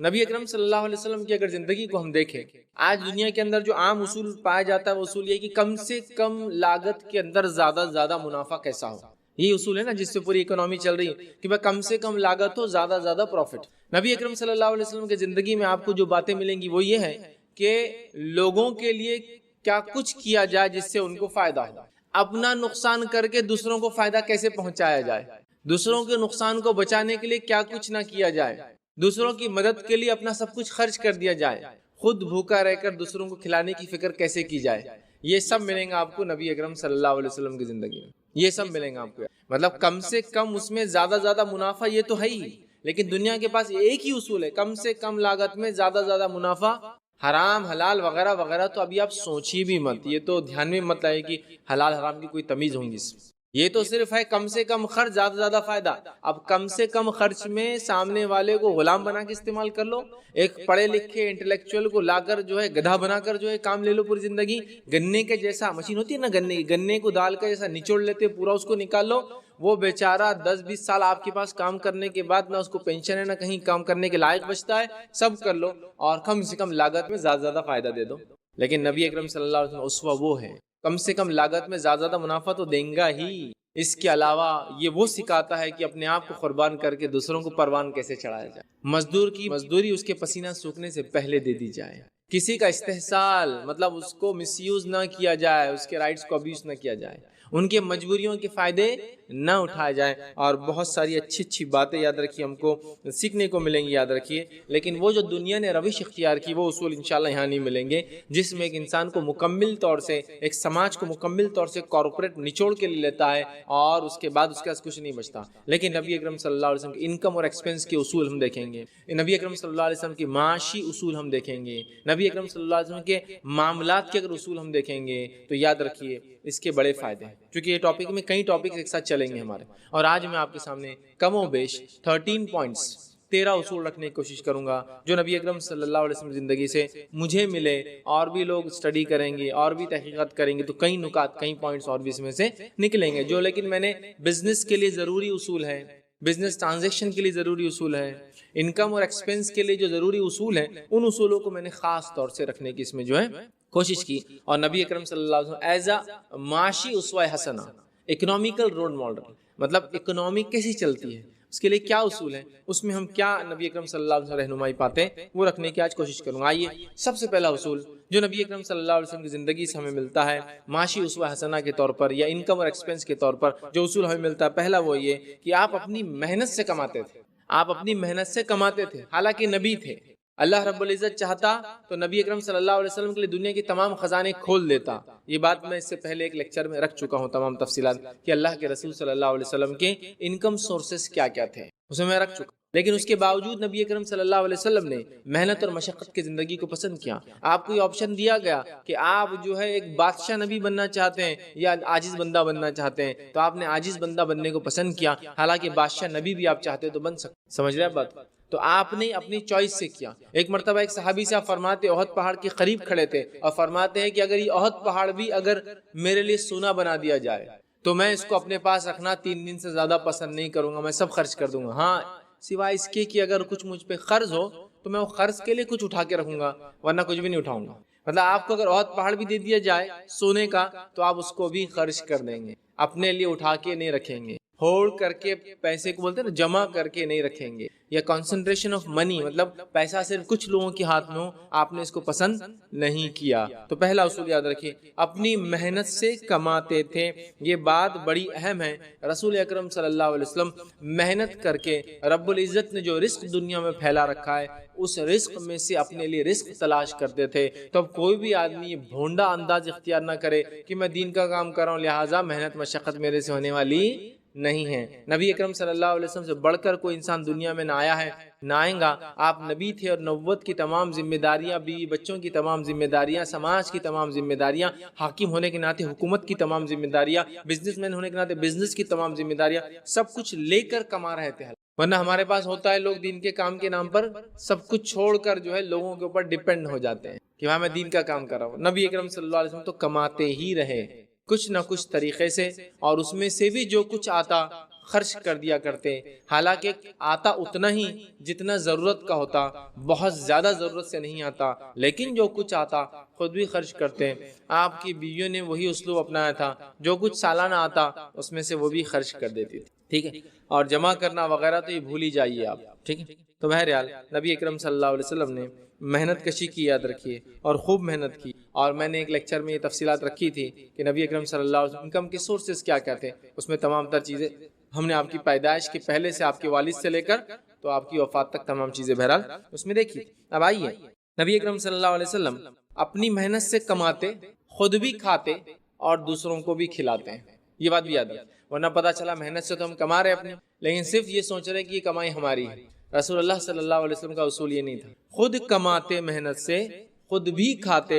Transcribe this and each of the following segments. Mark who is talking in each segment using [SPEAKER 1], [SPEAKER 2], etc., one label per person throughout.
[SPEAKER 1] نبی اکرم صلی اللہ علیہ وسلم کی اگر زندگی کو ہم دیکھیں، آج دنیا کے اندر جو عام اصول پایا جاتا ہے وہ اصول یہ کہ کم سے کم لاگت کے اندر زیادہ سے زیادہ منافع کیسا ہو. یہ اصول ہے نا جس سے پوری اکنامی چل رہی ہے کہ بھائی کم سے کم لاگت ہو، زیادہ سے زیادہ پروفٹ. نبی اکرم صلی اللہ علیہ وسلم کی زندگی میں آپ کو جو باتیں ملیں گی وہ یہ ہے کہ لوگوں کے لیے کیا کچھ کیا جائے جس سے ان کو فائدہ ہو، اپنا نقصان کر کے دوسروں کو فائدہ کیسے پہنچایا جائے، دوسروں کے نقصان کو بچانے کے لیے کیا کچھ نہ کیا جائے، دوسروں کی مدد کے لیے اپنا سب کچھ خرچ کر دیا جائے، خود بھوکا رہ کر دوسروں کو کھلانے کی فکر کیسے کی جائے. یہ سب ملیں گا آپ کو نبی اکرم صلی اللہ علیہ وسلم کی زندگی میں. یہ سب ملیں گا آپ کو. مطلب کم سے کم اس میں زیادہ زیادہ منافع یہ تو ہے ہی، لیکن دنیا کے پاس ایک ہی اصول ہے، کم سے کم لاگت میں زیادہ زیادہ منافع. حرام حلال وغیرہ وغیرہ تو ابھی آپ سوچی بھی مت، یہ تو دھیان میں مت لائے کہ حلال حرام کی کوئی تمیز ہوں گی. یہ تو صرف ہے کم سے کم خرچ زیادہ زیادہ فائدہ. اب کم سے کم خرچ میں سامنے والے کو غلام بنا کے استعمال کر لو، ایک پڑھے لکھے انٹلیکچوئل کو لا کر جو ہے گدھا بنا کر جو ہے کام لے لو پوری زندگی. گنے کے جیسا مشین ہوتی ہے نا، گنے کو دال کا جیسا نچوڑ لیتے پورا اس کو نکال لو. وہ بیچارہ 10-20 سال آپ کے پاس کام کرنے کے بعد نہ اس کو پینشن ہے نہ کہیں کام کرنے کے لائق بچتا ہے. سب کر لو اور کم سے کم لاگت میں زیادہ زیادہ فائدہ دے دو. لیکن نبی اکرم صلی اللہ علیہ وسلم اسوہ وہ ہے، کم سے کم لاگت میں زیادہ زیادہ منافع تو دیں گا ہی. اس کے علاوہ یہ وہ سکھاتا ہے کہ اپنے آپ کو قربان کر کے دوسروں کو پروان کیسے چڑھایا جائے. مزدور کی مزدوری اس کے پسینہ سوکھنے سے پہلے دے دی جائے. کسی کا استحصال مطلب اس کو مس یوز نہ کیا جائے، اس کے رائٹس کو ابیوز نہ کیا جائے، ان کے مجبوریوں کے فائدے نہ اٹھائے جائیں. اور بہت ساری اچھی اچھی باتیں یاد رکھیے، ہم کو سیکھنے کو ملیں گی، یاد رکھیے. لیکن وہ جو دنیا نے روش اختیار کی وہ اصول انشاءاللہ یہاں نہیں ملیں گے، جس میں ایک انسان کو مکمل طور سے، ایک سماج کو مکمل طور سے کارپوریٹ نچوڑ کے لے لیتا ہے اور اس کے بعد اس کے پاس کچھ نہیں بچتا. لیکن نبی اکرم صلی اللہ علیہ وسلم کے انکم اور ایکسپنس کے اصول ہم دیکھیں گے، نبی اکرم صلی اللہ علیہ وسلم کے معاشی اصول ہم دیکھیں گے، نبی اکرم صلی اللہ علیہ وسلم کے معاملات کے اگر اصول ہم دیکھیں گے تو یاد رکھیے اس کے بڑے فائدے ہیں. کیونکہ یہ ٹاپک میں کئی ٹاپک ایک ساتھ چلیں گے ہمارے، اور آج میں آپ کے سامنے کم و بیش 13 پوائنٹس 13 اصول رکھنے کی کوشش کروں گا جو نبی اکرم صلی اللہ علیہ وسلم زندگی سے مجھے ملے. اور بھی لوگ اسٹڈی کریں گے اور بھی تحقیقات کریں گے تو کئی نکات، کئی پوائنٹس اور بھی اس میں سے نکلیں گے جو لیکن میں نے بزنس کے لیے ضروری اصول ہے، بزنس ٹرانزیکشن کے لیے ضروری اصول ہے، انکم اور ایکسپنس کے لیے جو ضروری اصول ہیں ان اصولوں کو میں نے خاص طور سے رکھنے کی اس میں جو ہے کوشش کی. اور نبی اکرم صلی اللہ علیہ وسلم ایز اے معاشی اسوہ حسنہ، اکنامیکل رول ماڈل، مطلب اکنامی کیسی چلتی ہے اس کے لیے کیا اصول ہیں، اس میں ہم کیا نبی اکرم صلی اللہ علیہ وسلم رہنمائی پاتے ہیں وہ رکھنے کی آج کوشش کروں گا. آئیے سب سے پہلا اصول جو نبی اکرم صلی اللہ علیہ وسلم کی زندگی سے ہمیں ملتا ہے معاشی اسوہ حسنہ کے طور پر یا انکم اور ایکسپنس کے طور پر جو اصول ہمیں ملتا ہے، پہلا وہ یہ کہ آپ اپنی محنت سے کماتے تھے. آپ اپنی محنت سے کماتے تھے، حالانکہ نبی تھے. اللہ رب العزت چاہتا تو نبی اکرم صلی اللہ علیہ وسلم کے لیے دنیا کی تمام خزانے کھول دیتا. یہ بات میں اس سے پہلے ایک لیکچر میں رکھ چکا ہوں تمام تفصیلات کہ اللہ کے رسول صلی اللہ علیہ وسلم کے انکم سورسز کیا کیا تھے، اسے میں رکھ چکا. لیکن اس کے باوجود نبی اکرم صلی اللہ علیہ وسلم نے محنت اور مشقت کی زندگی کو پسند کیا. آپ کو یہ آپشن دیا گیا کہ آپ جو ہے ایک بادشاہ نبی بننا چاہتے ہیں یا عاجز بندہ بننا چاہتے ہیں، تو آپ نے عاجز بندہ بننے کو پسند کیا. حالانکہ بادشاہ نبی بھی آپ چاہتے تو بن سکتے. سمجھ رہے ہیں بات؟ تو آپ نے اپنی چوائس سے کیا. ایک مرتبہ ایک صحابی سے آپ فرماتے احد پہاڑ کے قریب کھڑے تھے اور فرماتے ہیں کہ اگر یہ احد پہاڑ بھی اگر میرے لیے سونا بنا دیا جائے تو میں اس کو اپنے پاس رکھنا 3 دن سے زیادہ پسند نہیں کروں گا، میں سب خرچ کر دوں گا. ہاں سوائے اس کے کہ اگر کچھ مجھ پہ قرض ہو تو میں وہ قرض کے لیے کچھ اٹھا کے رکھوں گا، ورنہ کچھ بھی نہیں اٹھاؤں گا. مطلب آپ کو اگر احد پہاڑ بھی دے دیا جائے سونے کا تو آپ اس کو بھی خرچ کر دیں گے، اپنے لیے اٹھا کے نہیں رکھیں گے. ہولڈ کر کے پیسے کو بولتے ہیں نا، جمع کر کے نہیں رکھیں گے. یا کنسنٹریشن آف منی، مطلب پیسہ صرف کچھ لوگوں کے ہاتھ میں ہو، آپ نے اس کو پسند نہیں کیا. تو پہلا اصول یاد رکھیے، اپنی محنت سے کماتے تھے. یہ بات بڑی اہم ہے. رسول اکرم صلی اللہ علیہ وسلم محنت کر کے رب العزت نے جو رزق دنیا میں پھیلا رکھا ہے اس رزق میں سے اپنے لیے رزق تلاش کرتے تھے. تو اب کوئی بھی آدمی بھونڈا انداز اختیار نہ کرے کہ میں دین کا کام کر رہا ہوں لہٰذا محنت مشقت میرے سے ہونے والی نہیں ہے. نبی اکرم صلی اللہ علیہ وسلم سے بڑھ کر کوئی انسان دنیا میں نہ آیا ہے نہ آئیں گا. آپ نبی تھے اور نبوت کی تمام ذمہ داریاں، بیوی بچوں کی تمام ذمہ داریاں، سماج کی تمام ذمہ داریاں، حاکم ہونے کے ناطے حکومت کی تمام ذمہ داریاں، بزنس مین ہونے کے ناطے بزنس کی تمام ذمہ داریاں، سب کچھ لے کر کما رہے تھے. ورنہ ہمارے پاس ہوتا ہے لوگ دین کے کام کے نام پر سب کچھ چھوڑ کر جو ہے لوگوں کے اوپر ڈیپینڈ ہو جاتے ہیں کہ ہاں میں دین کا کام کر رہا ہوں. نبی اکرم صلی اللہ علیہ وسلم تو کماتے ہی رہے کچھ نہ کچھ طریقے سے، اور اس میں سے بھی جو کچھ آتا خرچ کر دیا کرتے، حالانکہ آتا اتنا ہی جتنا ضرورت کا ہوتا، بہت زیادہ ضرورت سے نہیں آتا، لیکن جو کچھ آتا خود بھی خرچ کرتے۔ آپ کی بیویوں نے وہی اسلوب اپنایا تھا، جو کچھ سالانہ آتا اس میں سے وہ بھی خرچ کر دیتی تھی، ٹھیک ہے، اور جمع کرنا وغیرہ تو یہ بھول ہی جائیے آپ، ٹھیک ہے۔ تو بہرحال نبی اکرم صلی اللہ علیہ وسلم نے محنت کشی کی یاد رکھیے اور خوب محنت کی، اور میں نے ایک لیکچر میں یہ تفصیلات رکھی تھی کہ نبی اکرم صلی اللہ علیہ وسلم انکم کے سورسز کیا کیا تھے، اس میں تمام تر چیزیں ہم نے آپ کی پیدائش کے پہلے سے آپ کے والد سے لے کر تو آپ کی وفات تک تمام چیزیں بہرحال اس میں دیکھی۔ اب آئیے، نبی اکرم صلی اللہ علیہ وسلم اپنی محنت سے کماتے، خود بھی کھاتے اور دوسروں کو بھی کھلاتے ہیں، یہ بات بھی یاد ہے، ورنہ پتا چلا محنت سے تو ہم کما رہے اپنے، لیکن صرف یہ سوچ رہے کہ یہ کمائی ہماری ہے۔ رسول اللہ صلی اللہ علیہ وسلم کا اصول یہ نہیں تھا، خود کماتے محنت سے، خود بھی کھاتے،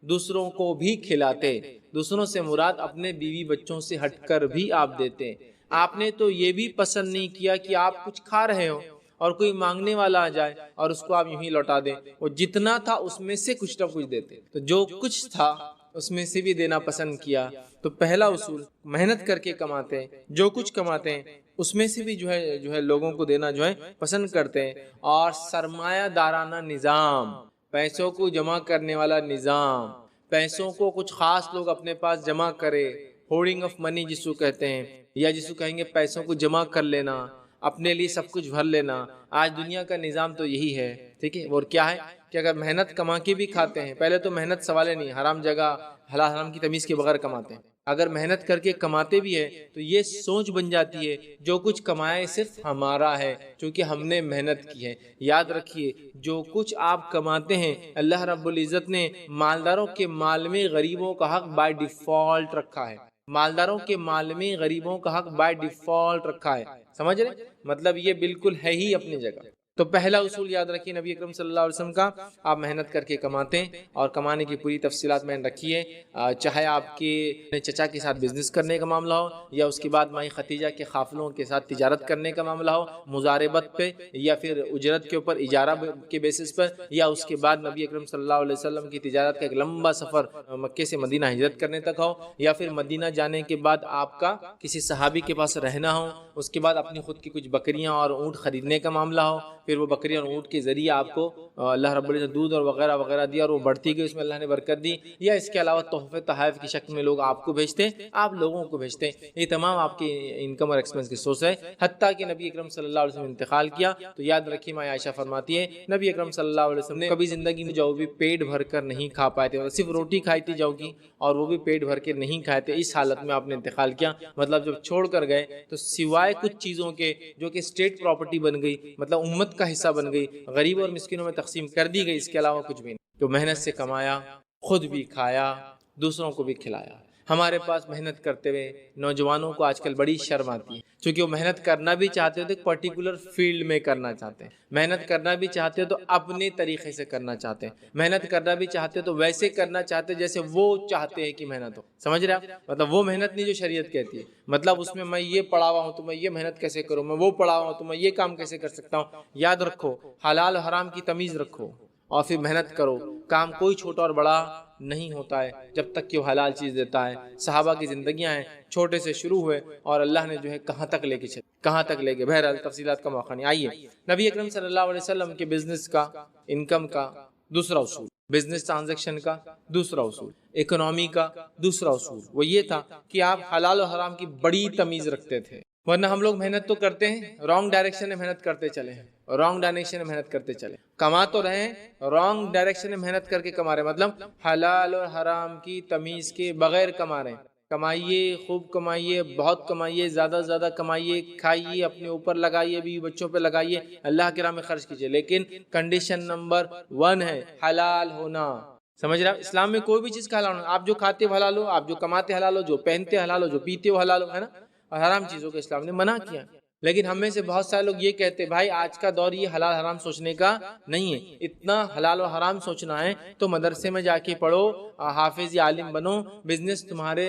[SPEAKER 1] دوسروں کو بھی کھلاتے، دوسروں سے مراد اپنے بیوی بچوں سے ہٹ کر بھی آپ دیتے۔ آپ نے تو یہ بھی پسند نہیں کیا کہ آپ کچھ کھا رہے ہو اور کوئی مانگنے والا آ جائے اور اس کو آپ یوں ہی لوٹا دیں، وہ جتنا تھا اس میں سے کچھ نہ کچھ دیتے، تو جو کچھ تھا اس میں سے بھی دینا پسند کیا۔ تو پہلا اصول، محنت کر کے کماتے، جو کچھ کماتے ہیں اس میں سے بھی جو ہے لوگوں کو دینا جو ہے پسند کرتے ہیں۔ اور سرمایہ دارانہ نظام، پیسوں کو جمع کرنے والا نظام، پیسوں کو کچھ خاص لوگ اپنے پاس جمع کرے، ہورڈنگ آف منی جس کو کہتے ہیں، یا جس کو کہیں گے پیسوں کو جمع کر لینا، اپنے لیے سب کچھ بھر لینا، آج دنیا کا نظام تو یہی ہے، ٹھیک ہے۔ اور کیا ہے کہ اگر محنت کما کے بھی کھاتے ہیں، پہلے تو محنت سوال نہیں، حرام جگہ حلال حرام کی تمیز کے بغیر کماتے ہیں، اگر محنت کر کے کماتے بھی ہے تو یہ سوچ بن جاتی ہے جو کچھ کمائے صرف ہمارا ہے، چونکہ ہم نے محنت کی ہے۔ یاد رکھیے، جو کچھ آپ کماتے ہیں اللہ رب العزت نے مالداروں کے مال میں غریبوں کا حق بائی ڈیفالٹ رکھا ہے، مالداروں کے مال میں غریبوں کا حق بائی ڈیفالٹ رکھا ہے، سمجھ رہے؟ مطلب یہ بالکل ہے ہی اپنی جگہ۔ تو پہلا اصول یاد رکھیے نبی اکرم صلی اللہ علیہ وسلم کا، آپ محنت کر کے کماتے ہیں اور کمانے کی پوری تفصیلات میں نے رکھی ہے، چاہے آپ کے چچا کے ساتھ بزنس کرنے کا معاملہ ہو، یا اس کے بعد مائی ختیجہ کے قافلوں کے ساتھ تجارت کرنے کا معاملہ ہو مضاربت پہ، یا پھر اجرت کے اوپر اجارہ کے بیسس پر، یا اس کے بعد نبی اکرم صلی اللہ علیہ وسلم کی تجارت کا ایک لمبا سفر مکے سے مدینہ ہجرت کرنے تک ہو، یا پھر مدینہ جانے کے بعد آپ کا کسی صحابی کے پاس رہنا ہو، اس کے بعد اپنی خود کی کچھ بکریاں اور اونٹ خریدنے کا معاملہ ہو، پھر وہ بکری اور اونٹ کے ذریعے آپ کو اللہ رب العزت دودھ اور وغیرہ وغیرہ دیا اور وہ بڑھتی گئی، اس میں اللہ نے برکت دی، یا اس کے علاوہ تحفے تحائف کی شکل میں لوگ آپ کو بھیجتے ہیں، آپ لوگوں کو بھیجتے ہیں، یہ تمام آپ کی انکم اور ایکسپنس کی سورس ہے۔ حتیٰ کہ نبی اکرم صلی اللہ علیہ وسلم نے انتقال کیا تو یاد رکھیے، ماں عائشہ فرماتی ہے نبی اکرم صلی اللہ علیہ وسلم نے کبھی زندگی میں جو بھی پیٹ بھر کر نہیں کھا پائے تھے، صرف روٹی کھائی تھی جو کی، اور وہ بھی پیٹ بھر کے نہیں کھائے تھے، اس حالت میں آپ نے انتقال کیا۔ مطلب جب چھوڑ کر گئے تو سوائے کچھ چیزوں کے جو کہ اسٹیٹ پراپرٹی بن گئی، مطلب امت کا حصہ بن گئی، غریب اور مسکینوں میں تقسیم کر دی گئی، اس کے علاوہ کچھ بھی نہیں۔ تو محنت سے کمایا، خود بھی کھایا، دوسروں کو بھی کھلایا۔ ہمارے پاس محنت کرتے ہوئے نوجوانوں کو آج کل بڑی شرم آتی ہے، چونکہ وہ محنت کرنا بھی چاہتے ہو تو ایک پرٹیکولر فیلڈ میں کرنا چاہتے ہیں، محنت کرنا بھی چاہتے ہو تو اپنے طریقے سے کرنا چاہتے ہیں، محنت کرنا بھی چاہتے ہو تو ویسے کرنا چاہتے ہیں جیسے وہ چاہتے ہیں کہ محنت ہو، سمجھ رہے آپ؟ مطلب وہ محنت نہیں جو شریعت کہتی ہے، مطلب اس میں یہ پڑھا ہوا ہوں تو میں یہ محنت کیسے کروں، میں وہ پڑھا ہوا ہوں تو میں یہ کام کیسے کر سکتا ہوں۔ یاد رکھو، حلال حرام کی تمیز رکھو اور پھر محنت کرو۔ کام کوئی چھوٹا اور بڑا نہیں ہوتا ہے جب تک کہ وہ حلال چیز دیتا ہے۔ صحابہ کی زندگیاں ہیں، چھوٹے سے شروع ہوئے اور اللہ نے جو ہے کہاں تک لے کے چلے، کہاں تک لے کے، بہرحال تفصیلات کا موقع نہیں۔ آئیے نبی اکرم صلی اللہ علیہ وسلم کے بزنس کا، انکم کا دوسرا اصول، بزنس ٹرانزیکشن کا دوسرا اصول، اکنامی کا دوسرا اصول وہ یہ تھا کہ آپ حلال و حرام کی بڑی تمیز رکھتے تھے۔ ورنہ ہم لوگ محنت تو کرتے ہیں، رانگ ڈائریکشن میں محنت کرتے چلے ہیں، رانگ ڈائریکشن میں محنت کرتے چلے، کما تو رہے ہیں، رانگ ڈائریکشن میں محنت کر کے کما رہے ہیں، مطلب حلال اور حرام کی تمیز کے بغیر کما رہے ہیں۔ کمائیے، خوب کمائیے، بہت کمائیے، زیادہ زیادہ کمائیے، کھائیے، اپنے اوپر لگائیے، بیوی بچوں پہ لگائیے، اللہ کے راہ میں خرچ کیجیے، لیکن کنڈیشن نمبر 1 ہے حلال ہونا۔ سمجھ رہے ہیں؟ اسلام میں کوئی بھی چیز کا حلال ہونا، آپ جو کھاتے ہو حلال ہو، آپ جو کماتے حلال ہو، جو پہنتے حلال ہو، جو پیتے ہو حلال ہو، ہے نا؟ اور حرام چیزوں کو اسلام نے منع کیا۔ لیکن ہم میں سے بہت سارے لوگ یہ کہتے بھائی آج کا دور یہ حلال حرام سوچنے کا نہیں ہے، اتنا حلال و حرام سوچنا ہے تو مدرسے میں جا کے پڑھو، حافظ یا عالم بنو، بزنس تمہارے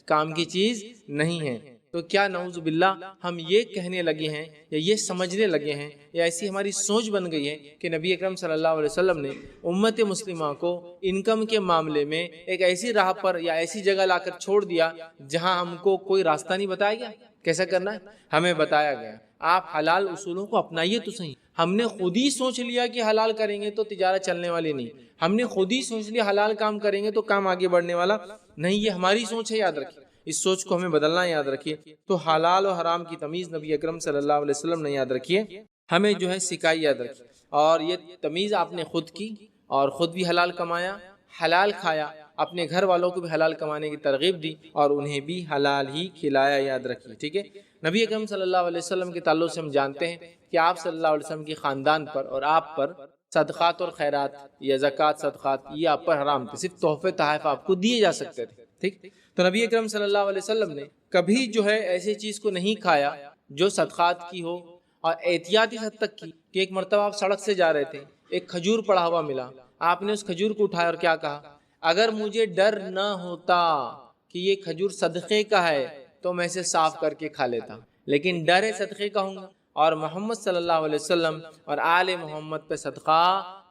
[SPEAKER 1] کام کی چیز نہیں ہے۔ تو کیا نعوذ باللہ ہم یہ کہنے لگے ہیں یا یہ سمجھنے لگے ہیں یا ایسی ہماری سوچ بن گئی ہے کہ نبی اکرم صلی اللہ علیہ وسلم نے امت مسلمہ کو انکم کے معاملے میں ایک ایسی راہ پر یا ایسی جگہ لا کر چھوڑ دیا جہاں ہم کو کوئی راستہ نہیں بتایا گیا۔ کیسا کرنا ہے ہمیں بتایا گیا. آپ حلال اصولوں کو اپنائیے تو صحیح. ہم نے خود ہی سوچ لیا کہ حلال کریں گے تو تجارت چلنے والی نہیں. ہم نے خود ہی سوچ لیا حلال کام کریں گے تو کام آگے بڑھنے والا نہیں. یہ ہماری سوچ ہے، یاد رکھیے. اس سوچ کو ہمیں بدلنا ہے، یاد رکھیے. تو حلال و حرام کی تمیز نبی اکرم صلی اللہ علیہ وسلم نے، یاد رکھیے، ہمیں جو ہے سکھائی، یاد رکھیے. اور یہ تمیز آپ نے خود کی اور خود بھی حلال کمایا، حلال کھایا، اپنے گھر والوں کو بھی حلال کمانے کی ترغیب دی اور انہیں بھی حلال ہی کھلایا، یاد رکھیے. ٹھیک ہے. نبی اکرم صلی اللہ علیہ وسلم کے تعلق سے ہم جانتے ہیں کہ آپ صلی اللہ علیہ وسلم کے خاندان پر اور آپ پر صدقات اور خیرات یا زکوٰۃ صدقات یہ آپ پر حرام تھے. صرف تحفے تحائف آپ کو دیے جا سکتے تھے. ٹھیک. تو نبی اکرم صلی اللہ علیہ وسلم نے کبھی جو ہے ایسی چیز کو نہیں کھایا جو صدقات کی ہو، اور احتیاط اس حد تک کی کہ ایک مرتبہ آپ سڑک سے جا رہے تھے، ایک کھجور پڑا ہوا ملا، آپ نے اس کھجور کو اٹھایا اور کیا کہا؟ اگر مجھے ڈر نہ ہوتا کہ یہ کھجور صدقے کا ہے تو میں اسے صاف کر کے کھا لیتا، لیکن ڈر ہے صدقے کا ہوں گا، اور محمد صلی اللہ علیہ وسلم اور آل محمد پہ صدقہ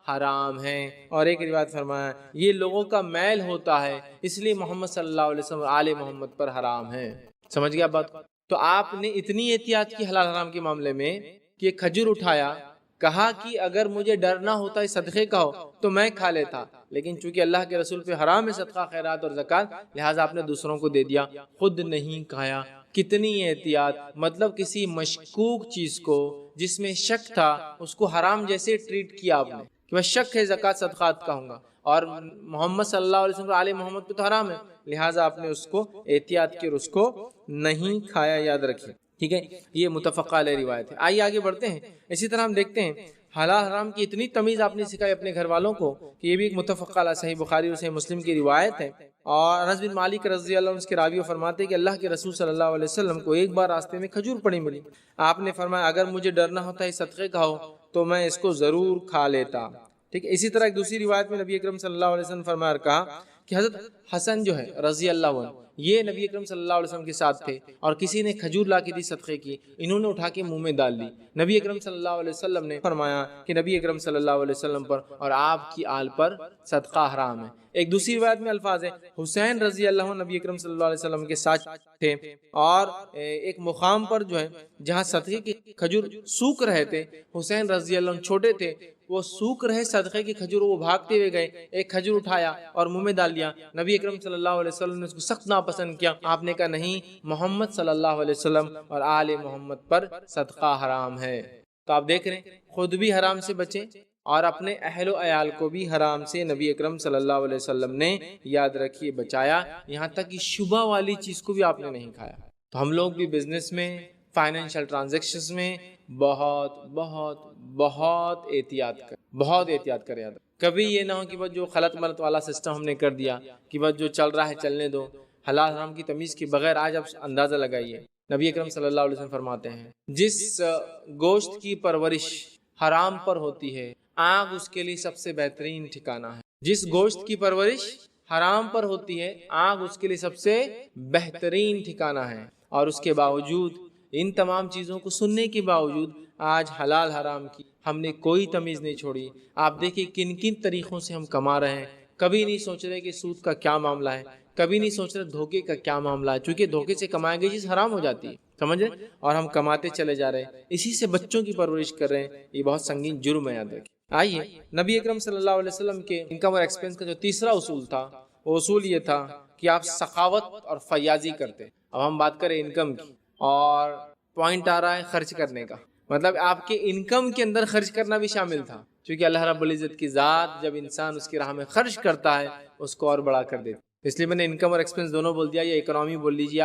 [SPEAKER 1] حرام ہے. اور ایک روایت فرمایا یہ لوگوں کا میل ہوتا ہے، اس لیے محمد صلی اللہ علیہ وسلم اور آل محمد پر حرام ہے. سمجھ گیا بات؟ تو آپ نے اتنی احتیاط کی حلال حرام کے معاملے میں کہ کھجور اٹھایا، کہا کہ اگر مجھے ڈر نہ ہوتا اس صدقے کا ہو تو میں کھا لیتا، لیکن چونکہ اللہ کے رسول پہ حرام ہے صدقہ خیرات اور زکوٰۃ، لہٰذا آپ نے دوسروں کو دے دیا، خود نہیں کھایا. کتنی احتیاط! مطلب کسی مشکوک چیز کو جس میں شک تھا اس کو حرام جیسے ٹریٹ کیا آپ نے کہ بس شک ہے زکوٰۃ صدقات کا ہوں گا، اور محمد صلی اللہ علیہ وسلم علیہ محمد پہ تو حرام ہے، لہٰذا آپ نے اس کو احتیاط کی اور اس کو نہیں کھایا، یاد رکھیے. ٹھیک ہے. یہ متفقہ علیہ روایت ہے. آئیے آگے بڑھتے ہیں. اسی طرح ہم دیکھتے ہیں حلال حرام کی اتنی تمیز آپ نے سکھائی اپنے گھر والوں کو کہ یہ بھی ایک متفقہ علیہ صحیح بخاری اور صحیح مسلم کی روایت ہے. اور انس بن مالک رضی اللہ عنہ اس کے راوی فرماتے ہیں کہ اللہ کے رسول صلی اللہ علیہ وسلم کو ایک بار راستے میں کھجور پڑی ملی. آپ نے فرمایا اگر مجھے ڈر نہ ہوتا اس صدقے کا ہو تو میں اس کو ضرور کھا لیتا. ٹھیک ہے. اسی طرح ایک دوسری روایت میں نبی اکرم صلی اللہ علیہ وسلم فرمایا اور کہا کہ حضرت حسن جو ہے رضی اللہ عنہ یہ نبی اکرم صلی اللہ علیہ وسلم کے ساتھ تھے، اور کسی نے کھجور لا کے دی صدقے کی، انہوں نے اٹھا کے منہ میں ڈال لی. نبی اکرم صلی اللہ علیہ وسلم نے فرمایا کہ نبی اکرم صلی اللہ علیہ وسلم پر اور آپ کی آل پر صدقہ حرام ہے. ایک دوسری روایت میں الفاظ ہیں حسین رضی اللہ عنہ نبی اکرم صلی اللہ علیہ وسلم کے ساتھ تھے، اور ایک مقام پر جو ہے جہاں صدقے کی کھجور سوکھ رہے تھے، حسین رضی اللہ عنہ چھوٹے تھے، وہ سوکھ رہے صدقے کی کھجور، وہ بھاگتے ہوئے گئے، ایک کھجور اٹھایا اور منہ میں ڈال لیا. نبی اکرم صلی اللہ علیہ وسلم نے اس کو سخت ناپسند کیا. آپ نے کہا نہیں، محمد صلی اللہ علیہ وسلم اور آل محمد پر صدقہ حرام ہے. تو آپ دیکھ رہے ہیں خود بھی حرام سے بچیں اور اپنے اہل و عیال کو بھی حرام سے نبی اکرم صلی اللہ علیہ وسلم نے، یاد رکھیے، بچایا. یہاں تک کہ شبہ والی چیز کو بھی آپ نے نہیں کھایا. تو ہم لوگ بھی بزنس میں، فائنینشیل ٹرانزیکشنز میں بہت بہت بہت احتیاط کریں. کبھی یہ نہ ہو کہ بس جو خلط ملط والا سسٹم ہم نے کر دیا کہ بس جو چل رہا ہے چلنے دو. حلال حرام کی تمیز کے بغیر آج آپ اندازہ لگائیے. نبی اکرم صلی اللہ علیہ وسلم فرماتے ہیں جس گوشت کی پرورش حرام پر ہوتی ہے آگ اس کے لیے سب سے بہترین ٹھکانہ ہے. جس گوشت کی پرورش حرام پر ہوتی ہے آگ اس کے لیے سب سے بہترین ٹھکانہ ہے. اور اس کے باوجود، ان تمام چیزوں کو سننے کے باوجود، آج حلال حرام کی ہم نے کوئی تمیز نہیں چھوڑی. آپ دیکھیں کن کن طریقوں سے ہم کما رہے ہیں. کبھی نہیں سوچ رہے کہ سود کا کیا معاملہ ہے، کبھی نہیں سوچ رہے دھوکے کا کیا معاملہ ہے، چونکہ دھوکے سے کمائے گئی چیز حرام ہو جاتی ہے. سمجھ رہے؟ اور ہم کماتے چلے جا رہے ہیں، اسی سے بچوں کی پرورش کر رہے ہیں. یہ بہت سنگین جرم ہے، یاد رکھیں. آئیے نبی اکرم صلی اللہ علیہ وسلم کے انکم اور ایکسپینس کا جو تیسرا اصول تھا، وہ اصول یہ تھا کہ آپ سخاوت اور فیاضی کرتے. اب ہم بات کریں انکم کی، اور پوائنٹ آ رہا ہے خرچ کرنے کا. مطلب آپ کے انکم کے اندر خرچ کرنا بھی شامل تھا، کیونکہ اللہ رب العزت کی ذات جب انسان اس کی راہ میں خرچ کرتا ہے اس کو اور بڑا کر دیتا. اس لیے میں نے انکم اور ایکسپینس دونوں بول دیا. یا اکنامی بول لیجیے.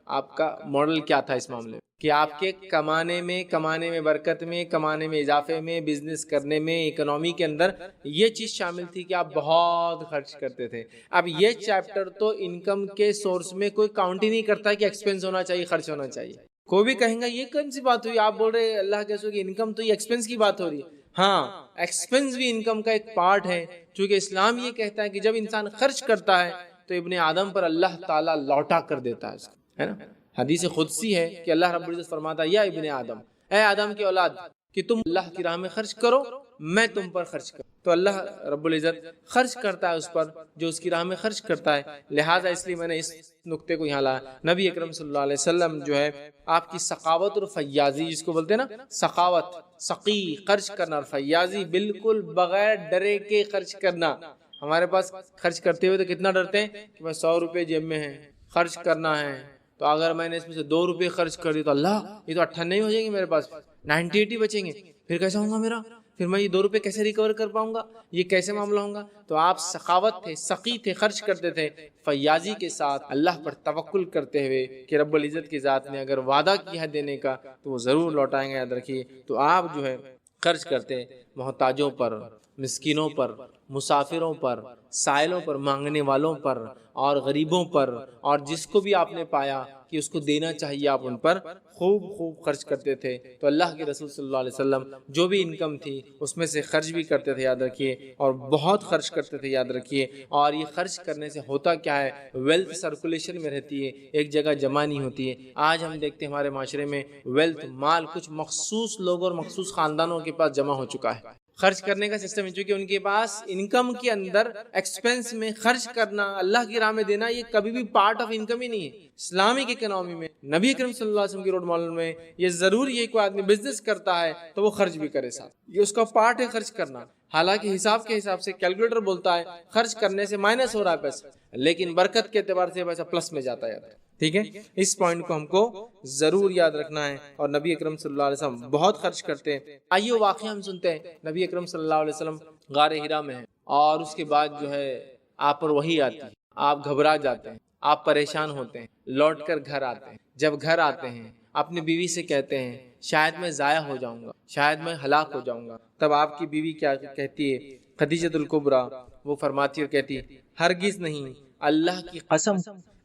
[SPEAKER 1] آپ کا ماڈل کیا تھا اس معاملے میں کہ آپ کے کمانے میں برکت میں، کمانے میں اضافے میں، بزنس کرنے میں، اکنامی کے اندر یہ چیز شامل تھی کہ آپ بہت خرچ کرتے تھے. اب یہ چیپٹر تو انکم کے سورس میں کوئی کاؤنٹ ہی نہیں کرتا کہ ایکسپینس ہونا چاہیے، خرچ ہونا چاہیے. کوئی بھی کہیں گا یہ کون سی بات ہوئی، آپ بول رہے اللہ کے رسول کی انکم تو یہ ایکسپینس کی بات ہو رہی ہے. ہاں، ایکسپینس بھی انکم کا ایک پارٹ ہے، چونکہ اسلام یہ کہتا ہے کہ جب انسان خرچ کرتا ہے تو ابن آدم پر اللہ تعالیٰ لوٹا کر دیتا ہے اس کو، ہے نا. حدیث قدسی ہے کہ اللہ رب العزت فرماتا ہے یا ابن آدم، اے آدم کی اولاد، کہ تم اللہ کی راہ میں خرچ کرو، میں تم پر خرچ کروں. تو اللہ رب العزت خرچ کرتا ہے اس پر جو اس کی راہ میں خرچ کرتا ہے. لہٰذا اس لیے میں نے اس نقطے کو یہاں لایا. نبی اکرم صلی اللہ علیہ وسلم جو ہے آپ کی سخاوت اور فیاضی، جس کو بولتے ہیں نا سخاوت، سقی خرچ کرنا، اور فیاضی بالکل بغیر ڈرے کے خرچ کرنا. ہمارے پاس خرچ کرتے ہوئے تو کتنا ڈرتے ہیں کہ میں 100 روپے جیب میں ہے، خرچ کرنا ہے، تو اگر میں نے اس میں سے 2 روپے خرچ کر دی تو اللہ یہ تو 98 ہو جائیں گے میرے پاس، 98 بچیں گے، پھر کیسا ہوگا میرا، پھر میں یہ 2 روپے کیسے ریکور کر پاؤں گا، یہ کیسے معاملہ ہوگا. تو آپ سخاوت تھے، سقی تھے، خرچ کرتے تھے فیاضی کے ساتھ، اللہ پر توکل کرتے ہوئے کہ رب العزت کی ذات نے اگر وعدہ کیا ہے دینے کا تو وہ ضرور لوٹائیں گے، یاد رکھیے. تو آپ جو ہے خرچ کرتے محتاجوں پر، مسکینوں پر، مسافروں پر، سائلوں پر، مانگنے والوں پر اور غریبوں پر، اور جس کو بھی آپ نے پایا کہ اس کو دینا چاہیے آپ ان پر خوب خوب خرچ کرتے تھے. تو اللہ کے رسول صلی اللہ علیہ وسلم جو بھی انکم تھی اس میں سے خرچ بھی کرتے تھے، یاد رکھیے، اور بہت خرچ کرتے تھے، یاد رکھیے. اور یہ خرچ کرنے سے ہوتا کیا ہے، ویلتھ سرکولیشن میں رہتی ہے، ایک جگہ جمع نہیں ہوتی ہے. آج ہم دیکھتے ہیں ہمارے معاشرے میں ویلتھ، مال کچھ مخصوص لوگوں اور مخصوص خاندانوں کے پاس جمع ہو چکا ہے. خرچ کرنے کا سسٹم ہے، چونکہ ان کے پاس انکم کے اندر ایکسپینس میں خرچ کرنا، اللہ کی راہ میں دینا، یہ کبھی بھی پارٹ آف انکم ہی نہیں ہے. اسلامک اکنامی میں، نبی اکرم صلی اللہ علیہ وسلم کی رول ماڈل میں یہ ضروری ہے. کوئی آدمی بزنس کرتا ہے تو وہ خرچ بھی کرے ساتھ، یہ اس کا پارٹ ہے خرچ کرنا. حالانکہ حساب کے حساب سے کیلکولیٹر بولتا ہے خرچ کرنے سے مائنس ہو رہا ہے پیسہ، لیکن برکت کے اعتبار سے پیسہ پلس میں جاتا ہے. ٹھیک ہے، اس پوائنٹ کو ہم کو ضرور یاد رکھنا ہے. اور نبی اکرم صلی اللہ علیہ وسلم بہت خرچ کرتے ہیں. آئیے واقعہ ہم سنتے ہیں. نبی اکرم صلی اللہ علیہ وسلم غار ہرا میں ہیں، اور اس کے بعد جو ہے آپ پر وحی آتی ہے، آپ گھبرا جاتے ہیں، آپ پریشان ہوتے ہیں، لوٹ کر گھر آتے ہیں. جب گھر آتے ہیں اپنی بیوی سے کہتے ہیں شاید میں ضائع ہو جاؤں گا، شاید میں ہلاک ہو جاؤں گا. تب آپ کی بیوی کیا کہتی ہے، خدیجہ الکبریٰ، وہ فرماتی اور کہتی ہے ہرگز نہیں، اللہ کی قسم،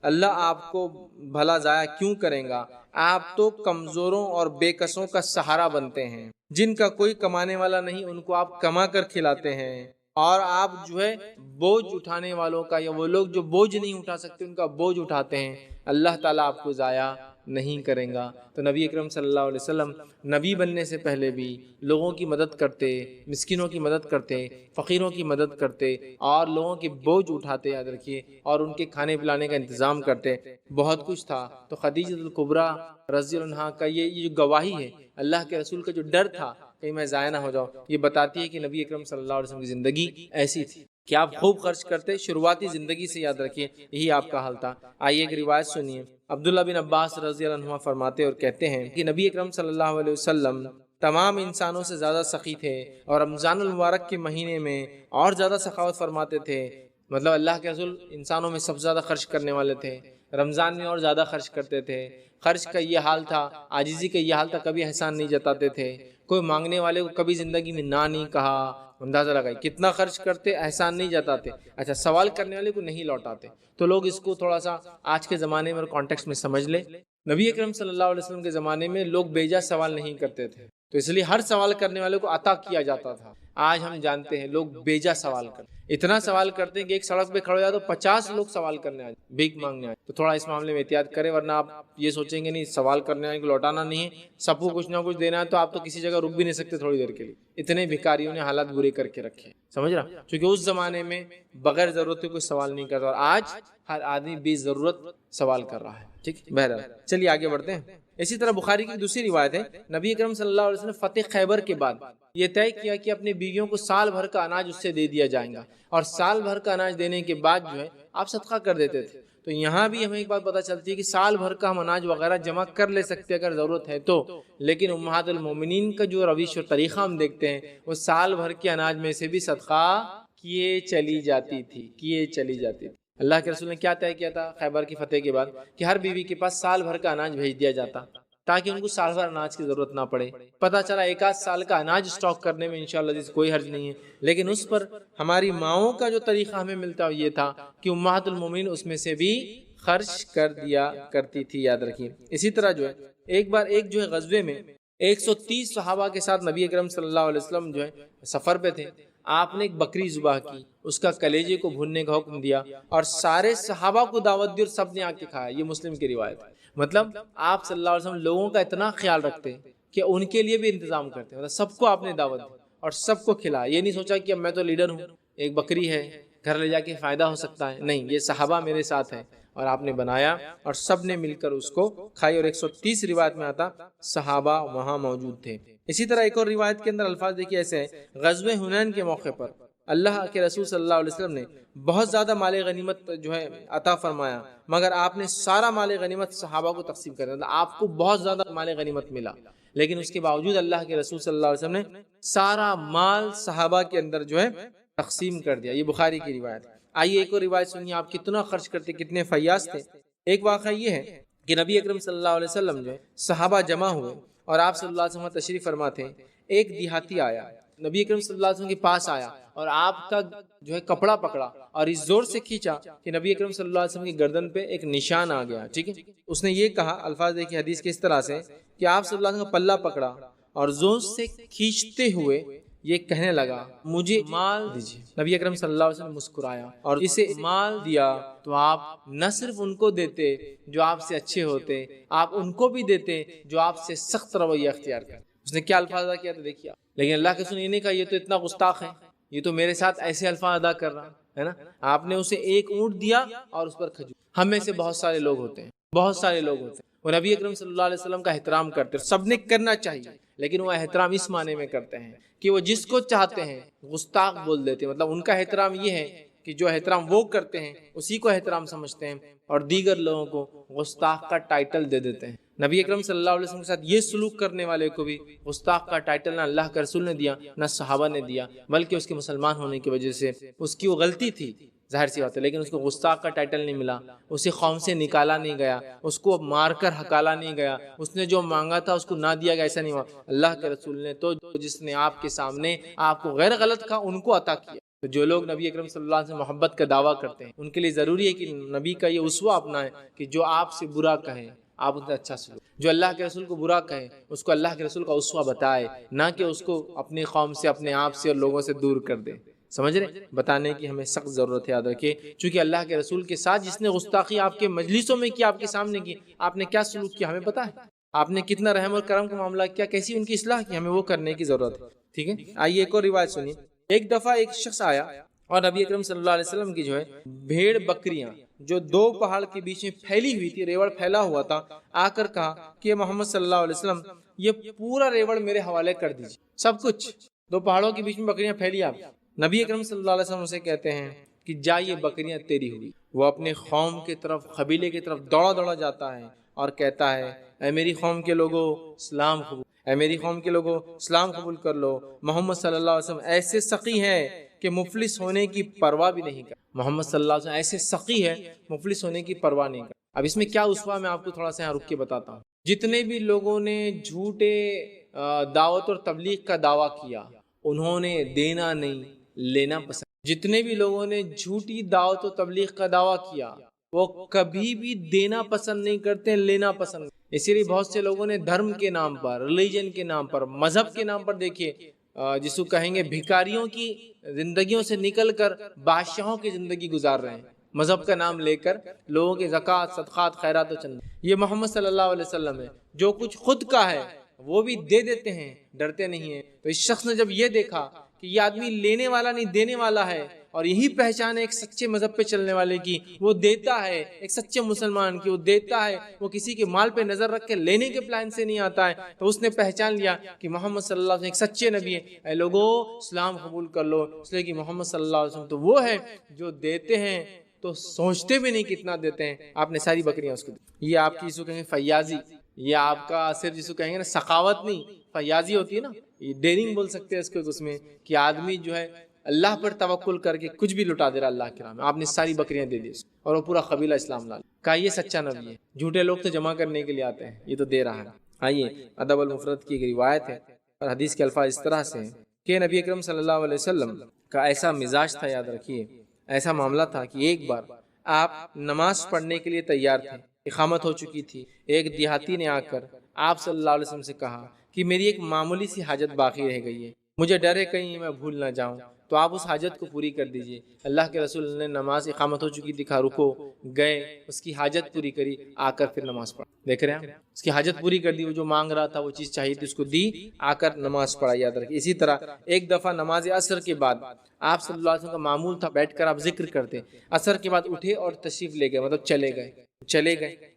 [SPEAKER 1] اللہ آپ کو بھلا ضائع کیوں کریں گا، آپ تو کمزوروں اور بے کسوں کا سہارا بنتے ہیں، جن کا کوئی کمانے والا نہیں ان کو آپ کما کر کھلاتے ہیں، اور آپ جو ہے بوجھ اٹھانے والوں کا، یا وہ لوگ جو بوجھ نہیں اٹھا سکتے ان کا بوجھ اٹھاتے ہیں، اللہ تعالیٰ آپ کو ضائع نہیں کریں گا. تو نبی اکرم صلی اللہ علیہ وسلم نبی بننے سے پہلے بھی لوگوں کی مدد کرتے، مسکینوں کی مدد کرتے، فقیروں کی مدد کرتے، اور لوگوں کے بوجھ اٹھاتے، یاد رکھیے، اور ان کے کھانے پلانے کا انتظام کرتے. بہت کچھ تھا. تو خدیجہ الکبریٰ رضی اللہ عنہا کا یہ جو گواہی ہے، اللہ کے رسول کا جو ڈر تھا کہیں میں ضائع نہ ہو جاؤں، یہ بتاتی ہے کہ نبی اکرم صلی اللہ علیہ وسلم کی زندگی ایسی تھی کہ آپ خوب خرچ کرتے. شروعاتی زندگی سے یاد رکھیے یہی آپ کا حال تھا. آئیے ایک روایت سنیے. عبداللہ بن عباس رضی اللہ عنہ فرماتے اور کہتے ہیں کہ نبی اکرم صلی اللہ علیہ وسلم تمام انسانوں سے زیادہ سخی تھے، اور رمضان المبارک کے مہینے میں اور زیادہ سخاوت فرماتے تھے. مطلب اللہ کے رسول انسانوں میں سب سے زیادہ خرچ کرنے والے تھے، رمضان میں اور زیادہ خرچ کرتے تھے. خرچ کا یہ حال تھا، عاجزی کا یہ حال تھا، کبھی احسان نہیں جتاتے تھے، کوئی مانگنے والے کو کبھی زندگی میں نہ نہیں کہا. اندازہ لگائی کتنا خرچ کرتے، احسان نہیں جتاتے. اچھا، سوال کرنے والے کو نہیں لوٹاتے. تو لوگ اس کو تھوڑا سا آج کے زمانے میں اور کانٹیکسٹ میں سمجھ لے. نبی اکرم صلی اللہ علیہ وسلم کے زمانے میں لوگ بیجا سوال نہیں کرتے تھے، تو اس لیے ہر سوال کرنے والے کو عطا کیا جاتا تھا. آج ہم جانتے ہیں لوگ بیجا سوال کرتے، اتنا سوال کرتے ہیں کہ ایک سڑک پہ کھڑے ہو جائے تو 50 لوگ سوال کرنے آئے، بھیک مانگنے آئے. تو تھوڑا اس معاملے میں احتیاط کریں، ورنہ آپ یہ سوچیں گے نہیں سوال کرنے والے کو لوٹانا نہیں ہے، سب کو کچھ نہ کچھ دینا ہے، تو آپ تو کسی جگہ رک بھی نہیں سکتے تھوڑی دیر کے لیے. اتنے بھکاریوں نے حالات برے کر کے رکھے، سمجھ رہا؟ کیونکہ اس زمانے میں بغیر ضرورت کے کوئی سوال نہیں کرتا، اور آج ہر آدمی بے ضرورت سوال کر رہا ہے. ٹھیک، بہرحال چلیے آگے بڑھتے ہیں. اسی طرح بخاری کی دوسری روایت ہے، نبی اکرم صلی اللہ علیہ وسلم فتح خیبر کے بعد یہ طے کیا کہ اپنی بیویوں کو سال بھر کا اناج اس سے دے دیا جائے گا، اور سال بھر کا اناج دینے کے بعد جو ہے آپ صدقہ کر دیتے تھے. تو یہاں بھی ہمیں ایک بات پتہ چلتی ہے کہ سال بھر کا ہم اناج وغیرہ جمع کر لے سکتے اگر ضرورت ہے تو، لیکن امہات المومنین کا جو رویش اور طریقہ ہم دیکھتے ہیں وہ سال بھر کے اناج میں سے بھی صدقہ کیے چلی جاتی تھی. اللہ کے رسول نے کیا طے کیا تھا خیبر کی فتح کے بعد کہ ہر بیوی کے پاس سال بھر کا اناج بھیج دیا جاتا تاکہ ان کو سال بھر اناج کی ضرورت نہ پڑے. پتہ چلا ایک آدھ سال کا اناج اسٹاک کرنے میں انشاءاللہ جس کوئی حرج نہیں ہے، لیکن اس پر ہماری ماؤں کا جو طریقہ ہمیں ملتا یہ تھا کہ امہات المومنین اس میں سے بھی خرچ کر دیا کرتی تھی، یاد رکھیے. اسی طرح جو ہے ایک بار ایک جو ہے غزوے میں 130 صحابہ کے ساتھ نبی اکرم صلی اللہ علیہ وسلم جو ہے سفر پہ تھے. آپ نے ایک بکری ذبح کی، اس کا کلیجے کو بھوننے کا حکم دیا، اور سارے صحابہ کو دعوت دی اور سب نے آ کے کھایا. یہ مسلم کی روایت ہے. مطلب آپ صلی اللہ علیہ وسلم لوگوں کا اتنا خیال رکھتے کہ ان کے لیے بھی انتظام کرتے، مطلب سب کو آپ نے دعوت دی. اور سب کو کھلایا. یہ نہیں سوچا کہ اب میں تو لیڈر ہوں, ایک بکری ہے گھر لے جا کے فائدہ ہو سکتا ہے, نہیں, یہ صحابہ میرے ساتھ ہیں اور آپ نے بنایا اور سب نے مل کر اس کو کھائی. اور 130 روایت میں آتا صحابہ وہاں موجود تھے. اسی طرح ایک اور روایت کے اندر الفاظ دیکھیے ایسے ہیں, غزوہ حنین کے موقع پر اللہ کے رسول صلی اللہ علیہ وسلم نے بہت زیادہ مال غنیمت جو ہے عطا فرمایا, مگر آپ نے سارا مال غنیمت صحابہ کو تقسیم کر دیا. آپ کو بہت زیادہ مال غنیمت ملا, لیکن اس کے باوجود اللہ کے رسول صلی اللہ علیہ وسلم نے سارا مال صحابہ کے اندر جو ہے تقسیم کر دیا. یہ بخاری کی روایت. آئیے ایک اور روایت سنیے, آپ کتنا خرچ کرتے, کتنے فیاض تھے. ایک واقعہ یہ ہے کہ نبی اکرم صلی اللہ علیہ وسلم جو ہے صحابہ جمع ہوئے اور آپ صلی اللہ علیہ وسلم تشریف فرما تھے. ایک دیہاتی آیا, نبی اکرم صلی اللہ علیہ وسلم کے پاس آیا اور آپ کا جو ہے کپڑا پکڑا اور اس زور سے کھینچا کہ نبی اکرم صلی اللہ علیہ وسلم کی گردن پہ ایک نشان آ گیا. ٹھیک ہے, اس نے یہ کہا, الفاظ دیکھیے حدیث کے اس طرح سے کہ آپ صلی اللہ علیہ وسلم کا پلہ پکڑا اور زور سے کھینچتے ہوئے یہ کہنے لگا مجھے مال دیجیے. نبی اکرم صلی اللہ علیہ وسلم مسکرایا اور اسے مال دیا تو آپ نہ صرف ان کو دیتے جو آپ سے اچھے ہوتے, آپ ان کو بھی دیتے جو آپ سے سخت رویہ اختیار کرتے. اس نے کیا الفاظ ادا کیا تھا دیکھیے, لیکن اللہ کے رسول نے کہا یہ تو اتنا گستاخ ہے, یہ تو میرے ساتھ ایسے الفاظ ادا کر رہا ہے نا. آپ نے اسے ایک اونٹ دیا اور اس پر کھجور. ہم میں سے بہت سارے لوگ ہوتے ہیں, بہت سارے لوگ ہوتے ہیں وہ نبی اکرم صلی اللہ علیہ وسلم کا احترام کرتے ہیں, سب نے کرنا چاہیے, لیکن وہ احترام اس معنی میں کرتے ہیں کہ وہ جس کو چاہتے ہیں گستاخ بول دیتے ہیں. مطلب ان کا احترام یہ ہے کہ جو احترام وہ کرتے ہیں اسی کو احترام سمجھتے ہیں اور دیگر لوگوں کو گستاخ کا ٹائٹل دے دیتے ہیں. نبی اکرم صلی اللہ علیہ وسلم کے ساتھ یہ سلوک کرنے والے کو بھی گستاخ کا ٹائٹل نہ اللہ کے رسول نے دیا نہ صحابہ نے دیا, بلکہ اس کے مسلمان ہونے کی وجہ سے اس کی وہ غلطی تھی, ظاہر سی بات ہے, لیکن اس کو گستاخ کا ٹائٹل نہیں ملا, اسے قوم سے نکالا نہیں گیا, اس کو مار کر ہکالا نہیں گیا, اس نے جو مانگا تھا اس کو نہ دیا گیا, ایسا نہیں ہوا. اللہ کے رسول نے تو جس نے آپ کے سامنے آپ کو غیر غلط کہا ان کو عطا کیا. تو جو لوگ نبی اکرم صلی اللہ علیہ وسلم محبت کا دعویٰ کرتے ہیں ان کے لیے ضروری ہے کہ نبی کا یہ اسوہ اپنائیں کہ جو آپ سے برا کہیں آپ ان سے اچھا سلوک, جو اللہ کے رسول کو برا کہیں اس کو اللہ کے رسول کا اسوہ بتائے, نہ کہ اس کو اپنی قوم سے, اپنے آپ سے اور لوگوں سے دور کر دے. سمجھ رہے, بتانے کی ہمیں سخت ضرورت ہے. یاد رکھیے, چونکہ اللہ کے رسول کے ساتھ جس نے گستاخی آپ کے مجلسوں میں کی, آپ کے سامنے کی, آپ نے کیا سلوک کیا ہمیں پتہ ہے, آپ نے کتنا رحم اور کرم کا معاملہ کیا, کیسی ان کی اصلاح کی, ہمیں وہ کرنے کی ضرورت ہے. ٹھیک ہے, آئیے ایک اور روایت سنیے. ایک دفعہ ایک شخص آیا اور نبی اکرم صلی اللہ علیہ وسلم کی جو ہے بھیڑ بکریاں جو دو پہاڑ کے بیچ میں پھیلی ہوئی تھی, ریوڑ پھیلا ہوا تھا, آ کر کہا کہ محمد صلی اللہ علیہ وسلم یہ پورا ریوڑ میرے حوالے کر دیجیے, سب کچھ, دو پہاڑوں کے بیچ میں بکریاں پھیلی. آپ نبی اکرم صلی اللہ علیہ وسلم سے کہتے ہیں کہ جا یہ بکریاں تیری ہوئی. وہ اپنے قوم کی طرف, قبیلے کی طرف دوڑا دوڑا جاتا ہے اور کہتا ہے اے میری قوم کے لوگوں اسلام قبول, اے میری قوم کے لوگوں اسلام قبول کر لو. محمد صلی اللہ علیہ وسلم ایسے سخی ہیں کہ مفلس ہونے کی پرواہ بھی نہیں کرتا. محمد صلی اللہ علیہ وسلم ایسے سخی ہے مفلس ہونے کی پرواہ نہیں کرتا. اب اس میں کیا اسوہ میں آپ کو تھوڑا سا یہاں رک کے بتاتا ہوں. جتنے بھی لوگوں نے جھوٹے دعوت اور تبلیغ کا دعویٰ کیا انہوں نے دینا نہیں لینا پسند. جتنے بھی لوگوں نے جھوٹی دعوت و تبلیغ کا دعویٰ کیا وہ کبھی بھی دینا پسند نہیں کرتے, لینا پسند. اسی لیے بہت سے لوگوں نے دھرم کے نام پر, ریلیجن کے نام پر, مذہب کے نام پر دیکھیے جس کو کہیں گے بھکاریوں کی زندگیوں سے نکل کر بادشاہوں کی زندگی گزار رہے ہیں, مذہب کا نام لے کر لوگوں کے زکوٰۃ, صدقات, خیرات و چندہ. یہ محمد صلی اللہ علیہ وسلم ہے, جو کچھ خود کا ہے وہ بھی دے دیتے ہیں, ڈرتے نہیں ہیں. تو اس شخص نے جب یہ دیکھا کہ یہ آدمی لینے والا نہیں دینے والا ہے, اور یہی پہچان ہے ایک سچے مذہب پہ چلنے والے کی, وہ دیتا ہے, ایک سچے مسلمان کی, وہ دیتا ہے, وہ کسی کے مال پہ نظر رکھ کے لینے کے پلان سے نہیں آتا ہے. تو اس نے پہچان لیا کہ محمد صلی اللہ علیہ وسلم ایک سچے نبی ہے, اے لوگوں اسلام قبول کر لو. اس لیے کہ محمد صلی اللہ علیہ وسلم تو وہ ہے جو دیتے ہیں تو سوچتے بھی نہیں کتنا دیتے ہیں. آپ نے ساری بکریاں اس کو دی. یہ آپ کی جس کو کہیں گے فیاضی, یہ آپ کا صرف جس کو کہیں گے نا سخاوت نہیں, فیاضی ہوتی ہے نا, یہ ڈیرنگ بول سکتے ہیں اس میں کہ آدمی جو ہے اللہ پر توکل کر کے کچھ بھی لٹا دے رہا اللہ کے راہ میں. آپ نے ساری بکریاں دے دی اور وہ پورا قبیلہ اسلام لا کہا یہ سچا نبی ہے. جھوٹے لوگ تو جمع کرنے کے لیے آتے ہیں, یہ تو دے رہا ہے. آئیے ادب المفرد کی ایک روایت ہے اور حدیث کے الفاظ اس طرح سے ہیں کہ نبی اکرم صلی اللہ علیہ وسلم کا ایسا مزاج تھا, یاد رکھیے ایسا معاملہ تھا کہ ایک بار آپ نماز پڑھنے کے لیے تیار تھے, اقامت ہو چکی تھی. ایک دیہاتی نے آ کر آپ صلی اللہ علیہ وسلم سے کہا کہ میری ایک معمولی سی حاجت باقی رہ گئی ہے, مجھے ڈر ہے کہیں میں بھول نہ جاؤں. تو آپ اس حاجت کو پوری کر دیجئے۔ اللہ کے رسول نے نماز اقامت ہو چکی دکھا، رکو گئے، اس کی حاجت پوری کری، آ کر پھر نماز پڑھا۔ دیکھ رہے ہیں اس کی حاجت پوری کر دی، وہ جو مانگ رہا تھا وہ چیز چاہیے تھی اس کو دی، آ کر نماز پڑھا۔ یاد رکھیے اسی طرح ایک دفعہ نماز عصر کے بعد آپ صلی اللہ علیہ وسلم کا معمول تھا بیٹھ کر آپ ذکر کرتے، عصر کے بعد اٹھے اور تشریف لے گئے، مطلب چلے گئے۔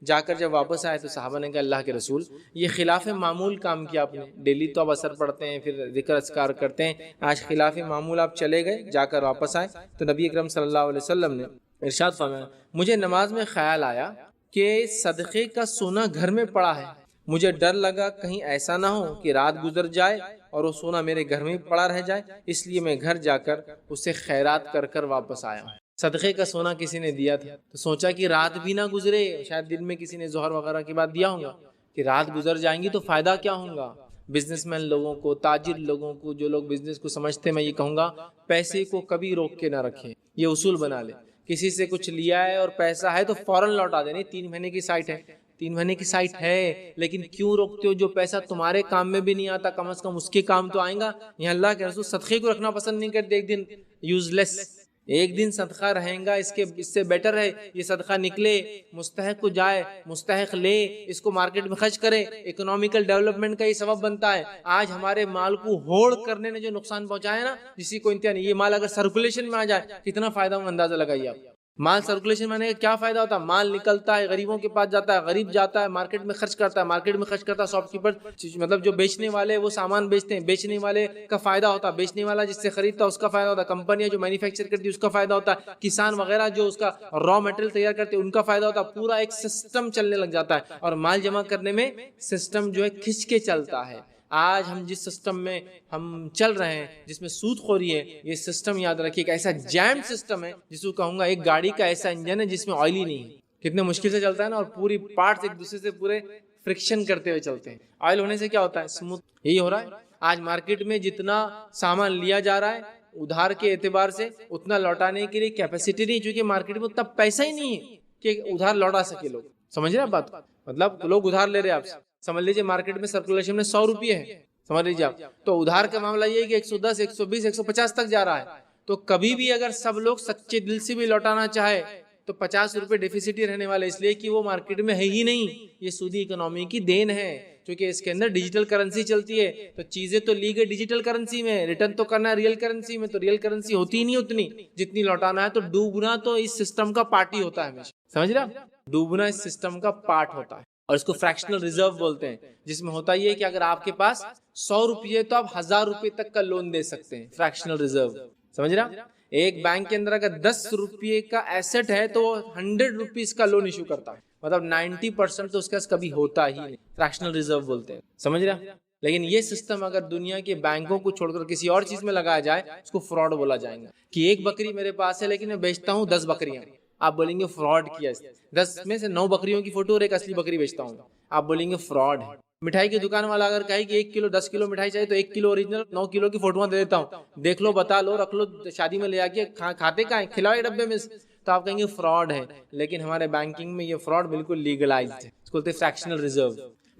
[SPEAKER 1] جا کر جب واپس آئے تو صحابہ نے کہا اللہ کے رسول یہ خلاف معمول کام کیا آپ نے، ڈیلی تو آپ عصر پڑھتے ہیں پھر ذکر اذکار کرتے ہیں، آج خلاف معمول آپ چلے گئے، جا کر واپس آئے۔ تو نبی اکرم صلی اللہ علیہ وسلم نے ارشاد فرمایا مجھے نماز میں خیال آیا کہ صدقے کا سونا گھر میں پڑا ہے، مجھے ڈر لگا کہیں ایسا نہ ہو کہ رات گزر جائے اور وہ سونا میرے گھر میں پڑا رہ جائے، اس لیے میں گھر جا کر اسے خیرات کر کر واپس آیا ہوں۔ صدقے کا سونا کسی نے دیا تھا تو سوچا کہ رات بھی نہ گزرے، شاید دن میں کسی نے ظہر وغیرہ کے بعد دیا ہوگا کہ رات گزر جائیں گی تو فائدہ کیا ہوگا۔ بزنس مین لوگوں کو، تاجر لوگوں کو، جو لوگ بزنس کو سمجھتے ہیں، میں یہ کہوں گا پیسے کو کبھی روک کے نہ رکھیں، یہ اصول بنا لیں۔ کسی سے کچھ لیا ہے اور پیسہ ہے تو فوراً لوٹا دیں، نہیں 3 مہینے کی سائٹ ہے، 3 مہینے کی سائٹ ہے لیکن کیوں روکتے ہو؟ جو پیسہ تمہارے کام میں بھی نہیں آتا کم از کم اس کے کام تو آئے گا۔ یہاں اللہ کے رسول صدقے کو رکھنا پسند نہیں کرتے، ایک دن یوز لیس، ایک دن صدقہ رہیں گا، اس سے بیٹر ہے یہ صدقہ نکلے، مستحق کو جائے، مستحق لے، اس کو مارکیٹ میں خرچ کرے، اکنامیکل ڈیولپمنٹ کا یہ سبب بنتا ہے۔ آج ہمارے مال کو ہولڈ کرنے نے جو نقصان پہنچایا نا، کسی کو انتہا نہیں۔ یہ مال اگر سرکولیشن میں آ جائے کتنا فائدہ ہو اندازہ لگائیے آپ۔ مال سرکولیشن میں آنے کا کیا فائدہ ہوتا ہے؟ مال نکلتا ہے، غریبوں کے پاس جاتا ہے، غریب جاتا ہے مارکیٹ میں خرچ کرتا ہے، مارکیٹ میں خرچ کرتا ہے شاپ کیپر، مطلب جو بیچنے والے وہ سامان بیچتے ہیں، بیچنے والے کا فائدہ ہوتا ہے، بیچنے والا جس سے خریدتا ہے اس کا فائدہ ہوتا ہے، کمپنیاں جو مینوفیکچر کرتی ہے اس کا فائدہ ہوتا ہے، کسان وغیرہ جو اس کا را مٹیریل تیار کرتے ہیں ان کا فائدہ ہوتا ہے، پورا ایک سسٹم چلنے لگ جاتا ہے۔ اور مال جمع کرنے میں سسٹم جو ہے کھنچ کے چلتا ہے۔ آج ہم جس سسٹم میں ہم چل رہے ہیں، جس میں سود خوری ہے، یہ سسٹم یاد رکھیے کہ ایسا جیم سسٹم ہے جس کو کہوں گا ایک گاڑی کا ایسا انجن ہے جس میں آئل ہی نہیں ہے، کتنے مشکل سے چلتا ہے نا، اور پوری پارٹس ایک دوسرے سے پورے فرکشن کرتے ہوئے چلتے ہیں۔ آئل ہونے سے کیا ہوتا ہے؟ اسموتھ۔ یہی ہو رہا ہے آج مارکیٹ میں، جتنا سامان لیا جا رہا ہے ادھار کے اعتبار سے اتنا لوٹانے کے لیے کیپیسٹی نہیں، چونکہ مارکیٹ میں اتنا پیسہ ہی نہیں ہے کہ ادھار لوٹا سکے لوگ۔ سمجھ رہے ہیں بات؟ مطلب لوگ ادھار لے رہے ہیں آپ سے، سمجھ لیجیے مارکیٹ میں سرکولیشن میں 100 روپے ہے، سمجھ لیجیے آپ، تو ادھار کا معاملہ یہ ہے کہ 110 120 150 تک جا رہا ہے۔ تو کبھی بھی اگر سب لوگ سچے دل سے بھی لوٹانا چاہے تو 50 روپے ڈیفیسٹ ہی رہنے والے، اس لیے کہ وہ مارکیٹ میں ہے ہی نہیں۔ یہ سودی اکنامی کی دین ہے، کیونکہ اس کے اندر ڈیجیٹل کرنسی چلتی ہے، تو چیزیں تو لی گئی ڈیجیٹل کرنسی میں، ریٹرن تو کرنا ہے ریئل کرنسی میں، تو ریئل کرنسی ہوتی ہی نہیں اتنی جتنی لوٹانا ہے، تو ڈوبنا تو اس سسٹم کا پارٹ ہی ہوتا ہے ہمیشہ، سمجھ رہے ہیں؟ ڈوبنا اس سسٹم کا پارٹ ہوتا ہے، اور اس کو فریکشنل ریزرو بولتے ہیں، جس میں ہوتا یہ ہے کہ اگر آپ کے پاس 100 روپے تو آپ 1000 روپے تک کا لون دے سکتے ہیں، فریکشنل ریزرو، سمجھ رہا؟ ایک بینک کے اندر اگر 10 روپے کا ایسٹ ہے تو وہ 100 روپیز کا لون ایشو کرتا ہے، مطلب 90% تو اس کے پاس کبھی ہوتا ہی نہیں، فریکشنل ریزرو بولتے ہیں، سمجھ رہا؟ لیکن یہ سسٹم اگر دنیا کے بینکوں کو چھوڑ کر کسی اور چیز میں لگایا جائے اس کو فراڈ بولا جائے گا، کہ ایک بکری میرے پاس ہے لیکن میں بیچتا ہوں 10 بکریاں، آپ بولیں گے فراڈ کیا، 10 میں سے 9 بکریوں کی فوٹو اور ایک اصلی بکری بیچتا ہوں، آپ بولیں گے فراڈ ہے۔ مٹھائی کی دکان والا اگر کہے کہ 1 کلو 10 کلو مٹھائی چاہیے تو 1 کلو اوریجنل 9 کلو کی فوٹواں دے دیتا ہوں، دیکھ لو، بتا لو، رکھ لو، شادی میں لے آ کے کھاتے کہاں ہیں، کھلاؤ ڈبے میں، تو آپ کہیں گے فراڈ ہے۔ لیکن ہمارے بینکنگ میں یہ فراڈ بالکل لیگلائزڈ ہے، اس کو بولتے ہیں فریکشنل ریزرو۔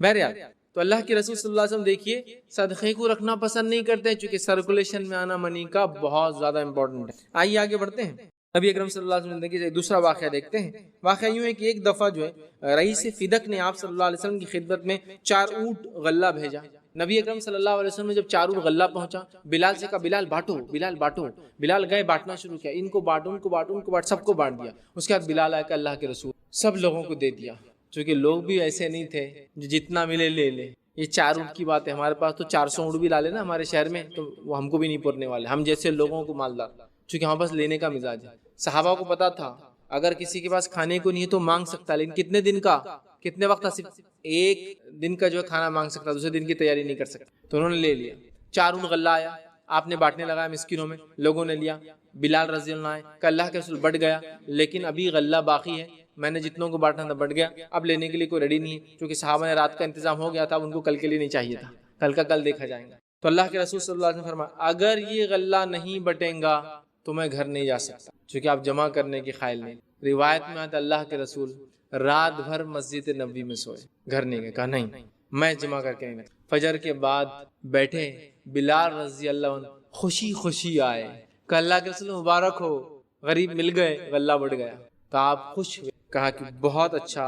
[SPEAKER 1] بہرحال تو اللہ کے رسول صلی اللہ علیہ وسلم دیکھیے صدقے کو رکھنا پسند نہیں کرتے، چونکہ سرکولیشن میں آنا منی کا بہت زیادہ امپورٹنٹ ہے۔ آئیے آگے بڑھتے ہیں، نبی اکرم صلی اللہ علیہ وسلم زندگی سے دوسرا واقعہ دیکھتے ہیں۔ واقعہ یوں ہے کہ ایک دفعہ جو ہے رئیس فدق نے آپ صلی اللہ علیہ وسلم کی خدمت میں 4 اونٹ غلہ بھیجا۔ نبی اکرم صلی اللہ علیہ وسلم نے جب 4 اونٹ غلہ پہنچا، بلال سے کہا بلال بانٹو، بلال بانٹو۔ بلال گئے بانٹنا شروع کیا، ان کو بانٹو، ان کو بانٹو، ان کو بانٹ، سب کو بانٹ دیا۔ اس کے بعد بلال آیا کہ اللہ کے رسول سب لوگوں کو دے دیا، چونکہ لوگ بھی ایسے نہیں تھے جو جتنا ملے لے لے۔ یہ 4 اونٹ کی بات ہے، ہمارے پاس تو 400 اونٹ بھی لا لینا ہمارے شہر میں تو وہ ہم کو بھی نہیں پورنے والے، ہم جیسے لوگوں کو مالدار، چونکہ ہمارے پاس لینے کا مزاج ہے۔ صحابہ کو پتا تھا اگر کسی کے پاس کھانے کو نہیں ہے تو مانگ سکتا، لیکن کتنے دن کا، کتنے وقت کا، صرف 1 دن کا جو ہے کھانا مانگ سکتا، دوسرے دن کی تیاری نہیں کر سکتا، تو انہوں نے لے لیا۔ 4 اونٹ غلہ آیا، آپ نے بانٹنے لگایا مسکینوں میں، لوگوں نے لیا۔ بلال رضی اللہ عنہ کہ اللہ کے رسول بڑھ گیا لیکن ابھی غلہ باقی ہے، میں نے جتنوں کو بانٹنا تھا بڑھ گیا، اب لینے کے لیے کوئی ریڈی نہیں ہے، کیونکہ صحابہ نے رات کا انتظام ہو گیا تھا، ان کو کل کے لیے نہیں چاہیے تھا، کل کا کل دیکھا جائے گا۔ تو اللہ کے رسول صلی اللہ علیہ وسلم فرمایا اگر یہ غلہ نہیں بٹیں گا تو میں گھر نہیں جا سکتا، چونکہ آپ جمع کرنے کے قائل نہیں۔ روایت میں آتا اللہ کے رسول رات بھر مسجد نبوی میں سوئے، گھر نہیں گئے، کہا نہیں میں جمع کر کے نہیں۔ فجر کے بعد بیٹھے، بلال رضی اللہ عنہ خوشی خوشی آئے، کہ اللہ کے رسول مبارک ہو، غریب مل گئے، غلہ بڑھ گیا، تو آپ خوش ہوئے، کہا کہ بہت اچھا،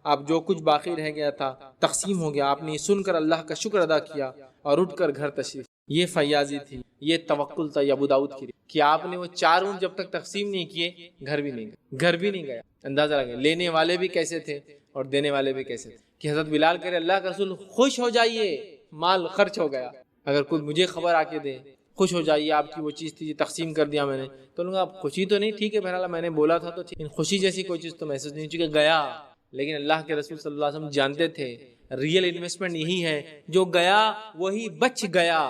[SPEAKER 1] آپ جو کچھ باقی رہ گیا تھا تقسیم ہو گیا، آپ نے یہ سن کر اللہ کا شکر ادا کیا اور اٹھ کر گھر تشریف۔ یہ فیاضی تھی، یہ توکل تھا ابو داؤد کی، کہ آپ نے وہ 4 اونٹ جب تک تقسیم نہیں کیے گھر بھی نہیں گیا۔ اندازہ لگا لینے والے بھی کیسے تھے اور دینے والے بھی کیسے تھے، کہ حضرت بلال کہہ رہے اللہ کا رسول خوش ہو جائیے، مال خرچ ہو گیا، اگر کوئی مجھے خبر آ کے دے خوش ہو جائیے، آپ کی وہ چیز تھی تقسیم کر دیا میں نے، تو لوگ آپ خوشی تو نہیں، ٹھیک ہے بہرحال میں نے بولا تھا تو ٹھیک، خوشی جیسی کوئی چیز تو محسوس نہیں، چونکہ گیا۔ لیکن اللہ کے رسول صلی اللہ علیہ وسلم جانتے تھے ریئل انویسٹمنٹ یہی ہے، جو گیا وہی بچ گیا۔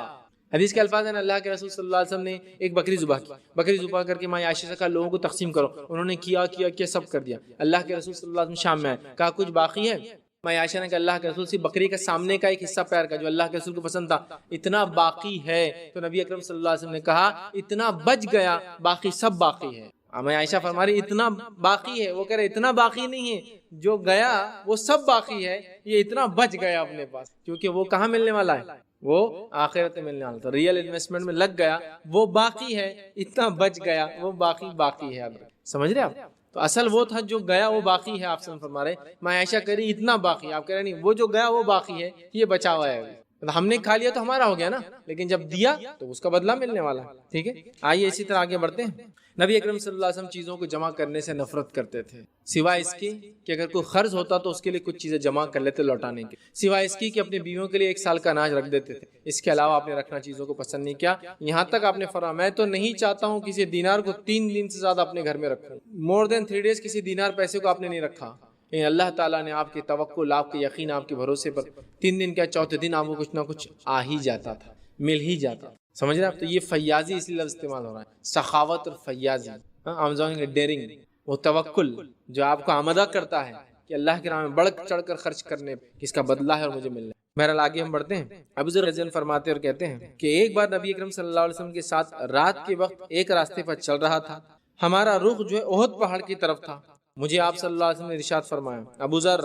[SPEAKER 1] حدیث کے الفاظ ہیں، اللہ کے رسول صلی اللہ علیہ وسلم نے ایک بکری ذبح کی، بکری ذبح کر کے ماں عائشہ سے کہا لوگوں کو تقسیم کرو، انہوں نے کیا سب کر دیا۔ اللہ کے رسول صلی اللہ علیہ وسلم شام میں آئے، کہا کچھ باقی ہے؟ ماں عائشہ نے کہا اللہ کے رسول سے بکری کا سامنے کا ایک حصہ پیر کا جو اللہ کے رسول کو پسند تھا اتنا باقی ہے، تو نبی اکرم صلی اللہ علیہ وسلم نے کہا اتنا بچ گیا، باقی سب باقی ہے۔ میں عائشہ فرما رہی اتنا باقی ہے، وہ کہہ رہے اتنا باقی نہیں ہے، جو گیا وہ سب باقی ہے، یہ اتنا بچ گیا اپنے پاس، کیونکہ وہ کہاں ملنے والا ہے، وہ آخرت میں ملنے والا تھا، ریئل انویسٹمنٹ میں لگ گیا، وہ باقی ہے، اتنا بچ گیا، وہ باقی ہے۔ سمجھ رہے آپ؟ تو اصل وہ تھا جو گیا وہ باقی ہے، آپ سے فرما رہے میں عائشہ کہہ رہی اتنا باقی، آپ کہہ رہے نہیں وہ جو گیا وہ باقی ہے، یہ بچا ہوا ہے، ہم نے کھا لیا تو ہمارا ہو گیا نا، لیکن جب دیا تو اس کا بدلہ ملنے والا ہے۔ ٹھیک ہے، آئیے اسی طرح آگے بڑھتے ہیں۔ نبی اکرم صلی اللہ علیہ وسلم چیزوں کو جمع کرنے سے نفرت کرتے تھے، سوائے اس کی کہ اگر کوئی قرض ہوتا تو اس کے لیے کچھ چیزیں جمع کر لیتے لوٹانے کے، سوائے اس کی کہ اپنے بیویوں کے لیے 1 سال کا اناج رکھ دیتے تھے، اس کے علاوہ آپ نے رکھنا چیزوں کو پسند نہیں کیا۔ یہاں تک آپ نے فرمایا میں تو نہیں چاہتا ہوں کسی دینار کو 3 دن سے زیادہ اپنے گھر میں رکھوں، مور دین 3 days کسی دینار پیسے کو آپ نے نہیں رکھا، لیکن اللہ تعالیٰ نے آپ کے توکل، آپ کے یقین، آپ کے بھروسے پر 3 دن کا 4تھے دن آپ کو کچھ نہ کچھ آ ہی جاتا تھا، مل ہی جاتا تھا۔ سمجھ رہے آپ؟ تو یہ فیاضی اس لیے لفظ استعمال ہو رہا ہے، سخاوت اور فیاضی، ڈیرنگ، وہ توکل جو آپ کو آمادہ کرتا ہے کہ اللہ کے نام میں بڑھ چڑھ کر خرچ کرنے کس کا بدلہ ہے اور مجھے ملنا ہے۔ بہرحال آگے ہم بڑھتے ہیں۔ ابو ذر رضی اللہ عنہ فرماتے اور کہتے ہیں کہ ایک بار نبی اکرم صلی اللہ علیہ وسلم کے ساتھ رات کے وقت ایک راستے پر چل رہا تھا، ہمارا رخ جو ہے احد پہاڑ کی طرف تھا، مجھے آپ صلی اللہ علیہ وسلم نے ارشاد فرمایا ابو ذر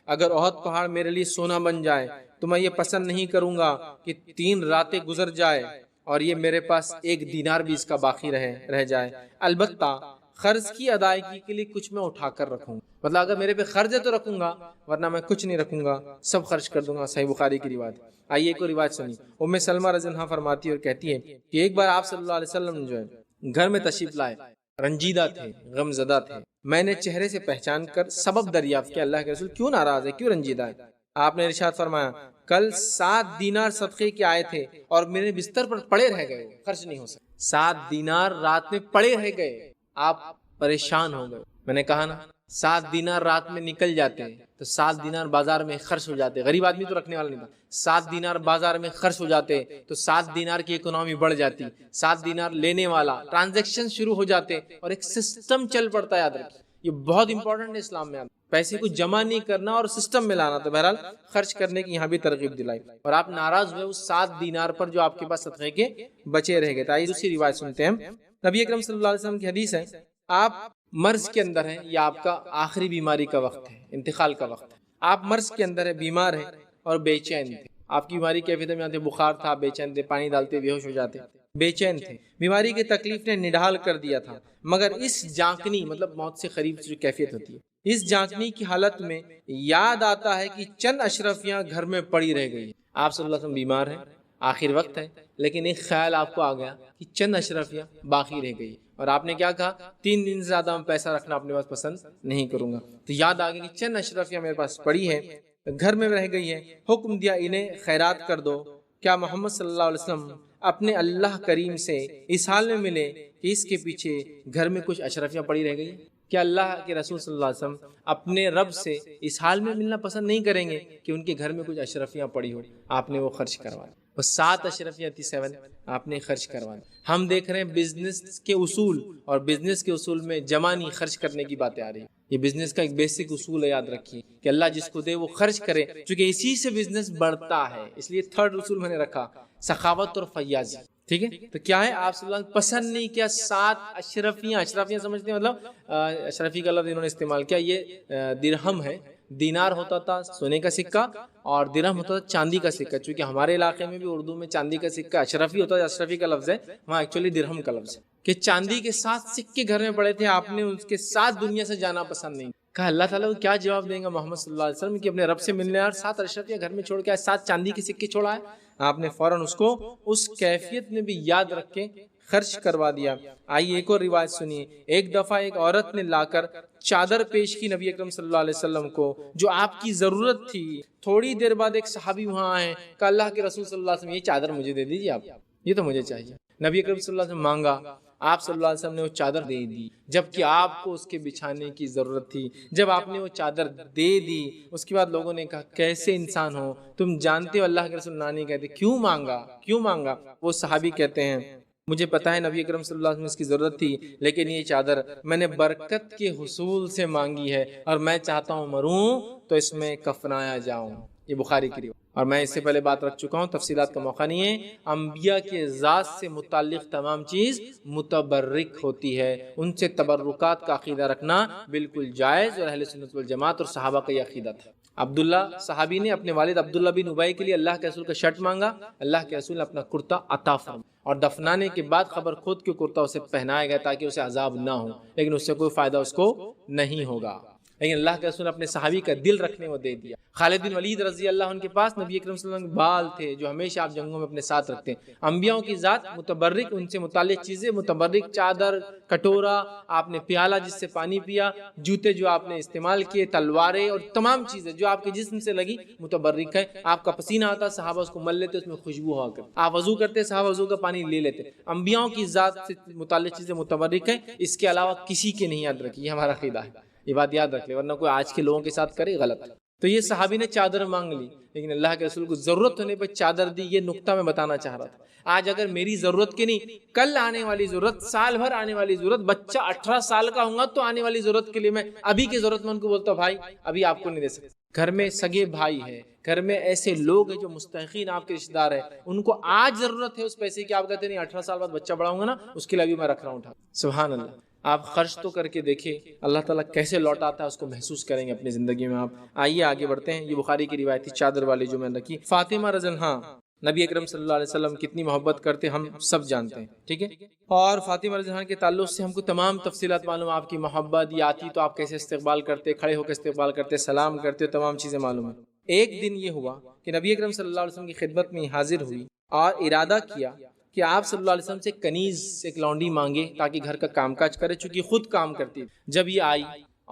[SPEAKER 1] اگر احد پہاڑ میرے لیے سونا بن جائے تو میں یہ پسند نہیں کروں گا کہ 3 راتیں گزر جائے اور یہ میرے پاس 1 دینار بھی اس کا باقی رہ جائے، البتہ قرض کی ادائیگی کے لیے کچھ میں اٹھا کر رکھوں گا، مطلب اگر میرے پہ قرض ہے تو رکھوں گا، ورنہ میں کچھ نہیں رکھوں گا، سب خرچ کر دوں گا۔ صحیح بخاری کی روایت۔ آئیے ایک اور روایت سنی، ام سلمہ رضی اللہ عنہا فرماتی اور کہتی ہے کہ ایک بار آپ صلی اللہ علیہ وسلم جو ہے گھر میں تشریف لائے، رنجیدہ تھے، غم زدہ تھے، میں نے چہرے سے پہچان کر سبب دریافت کیا اللہ کے رسول کیوں ناراض ہے، کیوں رنجیدہ ہے؟ آپ نے ارشاد فرمایا کل 7 دینار صدقے کے آئے تھے اور میرے بستر پر پڑے رہ گئے، خرچ نہیں ہو سکے۔ 7 دینار رات میں پڑے رہ گئے، آپ پریشان ہو گئے۔ میں نے کہا نا 7 دینار رات میں نکل جاتے ہیں تو 7 دینار بازار میں خرچ ہو جاتے، غریب آدمی تو رکھنے والا نہیں تھا، 7 دینار بازار میں خرچ ہو جاتے تو 7 دینار کی اکنامی بڑھ جاتی، 7 دینار لینے والا ٹرانزیکشن شروع ہو جاتے اور ایک سسٹم چل پڑتا ہے۔ یاد رکھیں یہ بہت امپورٹنٹ ہے اسلام میں، پیسے کو جمع نہیں کرنا اور سسٹم میں لانا، تو بہرحال خرچ کرنے کی یہاں بھی ترغیب دلائی، اور آپ ناراض ہوئے اس 7 دینار پر جو آپ کے پاس صدقے کے بچے رہ گئے۔ آئیے دوسری روایت سنتے ہیں۔ نبی اکرم صلی اللہ علیہ وسلم کی حدیث ہے آپ مرض کے اندر ہیں یا آپ کا آخری بیماری کا وقت ہے، انتقال کا وقت ہے، آپ مرض کے اندر ہے، بیمار ہیں اور بے چین تھے، آپ کی بیماری کیفیت میں آتے، بخار تھا، بے چین تھے، پانی ڈالتے بے ہوش ہو جاتے، بے چین تھے، بیماری کی تکلیف نے نڈھال کر دیا تھا، مگر اس جانکنی مطلب موت سے قریب جو کیفیت ہوتی ہے، اس جانکنی کی حالت میں یاد آتا ہے کہ چند اشرفیاں گھر میں پڑی رہ گئی۔ آپ صلی اللہ علیہ وسلم بیمار ہیں، آخر وقت ہے، لیکن ایک خیال آپ کو آ گیا کہ چند اشرفیاں باقی رہ گئی، اور آپ نے کیا کہا 3 دن سے زیادہ میں پیسہ رکھنا اپنے پاس پسند نہیں کروں گا، تو یاد آ گیا کہ چند اشرفیاں میرے پاس پڑی ہے، گھر میں رہ گئی ہے، حکم دیا انہیں خیرات کر دو۔ کیا محمد صلی اللہ علیہ وسلم اپنے اللہ کریم سے اس حال میں ملے کہ اس کے پیچھے گھر میں کچھ اشرفیاں پڑی رہ گئی؟ کیا اللہ کے رسول صلی اللہ علیہ وسلم اپنے رب سے اس حال میں ملنا پسند نہیں کریں گے کہ ان کے گھر میں کچھ اشرفیاں پڑی ہو؟ آپ نے وہ خرچ کروا، وہ 7 اشرفیاں تھی، 7 آپ نے خرچ کروا۔ ہم دیکھ رہے ہیں بزنس کے اصول، اور بزنس کے اصول میں جمع نہیں خرچ کرنے کی باتیں آ رہی ہیں، یہ بزنس کا ایک بیسک اصول ہے، یاد رکھیے کہ اللہ جس کو دے وہ خرچ کرے، چونکہ اسی سے بزنس بڑھتا ہے، اس لیے 3rd اصول میں نے رکھا سخاوت اور فیاضی۔ ٹھیک ہے، تو کیا ہے آپ صلی اللہ علیہ وسلم پسند نہیں کیا 7 اشرفیاں، اشرفیاں سمجھتے ہیں مطلب اشرفی کا لفظ انہوں نے استعمال کیا، یہ درہم ہے، دینار ہوتا تھا سونے کا سکہ اور درہم ہوتا تھا چاندی کا سکہ، چونکہ ہمارے علاقے میں بھی اردو میں چاندی کا سکہ اشرفی ہوتا ہے، اشرفی کا لفظ ہے، وہاں ایکچولی درہم کا لفظ ہے۔ کہ چاندی کے 7 سکے گھر میں پڑے تھے، آپ نے اس کے ساتھ دنیا سے جانا پسند نہیں کہا، اللہ تعالیٰ کو کیا جواب دیں گا محمد صلی اللہ علیہ وسلم کہ اپنے رب سے ملنے اور 7 اشرفیہ گھر میں چھوڑ کے آئے، 7 چاندی کے سکے چھوڑا ہے؟ آپ نے فوراً اس کو اس کیفیت میں بھی یاد رکھ کے خرچ کروا دیا۔ آئیے ایک اور روایت سنیے، ایک دفعہ ایک عورت نے لا کر چادر پیش کی نبی اکرم صلی اللہ علیہ وسلم کو جو آپ کی ضرورت تھی۔ تھوڑی دیر بعد ایک صحابی وہاں آئے کہ اللہ کے رسول صلی اللہ علیہ وسلم یہ چادر مجھے دے دیجیے، آپ یہ تو مجھے چاہیے۔ نبی اکرم صلی اللہ علیہ وسلم مانگا، آپ صلی اللہ علیہ وسلم نے وہ چادر دے دی، جبکہ آپ کو اس کے بچھانے کی ضرورت تھی۔ جب آپ نے وہ چادر دے دی، اس کے بعد لوگوں نے کہا کیسے انسان ہو تم، جانتے ہو اللہ کے رسول نانی کہتے کیوں مانگا؟ وہ صحابی کہتے ہیں مجھے پتا ہے نبی اکرم صلی اللہ علیہ وسلم اس کی ضرورت تھی، لیکن یہ چادر میں نے برکت کے حصول سے مانگی ہے اور میں چاہتا ہوں مروں تو اس میں کفنایا جاؤں۔ یہ بخاری کی روایت، اور میں اس سے پہلے بات رکھ چکا ہوں، تفصیلات کا موقع نہیں ہے۔ انبیاء کے ذات سے متعلق تمام چیز متبرک ہوتی ہے، ان سے تبرکات کا عقیدہ رکھنا بالکل جائز، اور اہل سنت والجماعت اور صحابہ کا یہ عقیدہ تھا۔ عبداللہ صحابی نے اپنے والد عبداللہ بن ابی کے لیے اللہ کے رسول کا شرٹ مانگا، اللہ کے رسول نے اپنا کرتا عطا فرمایا، اور دفنانے کے بعد خبر خود کے کرتا اسے پہنایا گیا تاکہ اسے عذاب نہ ہو، لیکن اس سے کوئی فائدہ اس کو نہیں ہوگا۔ لیکن اللہ کے رسول نے اپنے صحابی کا دل رکھنے وہ دے دیا۔ خالد بن ولید رضی اللہ عنہ کے پاس نبی اکرم صلی اللہ علیہ وسلم کے بال تھے جو ہمیشہ آپ جنگوں میں اپنے ساتھ رکھتے ہیں۔ انبیاء کی ذات متبرک، ان سے متعلق چیزیں متبرک، چادر، کٹورا، آپ نے پیالہ جس سے پانی پیا، جوتے جو آپ نے استعمال کیے، تلواریں اور تمام چیزیں جو آپ کے جسم سے لگی متبرک ہے۔ آپ کا پسینہ آتا، صحابہ اس کو مل لیتے، اس میں خوشبو ہوا کرتی، آپ وضو کرتے، صحابہ وضو کا پانی لے لیتے۔ انبیاء کی ذات سے متعلق چیزیں متبرک ہیں، اس کے علاوہ کسی کے نہیں یاد رکھی، یہ ہمارا عقیدہ ہے، یہ بات یاد رکھ لے، ورنہ کوئی آج کے لوگوں کے ساتھ کرے غلط۔ تو یہ صحابی نے چادر مانگ لی، لیکن اللہ کے رسول کو ضرورت ہونے پہ چادر دی۔ یہ نقطہ میں بتانا چاہ رہا تھا۔ آج اگر میری ضرورت کی نہیں، کل آنے والی ضرورت، سال بھر آنے والی ضرورت، بچہ 18 سال کا ہوں گا تو آنے والی ضرورت کے لیے میں ابھی کی ضرورت مند کو بولتا ہوں بھائی ابھی آپ کو نہیں دے سکتا۔ گھر میں سگے بھائی ہے، گھر میں ایسے لوگ ہیں جو مستحقین آپ کے رشتہ دار ہیں، ان کو آج ضرورت ہے اس پیسے کی، آپ کہتے نہیں 18 سال بعد بچہ بڑا ہوں گا نا اس کے لیے ابھی میں رکھ رہا ہوں اٹھا۔ سبحان اللہ، آپ خرچ تو کر کے دیکھیں اللہ تعالیٰ کیسے لوٹاتا ہے، اس کو محسوس کریں گے اپنی زندگی میں آپ۔ آئیے آگے بڑھتے ہیں۔ یہ بخاری کی روایت تھی چادر والی جو میں نے رکھی۔ فاطمہ رضی اللہ عنہا نبی اکرم صلی اللہ علیہ وسلم کتنی محبت کرتے ہم سب جانتے ہیں، ٹھیک ہے، اور فاطمہ رضی اللہ عنہا کے تعلق سے ہم کو تمام تفصیلات معلوم، آپ کی محبت، یہ آتی تو آپ کیسے استقبال کرتے، کھڑے ہو کے استقبال کرتے، سلام کرتے، تمام چیزیں معلوم ہیں۔ ایک دن یہ ہوا کہ نبی اکرم صلی اللہ علیہ وسلم کی خدمت میں حاضر ہوئی اور ارادہ کیا کہ آپ صلی اللہ علیہ وسلم سے کنیز ایک لونڈی مانگے تاکہ گھر کا کام کاج کرے، چونکہ خود کام کرتی ہے۔ جب یہ آئی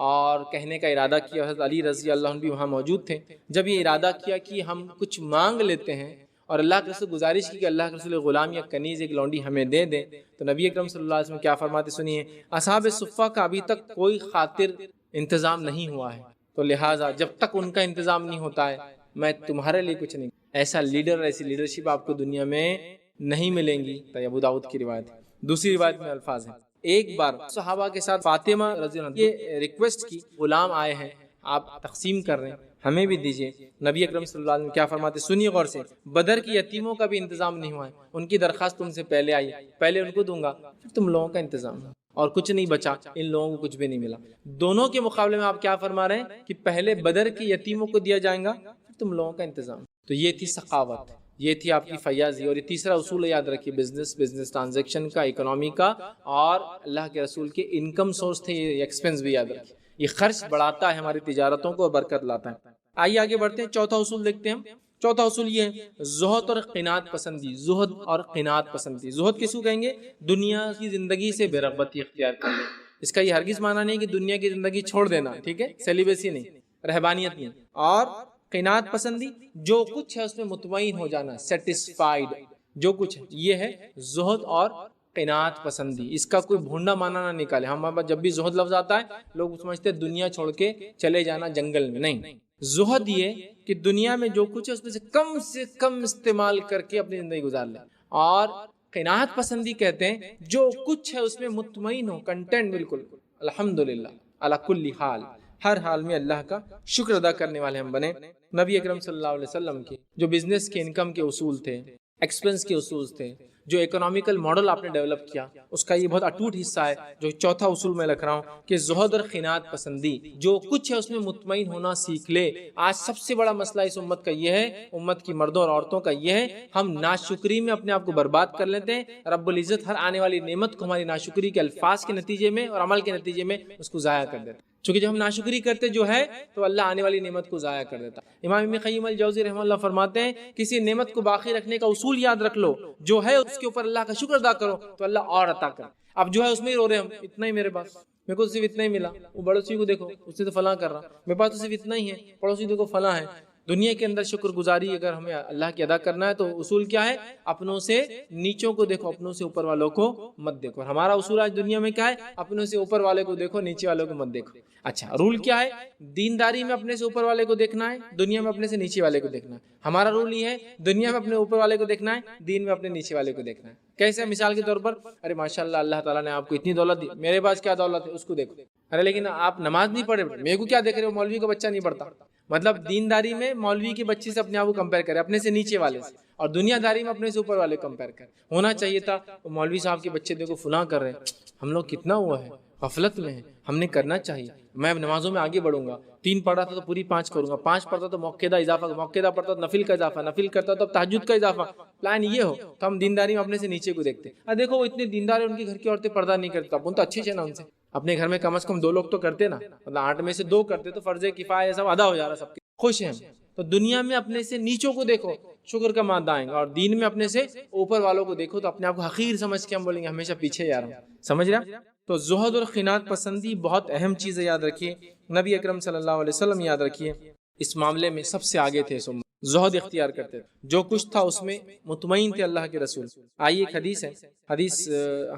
[SPEAKER 1] اور کہنے کا ارادہ کیا، حضرت علی رضی اللہ عنہ بھی وہاں موجود تھے، جب یہ ارادہ کیا کہ ہم کچھ مانگ لیتے ہیں اور اللہ کے رسول گزارش کی کہ اللہ کے رسول غلام یا کنیز ایک لونڈی ہمیں دے دیں، تو نبی اکرم صلی اللہ علیہ وسلم کیا فرماتے سنیے، اصحاب صفہ کا ابھی تک کوئی خاطر انتظام نہیں ہوا ہے، تو لہٰذا جب تک ان کا انتظام نہیں ہوتا ہے میں تمہارے لیے کچھ نہیں۔ ایسا لیڈر، ایسی لیڈرشپ آپ کو دنیا میں نہیں ملیں گی۔ ابو داؤد کی روایت ہے۔ دوسری روایت میں الفاظ ہیں، ایک بار صحابہ کے ساتھ فاطمہ رضی اللہ عنہ یہ ریکویسٹ کی، غلام آئے ہیں آپ تقسیم کر رہے ہیں ہمیں بھی دیجئے۔ نبی اکرم صلی اللہ علیہ وسلم کیا فرماتے سنیے غور سے، بدر کی یتیموں کا بھی انتظام نہیں ہوا ہے، ان کی درخواست تم سے پہلے آئی، پہلے ان کو دوں گا پھر تم لوگوں کا انتظام، اور کچھ نہیں بچا، ان لوگوں کو کچھ بھی نہیں ملا۔ دونوں کے مقابلے میں آپ کیا فرما رہے ہیں کہ پہلے بدر کی یتیموں کو دیا جائے گا پھر تم لوگوں کا انتظام۔ تو یہ تھی سخاوت، یہ تھی آپ کی فیاضی۔ اور یہ تیسرا اصول یاد رکھیے، بزنس ٹرانزیکشن کا، اکنامی کا، اور اللہ کے رسول کے انکم سورس تھے، یہ ایکسپنس بھی یاد رکھیے، یہ خرچ بڑھاتا ہے ہماری تجارتوں کو اور برکت لاتا ہے۔ آئیے آگے بڑھتے ہیں، چوتھا اصول دیکھتے ہیں ہم۔ چوتھا اصول یہ ہے زہد اور قناعت پسندی، زہد اور قناعت پسندی۔ زہد کس کو کہیں گے؟ دنیا کی زندگی سے بے رغبتی اختیار کرنا۔ اس کا یہ ہرگز معنی نہیں کہ دنیا کی زندگی چھوڑ دینا، ٹھیک ہے، سیلیبسی نہیں، رہبانیت نہیں۔ اور قناعت پسندی، جو کچھ ہے اس میں مطمئن ہو جانا، سیٹسفائیڈ، جو کچھ ہے، یہ ہے زہد اور قناعت پسندی۔ اس کا کوئی بھونڈا معنی نہ نکالے۔ ہمارے پاس جب بھی زہد لفظ آتا ہے لوگ سمجھتے ہیں دنیا چھوڑ کے چلے جانا جنگل میں، نہیں۔ زہد یہ کہ دنیا میں جو کچھ ہے اس میں سے کم استعمال کر کے اپنی زندگی گزار لیں، اور قناعت پسندی کہتے ہیں جو کچھ ہے اس میں مطمئن ہو، کنٹینٹ، بالکل الحمدللہ علی کل حال، ہر حال میں اللہ کا شکر ادا کرنے والے ہم بنے۔ نبی اکرم صلی اللہ علیہ وسلم کے جو بزنس کے انکم کے اصول تھے، ایکسپنس کے اصول تھے، جو اکنامیکل ماڈل آپ نے ڈیولپ کیا اس کا یہ بہت اٹوٹ حصہ ہے جو چوتھا اصول میں لکھ رہا ہوں کہ زہد اور قناعت پسندی جو کچھ ہے اس میں مطمئن ہونا سیکھ لے۔ آج سب سے بڑا مسئلہ اس امت کا یہ ہے، امت کی مردوں اور عورتوں کا یہ ہے، ہم ناشکری میں اپنے آپ کو برباد کر لیتے ہیں۔ رب العزت ہر آنے والی نعمت کو ہماری ناشکری کے الفاظ کے نتیجے میں اور عمل کے نتیجے میں اس کو ضائع کر دیتے ہیں، چونکہ جب ہم ناشکری کرتے جو ہے تو اللہ آنے والی نعمت کو ضائع کر دیتا۔ امام ابن قیم الجوزی رحمہ اللہ فرماتے ہیں کسی نعمت کو باقی رکھنے کا اصول یاد رکھ لو، جو ہے اس کے اوپر اللہ کا شکر ادا کرو تو اللہ اور عطا کرے۔ اب جو ہے اس میں ہی رو رہے ہم، اتنا ہی میرے پاس، میرے کو صرف اتنا ہی ملا، وہ پڑوسی کو دیکھو اس سے تو فلاں کر رہا، میرے پاس تو صرف اتنا ہی ہے، پڑوسی دیکھو فلاں ہے۔ دنیا کے اندر شکر گزاری اگر ہمیں اللہ کی ادا کرنا ہے تو اصول کیا ہے؟ اپنوں سے نیچوں کو دیکھو، اپنوں سے اوپر والوں کو مت دیکھو۔ ہمارا اصول آج دنیا میں کیا ہے؟ اپنوں سے اوپر والے کو دیکھو، نیچے والوں کو مت دیکھو۔ اچھا، رول کیا ہے؟ دینداری میں اپنے سے اوپر والے کو دیکھنا ہے، دنیا میں اپنے سے نیچے والے کو دیکھنا ہے۔ ہمارا رول یہ ہے دنیا میں اپنے اوپر والے کو دیکھنا ہے، دین میں اپنے نیچے والے کو دیکھنا ہے۔ کیسے؟ مثال کے طور پر ارے ماشاءاللہ اللہ تعالیٰ نے آپ کو اتنی دولت دی، میرے پاس کیا دولت ہے اس کو دیکھو۔ ارے لیکن آپ نماز نہیں پڑھے، میرے کو کیا دیکھ رہے ہو؟ مولوی کا بچہ نہیں پڑھتا۔ مطلب دینداری میں مولوی کے بچے سے اپنے آپ کو کمپیئر کرے، اپنے سے نیچے والے سے، اور دنیا داری میں اپنے سے اوپر والے کو کمپیئر کرے۔ ہونا چاہیے تھا مولوی صاحب کے بچے دیکھو فلاں کر رہے ہیں، ہم لوگ کتنا ہوا ہے، غفلت میں ہیں، ہم نے کرنا چاہیے۔ میں نمازوں میں آگے بڑھوں گا، 3 پڑھا تھا تو پوری 5 کروں گا، 5 پڑھتا تو موقعہ اضافہ، موقعہ پڑھتا تو نفل کا اضافہ، نفل کرتا تو تہجد کا اضافہ۔ پلان یہ ہو تو ہم دینداری میں اپنے سے نیچے کو دیکھتے ہیں۔ دیکھو وہ اتنے دیندار ہیں، ان کے گھر کی عورتیں پردہ نہیں کرتی، اب ان تو اچھے نا ان سے، اپنے گھر میں کم از کم 2 لوگ تو کرتے نا، مطلب 8 میں سے 2 کرتے تو فرض کفایہ سب ادا ہو جا رہا، سب خوش ہیں۔ تو دنیا میں اپنے سے نیچوں کو دیکھو، شکر کا مادہ آئیں گا، اور دین میں اپنے سے اوپر والوں کو دیکھو تو اپنے آپ کو حقیر سمجھ کے ہم بولیں گے ہمیشہ پیچھے جا رہا ہوں۔ سمجھ رہا؟ تو زہد اور قناعت پسندی بہت اہم چیز ہے، یاد رکھیے۔ نبی اکرم صلی اللہ علیہ وسلم یاد رکھیے اس معاملے میں سب سے آگے تھے، زہد اختیار کرتے تھے، جو کچھ تھا اس میں مطمئن تھے اللہ کے رسول۔ آئیے ایک حدیث ہے، حدیث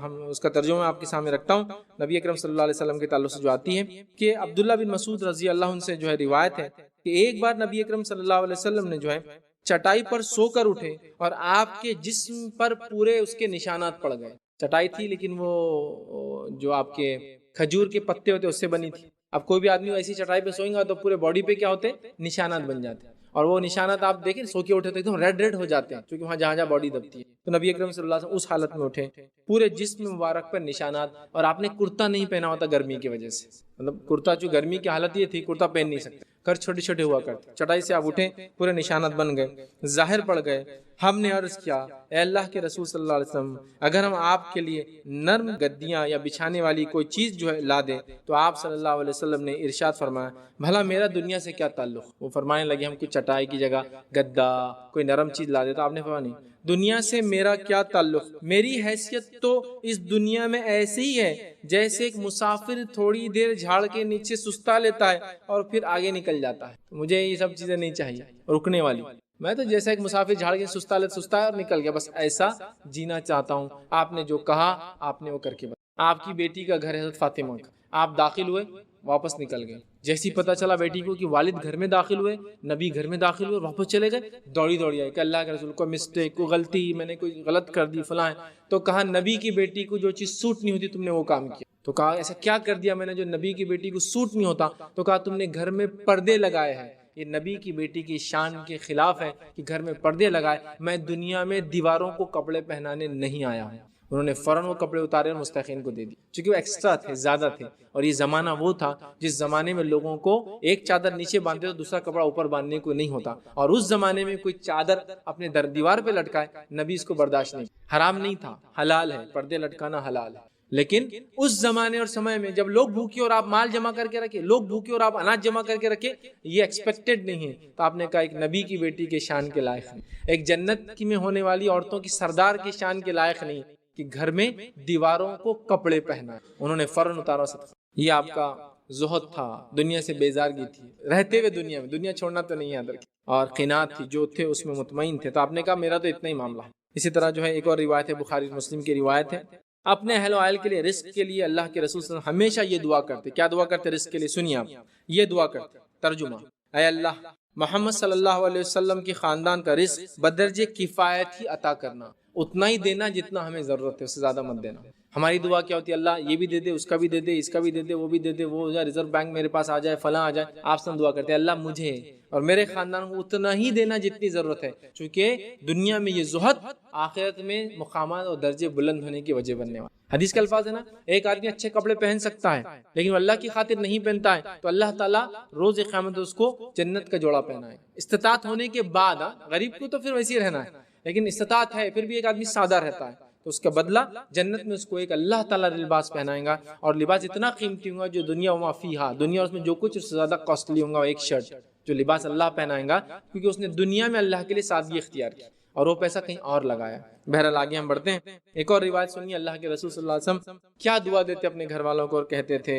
[SPEAKER 1] ہم اس کا ترجمہ آپ کے سامنے رکھتا ہوں، نبی اکرم صلی اللہ علیہ وسلم کے تعلق سے جو آتی ہے کہ عبداللہ بن مسعود رضی اللہ عنہ سے جو ہے روایت ہے کہ ایک بار نبی اکرم صلی اللہ علیہ وسلم نے جو ہے چٹائی پر سو کر اٹھے اور آپ کے جسم پر پورے اس کے نشانات پڑ گئے۔ چٹائی تھی لیکن وہ جو آپ کے کھجور کے پتے ہوتے اس سے بنی تھی۔ اب کوئی بھی آدمی ایسی چٹائی پہ سوئیں گا تو پورے باڈی پہ کیا ہوتے ہیں؟ نشانات بن جاتے ہیں، اور وہ نشانات آپ دیکھیں سو کے اٹھے تو ایک دم ریڈ ہو جاتے ہیں، کیونکہ وہاں جہاں جہاں باڈی دبتی ہے۔ تو نبی اکرم صلی اللہ علیہ وسلم اس حالت میں اٹھے، پورے جسم مبارک پر نشانات، اور آپ نے کرتا نہیں پہنا ہوتا گرمی کی وجہ سے، مطلب کرتا جو گرمی کی حالت یہ تھی کرتا پہن نہیں سکتے، کر چھوٹے چھوٹے ہوا کرتے، چٹائی سے آپ اٹھے پورے نشانات بن گئے، ظاہر پڑ گئے۔ ہم نے عرض کیا اے اللہ کے رسول صلی اللہ علیہ وسلم، اگر ہم آپ کے لیے نرم گدیاں یا بچھانے والی کوئی چیز جو ہے لا دیں تو آپ صلی اللہ علیہ وسلم نے ارشاد فرمایا بھلا میرا دنیا سے کیا تعلق؟ وہ فرمانے لگے ہم کچھ چٹائی کی جگہ گدا کوئی نرم چیز لا دے، تو آپ نے فرمایا نہیں، دنیا سے میرا کیا تعلق؟ میری حیثیت تو اس دنیا میں ایسے ہی ہے جیسے ایک مسافر تھوڑی دیر جھاڑ کے نیچے سستا لیتا ہے اور پھر آگے نکل جاتا ہے۔ مجھے یہ سب چیزیں نہیں چاہیے رکنے والی، میں تو جیسا ایک مسافر جھاڑ کے سستا ہے اور نکل گیا، بس ایسا جینا چاہتا ہوں۔ آپ نے جو کہا آپ نے وہ کر کے بتایا۔ آپ کی بیٹی کا گھر ہے حضرت فاطمہ کا، آپ داخل ہوئے واپس نکل گئے، جیسی پتہ چلا بیٹی کو کہ والد گھر میں داخل ہوئے، نبی گھر میں داخل ہوئے، واپس چلے گئے، دوڑی آئی کہ اللہ کے رسول کو مسٹیک، کو غلطی، میں نے کوئی غلط کر دی فلاں ہے، تو کہا نبی کی بیٹی کو جو چیز سوٹ نہیں ہوتی تم نے وہ کام کیا۔ تو کہا ایسا کیا کر دیا میں نے جو نبی کی بیٹی کو سوٹ نہیں ہوتا؟ تو کہا تم نے گھر میں پردے لگائے ہیں، یہ نبی کی بیٹی کی شان کے خلاف ہے کہ گھر میں پردے لگائے، میں دنیا میں دیواروں کو کپڑے پہنانے نہیں آیا ہوں۔ انہوں نے فوراً وہ کپڑے اتارے اور مستحقین کو دے دی، چونکہ وہ ایکسٹرا تھے، زیادہ تھے، اور یہ زمانہ وہ تھا جس زمانے میں لوگوں کو ایک چادر نیچے باندھتے تو دوسرا کپڑا اوپر باندھنے کو نہیں ہوتا، اور اس زمانے میں کوئی چادر اپنے دیوار پہ لٹکائے نبی اس کو برداشت نہیں، حرام نہیں تھا، حلال ہے، پردے لٹکانا حلال ہے۔ لیکن اس زمانے اور سمے میں جب لوگ بھوکے اور آپ مال جمع کر کے رکھے، لوگ بھوکے اور آپ اناج جمع کر کے رکھے، یہ ایکسپیکٹڈ نہیں ہے۔ تو آپ نے کہا ایک نبی کی بیٹی کے شان کے لائق نہیں، ایک جنت میں ہونے والی عورتوں کی سردار کے شان کے لائق نہیں کہ گھر میں دیواروں کو کپڑے پہنا۔ انہوں نے فوراً اتارا صدقہ۔ یہ آپ کا زہد تھا، دنیا سے بیزارگی تھی، رہتے ہوئے دنیا میں، دنیا چھوڑنا تو نہیں یاد رکھے، اور قناعت تھی، جو تھے اس میں مطمئن تھے۔ تو آپ نے کہا میرا تو اتنا ہی معاملہ ہے۔ اسی طرح جو ہے ایک اور روایت ہے، بخاری مسلم کی روایت ہے، اپنے اہل و عیال کے لیے رزق کے لیے اللہ کے رسول صلی اللہ علیہ وسلم ہمیشہ یہ دعا کرتے۔ کیا دعا کرتے رزق کے لیے؟ سنیے آپ، یہ دعا کرتے، ترجمہ، اے اللہ محمد صلی اللہ علیہ وسلم کے خاندان کا رزق بدرجہ کفایت ہی عطا کرنا، اتنا ہی دینا جتنا ہمیں ضرورت ہے، اس سے زیادہ مت دینا۔ ہماری دعا کیا ہوتی ہے؟ اللہ یہ بھی دے دے، اس کا بھی دے دے، اس کا بھی دے دے، وہ بھی دے دے، وہ ریزرو بینک میرے پاس آ جائے، فلاں آ جائے۔ آپ سے دعا کرتے ہیں اللہ مجھے اور میرے خاندان کو اتنا ہی دینا جتنی ضرورت ہے، چونکہ دنیا میں یہ زہد آخرت میں مقامات اور درجے بلند ہونے کی وجہ بننے والا۔ حدیث کے الفاظ ہے نا، ایک آدمی اچھے کپڑے پہن سکتا ہے لیکن وہ اللہ کی خاطر نہیں پہنتا ہے تو اللہ تعالیٰ روز قیامت اس کو جنت کا جوڑا پہنائے۔ استطاعت ہونے کے بعد، غریب کو تو پھر ویسے ہی رہنا ہے، لیکن استطاعت ہے پھر بھی ایک آدمی سادہ رہتا ہے تو اس کا بدلہ جنت میں اس کو ایک اللہ تعالیٰ لباس پہنائے گا، اور لباس اتنا قیمتی ہوگا جو دنیا وما فیہا، دنیا اس میں جو کچھ اس سے زیادہ کاسٹلی ہوگا، ایک شرٹ جو لباس اللہ پہنائے گا، کیونکہ اس نے دنیا میں اللہ کے لیے سادگی اختیار کی اور وہ پیسہ کہیں اور لگایا۔ بہرحال آگے ہم بڑھتے ہیں۔ ایک اور روایت سنیے، اللہ کے رسول صلی اللہ علیہ وسلم کیا دعا دیتے اپنے گھر والوں کو، اور کہتے تھے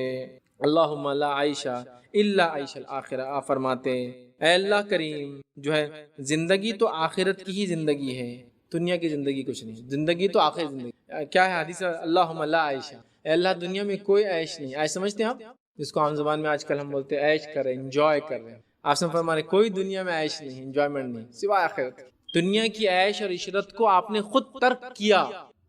[SPEAKER 1] اللہم لا عیشہ الا عیش الآخرہ۔ آپ فرماتے اے اللہ کریم، جو ہے زندگی تو آخرت کی ہی زندگی ہے، دنیا کی زندگی کچھ نہیں، زندگی تو آخر زندگی۔ کیا ہے حدیث؟ اللہم لا عیشہ، اے اللہ دنیا میں کوئی عیش نہیں۔ عیش سمجھتے ہیں آپ؟ جس کو عام زبان میں آج کل ہم بولتے ہیں عیش کر رہے ہیں، انجوائے کر رہے ہیں۔ آپ سے فرما رہے کوئی دنیا میں عیش نہیں، انجوائمنٹ نہیں، سوائے آخرت۔ دنیا کی عیش اور عشرت کو آپ نے خود ترک کیا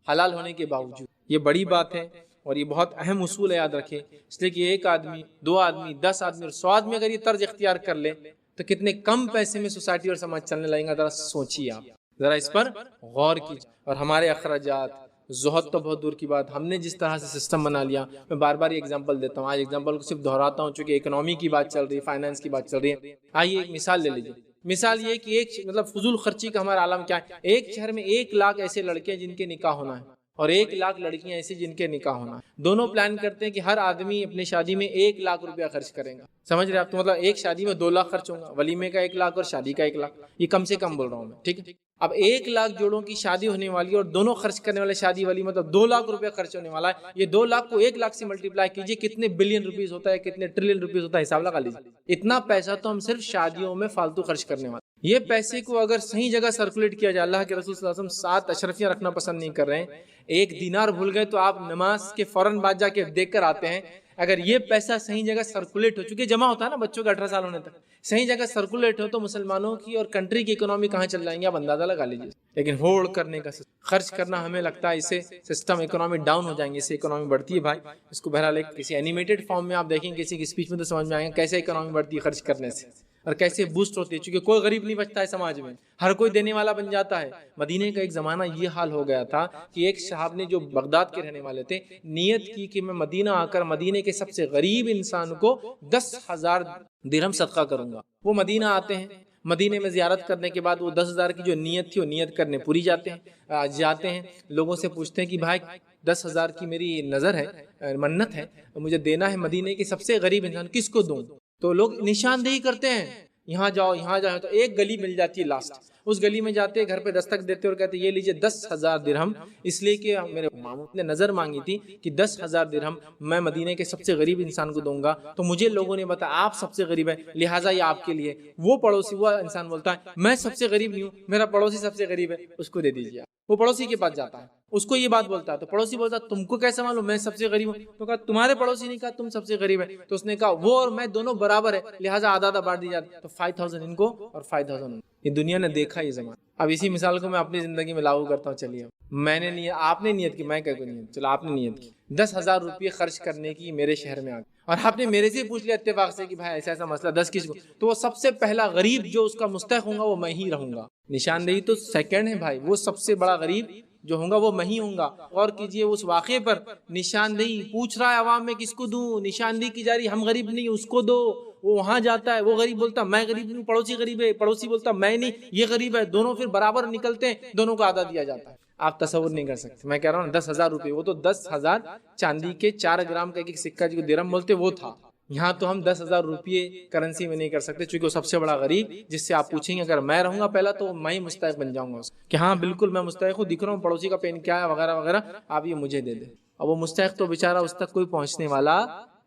[SPEAKER 1] حلال ہونے کے باوجود، یہ بڑی بات ہے اور یہ بہت اہم اصول ہے، یاد رکھیں۔ اس لیے کہ ایک آدمی، 2 آدمی، 10 آدمی اور 100 آدمی اگر یہ طرز اختیار کر لے تو کتنے کم پیسے میں سوسائٹی اور سماج چلنے لگیں گا، ذرا سوچیے آپ، ذرا اس پر غور کیجیے۔ اور ہمارے اخراجات، زہد تو بہت دور کی بات، ہم نے جس طرح سے سسٹم بنا لیا، میں بار بار یہ ایگزامپل دیتا ہوں، آج ایگزامپل کو صرف دہراتا ہوں چونکہ اکنامی کی بات چل رہی ہے، فائنانس کی بات چل رہی ہے۔ آئیے ایک مثال لے لیجیے۔ مثال یہ کہ ایک فضول خرچی کا ہمارا عالم کیا ہے؟ ایک شہر میں 1 لاکھ ایسے لڑکے جن کے نکاح ہونا ہے اور 1 لاکھ لڑکیاں ایسی جن کے نکاح ہونا ہے۔ دونوں پلان کرتے ہیں کہ ہر آدمی اپنی شادی میں 1 لاکھ روپیہ خرچ کرے گا۔ سمجھ رہے آپ؟ تو مطلب ایک شادی میں 2 لاکھ خرچ ہوگا، ولیمے کا 1 لاکھ اور شادی کا 1 لاکھ، یہ کم سے کم بول رہا ہوں میں، ٹھیک ہے؟ اب 1 لاکھ جوڑوں کی شادی ہونے والی اور دونوں خرچ کرنے والے شادی والی، مطلب 2 لاکھ روپے خرچ ہونے والا ہے۔ یہ 2 لاکھ کو 1 لاکھ سے ملٹیپلائی کیجئے، کتنے بلین روپیز ہوتا ہے، کتنے ٹریلین روپیز ہوتا ہے، حساب لگا لیجیے۔ اتنا پیسہ تو ہم صرف شادیوں میں فالتو خرچ کرنے والے۔ یہ پیسے کو اگر صحیح جگہ سرکولیٹ کیا جائے، اللہ کے رسول صلی اللہ علیہ وسلم 7 اشرفیاں رکھنا پسند نہیں کر رہے ہیں، 1 دینار بھول گئے تو آپ نماز کے فوراً بعد جا کے دیکھ کر آتے ہیں۔ اگر یہ پیسہ صحیح جگہ سرکولیٹ ہو، چونکہ جمع ہوتا ہے نا بچوں کے 18 سال ہونے تک، صحیح جگہ سرکولیٹ ہو تو مسلمانوں کی اور کنٹری کی اکنامی کہاں چل جائیں گے آپ اندازہ لگا لیجیے۔ لیکن ہوڑ کرنے کا خرچ کرنا، ہمیں لگتا ہے اس سے سسٹم اکنامی ڈاؤن ہو جائیں گے، اس سے اکنامی بڑھتی ہے بھائی۔ اس کو بہرحال کسی اینیمیٹڈ فارم میں آپ دیکھیں، کسی کی اسپیچ میں تو سمجھ میں آئے گا کیسے اکنامی بڑھتی ہے خرچ کرنے سے اور کیسے بوسٹ ہوتی ہے، چونکہ کوئی غریب نہیں بچتا ہے سماج میں، ہر کوئی دینے والا بن جاتا ہے۔ مدینے کا ایک زمانہ یہ حال ہو گیا تھا کہ ایک صاحب نے، جو بغداد کے رہنے والے تھے، نیت کی کہ میں مدینہ آ کر مدینے کے سب سے غریب انسان کو 10,000 درہم صدقہ کروں گا۔ وہ مدینہ آتے ہیں، مدینے میں زیارت کرنے کے بعد وہ 10,000 کی جو نیت تھی وہ نیت کرنے پوری جاتے ہیں، لوگوں سے پوچھتے ہیں کہ بھائی 10,000 کی میری نظر ہے، منت ہے، مجھے دینا ہے مدینے کے سب سے غریب انسان، کس کو دوں؟ تو لوگ نشاندہی کرتے ہیں، یہاں جاؤ یہاں جاؤ، تو ایک گلی مل جاتی ہے لاسٹ، اس گلی میں جاتے گھر پہ دستک دیتے اور کہتے یہ لیجئے 10,000 درہم، اس لیے کہ میرے ماموں نے نظر مانگی تھی کہ 10,000 درہم میں مدینے کے سب سے غریب انسان کو دوں گا، تو مجھے لوگوں نے بتایا آپ سب سے غریب ہے لہٰذا یہ آپ کے لیے۔ وہ پڑوسی، وہ انسان بولتا ہے میں سب سے غریب نہیں ہوں، میرا پڑوسی سب سے غریب ہے، اس کو دے دیجیے۔ وہ پڑوسی کے پاس جاتا ہے، اس کو یہ بات بولتا ہے، تو پڑوسی بولتا ہے تم کو کیسے معلوم میں سب سے غریب ہوں؟ تو کہا تمہارے پڑوسی نے کہا تم سب سے غریب ہے، تو اس نے کہا وہ اور میں دونوں برابر ہے لہٰذا آدھا آدھا بانٹ دی جاتی، تو 5,000 ان کو اور 5,000 ان کو۔ یہ دنیا نے دیکھا یہ زمانہ۔ اب اسی مثال کو میں اپنی زندگی میں لاگو کرتا ہوں۔ چلیے میں نے نیت، آپ نے نیت کی، میں کیا کوئی نیت، چلو آپ نے نیت کی 10,000 روپئے خرچ کرنے کی میرے شہر میں آ گئے، اور آپ نے میرے سے پوچھ لیا اتفاق سے کہ بھائی ایسا ایسا مسئلہ 10 کس کو، تو وہ سب سے پہلا غریب جو اس کا مستحق ہوں گا وہ میں ہی رہوں گا۔ نشاندہی تو سیکنڈ ہے بھائی، وہ سب سے بڑا غریب جو ہوں گا وہ میں ہی ہوں گا۔ غور کیجئے اس واقعے پر، نشاندہی پوچھ رہا ہے عوام میں کس کو دوں، نشاندہی کی جا رہی ہم غریب نہیں اس کو دو۔ وہ وہاں جاتا ہے، وہ غریب بولتا میں غریب نہیں، پڑوسی غریب ہے، پڑوسی بولتا میں نہیں یہ غریب ہے، دونوں پھر برابر نکلتے ہیں، دونوں کو آدھا دیا جاتا ہے۔ آپ تصور نہیں کر سکتے، میں کہہ رہا ہوں 10,000 روپے، وہ تو 10,000 چاندی کے 4 گرام کا ایک سکہ جو درہم بولتے وہ تھا۔ یہاں تو ہم 10,000 روپئے کرنسی میں نہیں کر سکتے، چونکہ وہ سب سے بڑا غریب جس سے آپ پوچھیں گے اگر میں رہوں گا پہلا تو میں ہی مستحق بن جاؤں گا اس کہ ہاں بالکل میں مستحق ہوں، دکھ رہا ہوں پڑوسی کا پین کیا ہے وغیرہ وغیرہ، آپ یہ مجھے دے دیں۔ اب وہ مستحق تو بیچارہ اس تک کوئی پہنچنے والا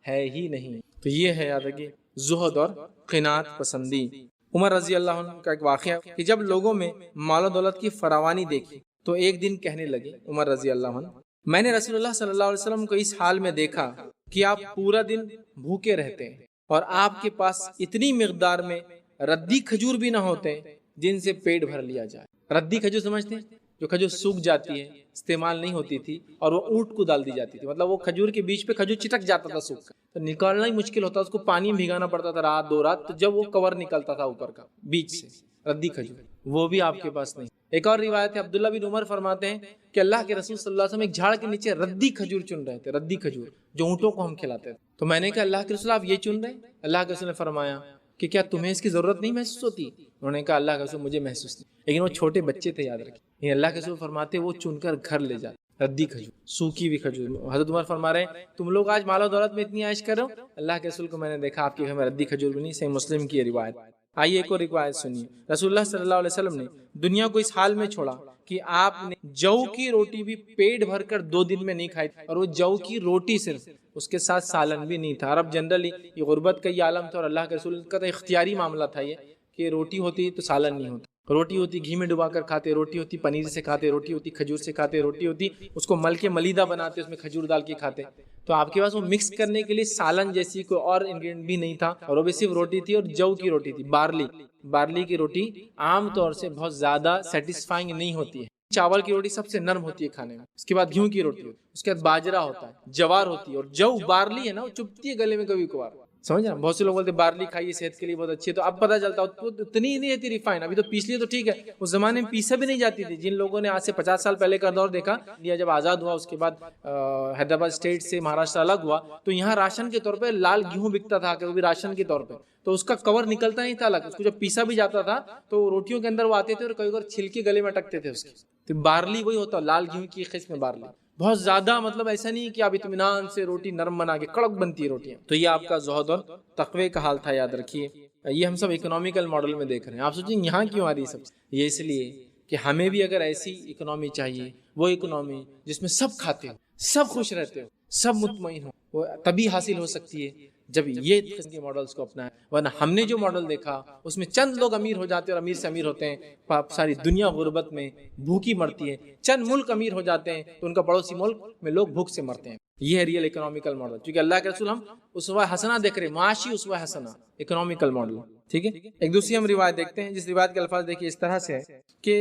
[SPEAKER 1] ہے ہی نہیں۔ تو یہ ہے یاد رکھیے زہد اور قناعت پسندی۔ عمر رضی اللہ عنہ کا ایک واقعہ کہ جب لوگوں میں مال و دولت کی فراوانی دیکھی تو ایک دن کہنے لگے عمر رضی اللہ عنہ، میں نے رسول اللہ صلی اللہ علیہ وسلم کو اس حال میں دیکھا کہ آپ پورا دن بھوکے رہتے ہیں اور آپ کے پاس اتنی مقدار میں ردی کھجور بھی نہ ہوتے جن سے پیٹ بھر لیا جائے۔ ردی کھجور سمجھتے ہیں؟ جو کھجور سوکھ جاتی ہے، استعمال نہیں ہوتی تھی، اور وہ اونٹ کو ڈال دی جاتی تھی، مطلب وہ کھجور کے بیچ پہ کھجور چٹک جاتا تھا سوکھ کر، تو نکالنا ہی مشکل ہوتا، اس کو پانی میں بھگانا پڑتا تھا رات 2 رات، تو جب وہ کور نکلتا تھا اوپر کا بیچ سے ردی کھجور، وہ بھی آپ کے پاس نہیں۔ ایک اور روایت ہے، عبداللہ بن عمر فرماتے ہیں کہ اللہ کے رسول صلی اللہ علیہ وسلم ایک جھاڑ کے نیچے ردی کھجور چن رہے تھے، ردی کھجور جو اونٹوں کو ہم کھلاتے تھے، تو میں نے کہا اللہ کے رسول آپ یہ چن رہے ہیں؟ اللہ کے رسول نے فرمایا کہ کیا تمہیں اس کی ضرورت نہیں محسوس ہوتی؟ انہوں نے کہا اللہ کے رسول مجھے محسوس نہیں، لیکن وہ چھوٹے بچے تھے، یاد رکھیں، اللہ کے رسول فرماتے وہ چن کر گھر لے جاتے، ردی کھجور، سوکھی ہوئی کھجور۔ حضرت عمر فرما رہے ہیں تم لوگ آج مال و دولت میں اتنی عائش کر رہے ہو، اللہ کے رسول کو میں نے دیکھا آپ کے گھر میں ردی کھجور بھی نہیں۔ صحیح مسلم کی یہ روایت۔ آئیے ایک اور روایت سنیے، رسول اللہ صلی اللہ علیہ وسلم نے دنیا کو اس حال میں چھوڑا کہ آپ نے جو کی روٹی بھی پیٹ بھر کر 2 دن میں نہیں کھائی، اور وہ جو کی روٹی صرف، اس کے ساتھ سالن بھی نہیں تھا۔ عرب جنرلی یہ غربت کا یہ عالم تھا، اور اللہ کے رسول کا تو اختیاری معاملہ تھا یہ کہ روٹی ہوتی تو سالن نہیں ہوتا، روٹی ہوتی گھی میں ڈبا کر کھاتے، روٹی ہوتی پنیر سے کھاتے، روٹی ہوتی کھجور سے کھاتے، روٹی ہوتی اس کو مل کے ملیدہ بناتے، اس میں کھجور ڈال کے کھاتے، تو آپ کے پاس وہ مکس کرنے کے لیے سالن جیسی کوئی اور انگریڈینٹ بھی نہیں تھا، اور وہ بھی صرف روٹی تھی، اور جو کی روٹی تھی، بارلی کی روٹی عام طور سے بہت زیادہ سیٹسفائنگ نہیں ہوتی ہے۔ چاول کی روٹی سب سے نرم ہوتی ہے کھانے میں، اس کے بعد گیہوں کی روٹی ہوتی ہے، اس کے بعد باجرا ہوتا ہے، جوار ہوتی ہے، اور جو بارلی ہے نا وہ چبھتی ہے گلے میں کبھی کبھار، سمجھ رہے ہیں؟ بہت سے لوگ بولتے ہیں بارلی کھائیے صحت کے لیے بہت اچھی ہے، تو اب پتہ چلتا ہے اتنی نہیں رہتی ریفائن، ابھی تو پیس لیے تو ٹھیک ہے، اس زمانے میں پیسا بھی نہیں جاتی تھی۔ جن لوگوں نے آج سے 50 سال پہلے کا دور دیکھا، انڈیا جب آزاد ہوا اس کے بعد حیدرآباد اسٹیٹ سے مہاراشٹر الگ ہوا، تو یہاں راشن کے طور پہ لال گیہوں بکتا تھا کہ وہ بھی راشن کے طور پہ، تو اس کا کور نکلتا نہیں تھا الگ، اس کو جب پیسا بھی جاتا تھا تو روٹیوں کے اندر وہ آتے تھے اور کئی بار چھلکے گلے میں اٹکتے تھے اس کے، تو بارلی وہی ہوتا، لال گیہوں کی قسم بارلی، بہت زیادہ مطلب ایسا نہیں کہ آپ اطمینان سے روٹی نرم بنا کے کڑک بنتی ہے روٹیاں۔ تو یہ آپ کا زہد اور تقوی کا حال تھا، یاد رکھیے۔ یہ ہم سب اکنامیکل ماڈل میں دیکھ رہے ہیں، آپ سوچیں یہاں کیوں آ رہی ہے سب؟ یہ اس لیے کہ ہمیں بھی اگر ایسی اکنامی چاہیے، وہ اکنامی جس میں سب کھاتے ہو، سب خوش رہتے ہو، سب مطمئن ہو، وہ تبھی حاصل ہو سکتی ہے جب یہ قسم کے ماڈلز کو اپنائیں، ورنہ ہم نے جو ماڈل دیکھا اس میں چند لوگ امیر ہو جاتے ہیں اور امیر سے امیر ہوتے ہیں، ساری دنیا غربت میں بھوکی مرتی ہے، چند ملک امیر ہو جاتے ہیں تو ان کا پڑوسی ملک میں لوگ بھوک سے مرتے ہیں۔ یہ ہے ریئل اکنامیکل ماڈل، کیونکہ اللہ کے رسول ہم اسوہ حسنہ دیکھ رہے ہیں، معاشی اسوہ حسنہ، اکنامیکل ماڈل، ٹھیک ہے۔ ایک دوسری ہم روایت دیکھتے ہیں، جس روایت کے الفاظ دیکھیے اس طرح سے ہے کہ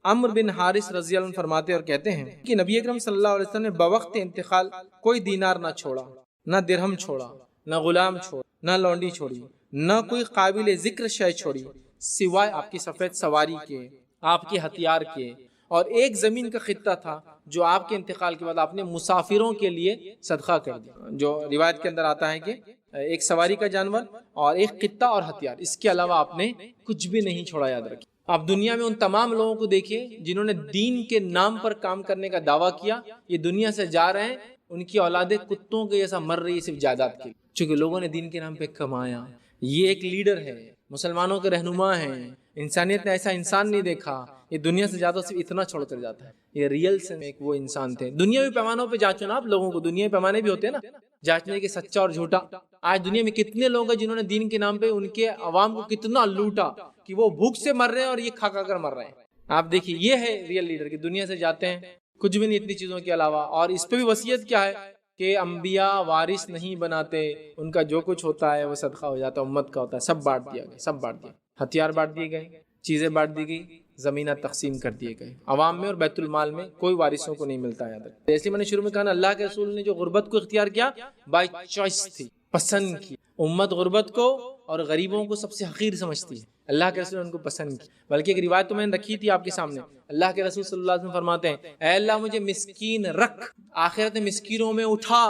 [SPEAKER 1] عمرو بن حارث رضی اللہ عنہ فرماتے اور کہتے ہیں کہ نبی اکرم صلی اللہ علیہ وسلم نے بوقت انتقال کوئی دینار نہ چھوڑا، نہ درہم چھوڑا، نہ غلام چھوڑا، نہ لونڈی چھوڑی، نہ کوئی قابل ذکر شے چھوڑی، سوائے آپ کی سفید سواری کے، آپ کے ہتھیار کے، اور ایک زمین کا خطہ تھا جو آپ کے انتقال کے بعد آپ نے مسافروں کے لیے صدقہ کر دیا۔ جو روایت کے اندر آتا ہے کہ ایک سواری کا جانور اور ایک خطہ اور ہتھیار، اس کے علاوہ آپ نے کچھ بھی نہیں چھوڑا، یاد رکھیں۔ آپ دنیا میں ان تمام لوگوں کو دیکھیے جنہوں نے دین کے نام پر کام کرنے کا دعویٰ کیا، یہ دنیا سے جا رہے ہیں، ان کی اولادیں کتوں کے جیسا مر رہی ہے صرف جائیداد کے لیے، چونکہ لوگوں نے دین کے نام پہ کمایا۔ یہ ایک لیڈر ہے، مسلمانوں کے رہنما ہیں، انسانیت نے ایسا انسان نہیں دیکھا، یہ دنیا سے جاتا صرف اتنا چھوڑ کر جاتا ہے۔ یہ ریئل سے ایک وہ انسان تھے۔ دنیاوی پیمانوں پہ جانچو نا آپ لوگوں کو، دنیاوی پیمانے بھی ہوتے ہیں نا جانچنے کے، سچا اور جھوٹا۔ آج دنیا میں کتنے لوگ ہیں جنہوں نے دین کے نام پہ ان کے عوام کو کتنا لوٹا کہ وہ بھوک سے مر رہے ہیں اور یہ کھا کھا کر مر رہے ہیں۔ آپ دیکھیے یہ ہے ریئل لیڈر کہ دنیا سے جاتے ہیں کچھ بھی نہیں اتنی چیزوں کے علاوہ، اور اس پہ بھی وصیت کیا ہے کہ انبیاء وارث نہیں بناتے، ان کا جو کچھ ہوتا ہے وہ صدقہ ہو جاتا ہے، امت کا ہوتا ہے، سب بانٹ دیا گیا، سب بانٹ دیا، ہتھیار بانٹ دیے گئے، چیزیں بانٹ دی گئی، زمینہ تقسیم کر دیے گئے، عوام میں اور بیت المال میں کوئی وارثوں کو نہیں ملتا ہے۔ اس لیے میں نے شروع میں کہا نا، اللہ کے رسول نے جو غربت کو اختیار کیا بائی چوائس تھی، پسند کی۔ امت غربت کو اور غریبوں کو سب سے حقیر سمجھتی ہے، اللہ کے رسول نے ان کو پسند کی۔ بلکہ ایک روایت تو میں نے رکھی تھی آپ کے سامنے، اللہ کے رسول صلی اللہ علیہ وسلم فرماتے ہیں اے اللہ مجھے مسکین رکھ، آخرت میں مسکینوں میں اٹھا،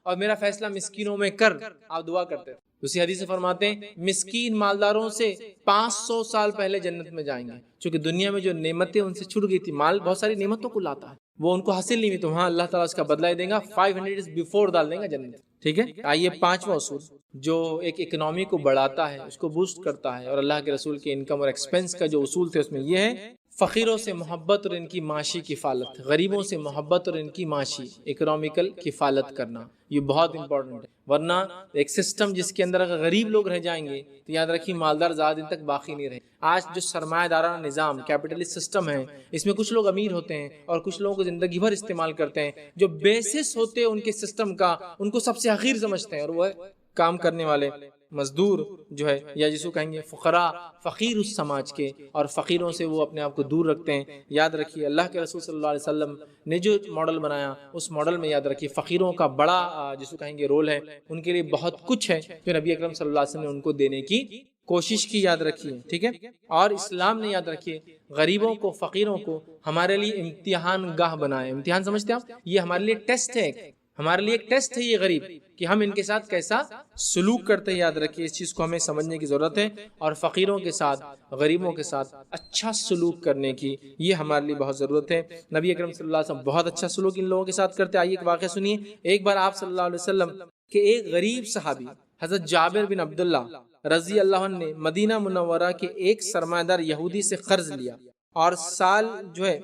[SPEAKER 1] اور میرا فیصلہ مسکینوں میں کر، آپ دعا کرتے ہیں۔ دوسری حدیث سے فرماتے ہیں مسکین مالداروں سے 500 سال پہلے جنت میں جائیں گے، چونکہ دنیا میں جو نعمتیں ان سے چھوٹ گئی تھی، مال بہت ساری نعمتوں کو لاتا ہے، وہ ان کو حاصل نہیں ہوئی، تو وہاں اللہ تعالیٰ اس کا بدلہ ہی دے گا، 500 years before ڈال دیں گا جنت، ٹھیک ہے۔ آئیے پانچواں اصول جو ایک اکنامی کو بڑھاتا ہے، اس کو بوسٹ کرتا ہے، اور اللہ کے رسول کے انکم اور ایکسپینس کا جو اصول تھے اس میں یہ ہے فقیروں سے محبت اور ان کی معاشی کفالت، غریبوں سے محبت اور ان کی معاشی اکنامیکل کفالت کرنا، یہ بہت امپورٹنٹ ہے۔ ورنہ ایک سسٹم جس کے اندر اگر غریب لوگ رہ جائیں گے تو یاد رکھیے مالدار زیادہ دن تک باقی نہیں رہے۔ آج جو سرمایہ دارانہ نظام کیپٹلسٹ سسٹم ہے، اس میں کچھ لوگ امیر ہوتے ہیں اور کچھ لوگوں کو زندگی بھر استعمال کرتے ہیں، جو بیسس ہوتے ہیں ان کے سسٹم کا ان کو سب سے حقیر سمجھتے ہیں، اور وہ ہے کام کرنے والے مزدور جو ہے یا جس کو کہیں گے فقراء، فقیر اس سماج کے، اور فقیروں سے وہ اپنے آپ کو دور رکھتے ہیں۔ یاد رکھیے اللہ کے رسول صلی اللہ علیہ وسلم نے جو ماڈل بنایا اس ماڈل میں یاد رکھیے فقیروں کا بڑا جس کو کہیں گے رول ہے، ان کے لیے بہت کچھ ہے جو نبی اکرم صلی اللہ علیہ وسلم نے ان کو دینے کی کوشش کی، یاد رکھیے، ٹھیک ہے۔ اور اسلام نے یاد رکھیے غریبوں کو، فقیروں کو ہمارے لیے امتحان گاہ بنایا۔ امتحان سمجھتے ہیں آپ؟ یہ ہمارے لیے ٹیسٹ ہے، ہمارے لیے ایک ٹیسٹ ہے یہ غریب، کہ ہم ان کے ساتھ کیسا سلوک کرتے ہیں۔ یاد رکھیے اس چیز کو ہمیں سمجھنے کی ضرورت ہے، اور فقیروں کے ساتھ، غریبوں کے ساتھ اچھا سلوک کرنے کی یہ ہمارے لیے بہت ضرورت ہے۔ نبی اکرم صلی اللہ علیہ وسلم بہت اچھا سلوک ان لوگوں کے ساتھ کرتے۔ آئیے ایک واقعہ سنیے۔ ایک بار آپ صلی اللہ علیہ وسلم کے ایک غریب صحابی حضرت جابر بن عبداللہ رضی اللہ عنہ نے مدینہ منورہ کے ایک سرمایہ دار یہودی سے قرض لیا، اور سال جو ہے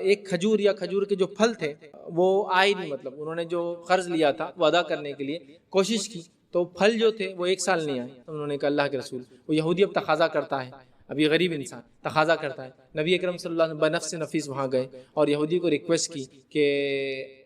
[SPEAKER 1] ایک کھجور یا کھجور کے جو پھل تھے وہ آئے نہیں، مطلب انہوں نے جو قرض لیا تھا وہ ادا کرنے کے لیے کوشش کی تو پھل جو تھے وہ ایک سال نہیں آئے۔ انہوں نے کہا اللہ کے رسول، وہ یہودی اب تقاضا کرتا ہے، اب یہ غریب انسان تقاضا کرتا ہے۔ نبی اکرم صلی اللہ علیہ وسلم بنفس نفیس وہاں گئے اور یہودی کو ریکویسٹ کی کہ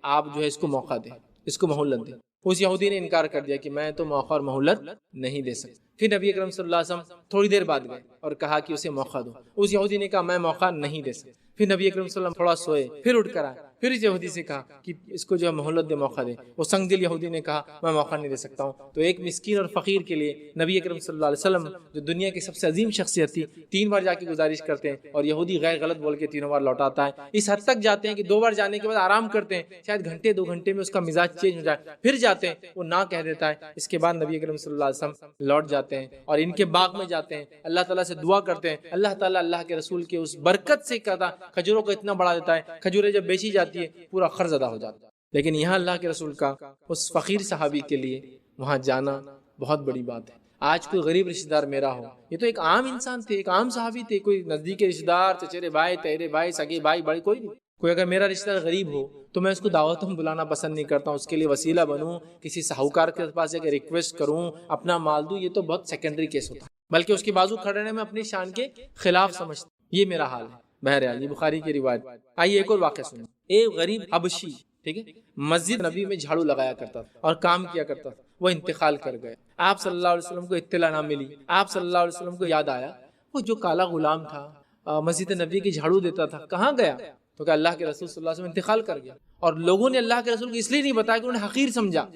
[SPEAKER 1] آپ جو ہے اس کو موقع دیں، اس کو مہلت دیں۔ اس یہودی نے انکار کر دیا کہ میں تو موقع اور مہلت نہیں دے سکتا۔ پھر نبی اکرم صلی اللہ علیہ وسلم تھوڑی دیر بعد گئے اور کہا کہ اسے موقع دو۔ اس یہودی نے کہا میں موقع نہیں دے سکتا۔ پھر نبی اکرم صلی اللہ علیہ وسلم تھوڑا سوئے، پھر اٹھ کر آئے، پھر اس یہودی سے کہا کہ اس کو جو ہے مہلت دے، موقع دے۔ وہ سنگ دل یہودی نے کہا میں موقع نہیں دے سکتا ہوں۔ تو ایک مسکین اور فقیر کے لیے نبی اکرم صلی اللہ علیہ وسلم جو دنیا کی سب سے عظیم شخصیت تھی، 3 بار جا کے گزارش کرتے ہیں، اور یہودی غیر غلط بول کے 3 بار لوٹاتا ہے۔ اس حد تک جاتے ہیں کہ 2 بار جانے کے بعد آرام کرتے ہیں، شاید گھنٹے 2 گھنٹے میں اس کا مزاج چینج ہو جائے، پھر جاتے ہیں، وہ نہ کہہ دیتا ہے۔ اس کے بعد نبی اکرم صلی اللہ علیہ وسلم لوٹ جاتے ہیں اور ان کے باغ میں جاتے ہیں، اللہ تعالیٰ سے دعا کرتے ہیں، اللہ تعالیٰ اللہ کے رسول کے اس برکت سے کہتا کھجوروں کو اتنا بڑھا دیتا ہے، کھجوریں جب بیچی جاتی ہے پورا قرض ادا ہو جاتا ہے۔ لیکن یہاں اللہ کے رسول کا اس فقیر صحابی کے لیے وہاں جانا بہت بڑی بات ہے۔ آج کوئی غریب رشتہ دار میرا ہو، یہ تو ایک عام انسان تھے، ایک عام صحابی تھے، کوئی نزدیک رشتہ دار، چچیرے بھائی، تیرے بھائی، سگے بھائی، بڑے کوئی نہیں۔ کوئی اگر میرا رشتہ دار غریب ہو تو میں اس کو دعوتوں میں بلانا پسند نہیں کرتا ہوں، اس کے لیے وسیلہ بنوں، کسی ساہوکار کے پاس جا کے ریکویسٹ کروں، اپنا مال دوں، یہ تو بہت سیکنڈری کیس ہوتا ہے، بلکہ اس کے بازو کھڑے رہنے میں اپنی شان کے خلاف سمجھتا ہوں۔ یہ میرا حال ہے۔ بہرحال یہ بخاری کی روایت۔ آئیے ایک اور واقعہ سنیں۔ ایک غریب حبشی، ٹھیک ہے، مسجد نبی میں جھاڑو لگایا کرتا تھا اور کام کیا کرتا تھا، وہ انتقال کر گئے۔ آپ صلی اللہ علیہ وسلم کو اطلاع نہ ملی، آپ صلی اللہ علیہ وسلم کو یاد آیا وہ جو کالا غلام تھا مسجد نبی کی جھاڑو دیتا تھا کہاں گیا؟ تو کہ اللہ کے رسول صلی اللہ علیہ وسلم انتقال کر گیا، اور لوگوں نے اللہ کے رسول کو اس لیے نہیں بتایا کہ انہوں نے حقیر سمجھا،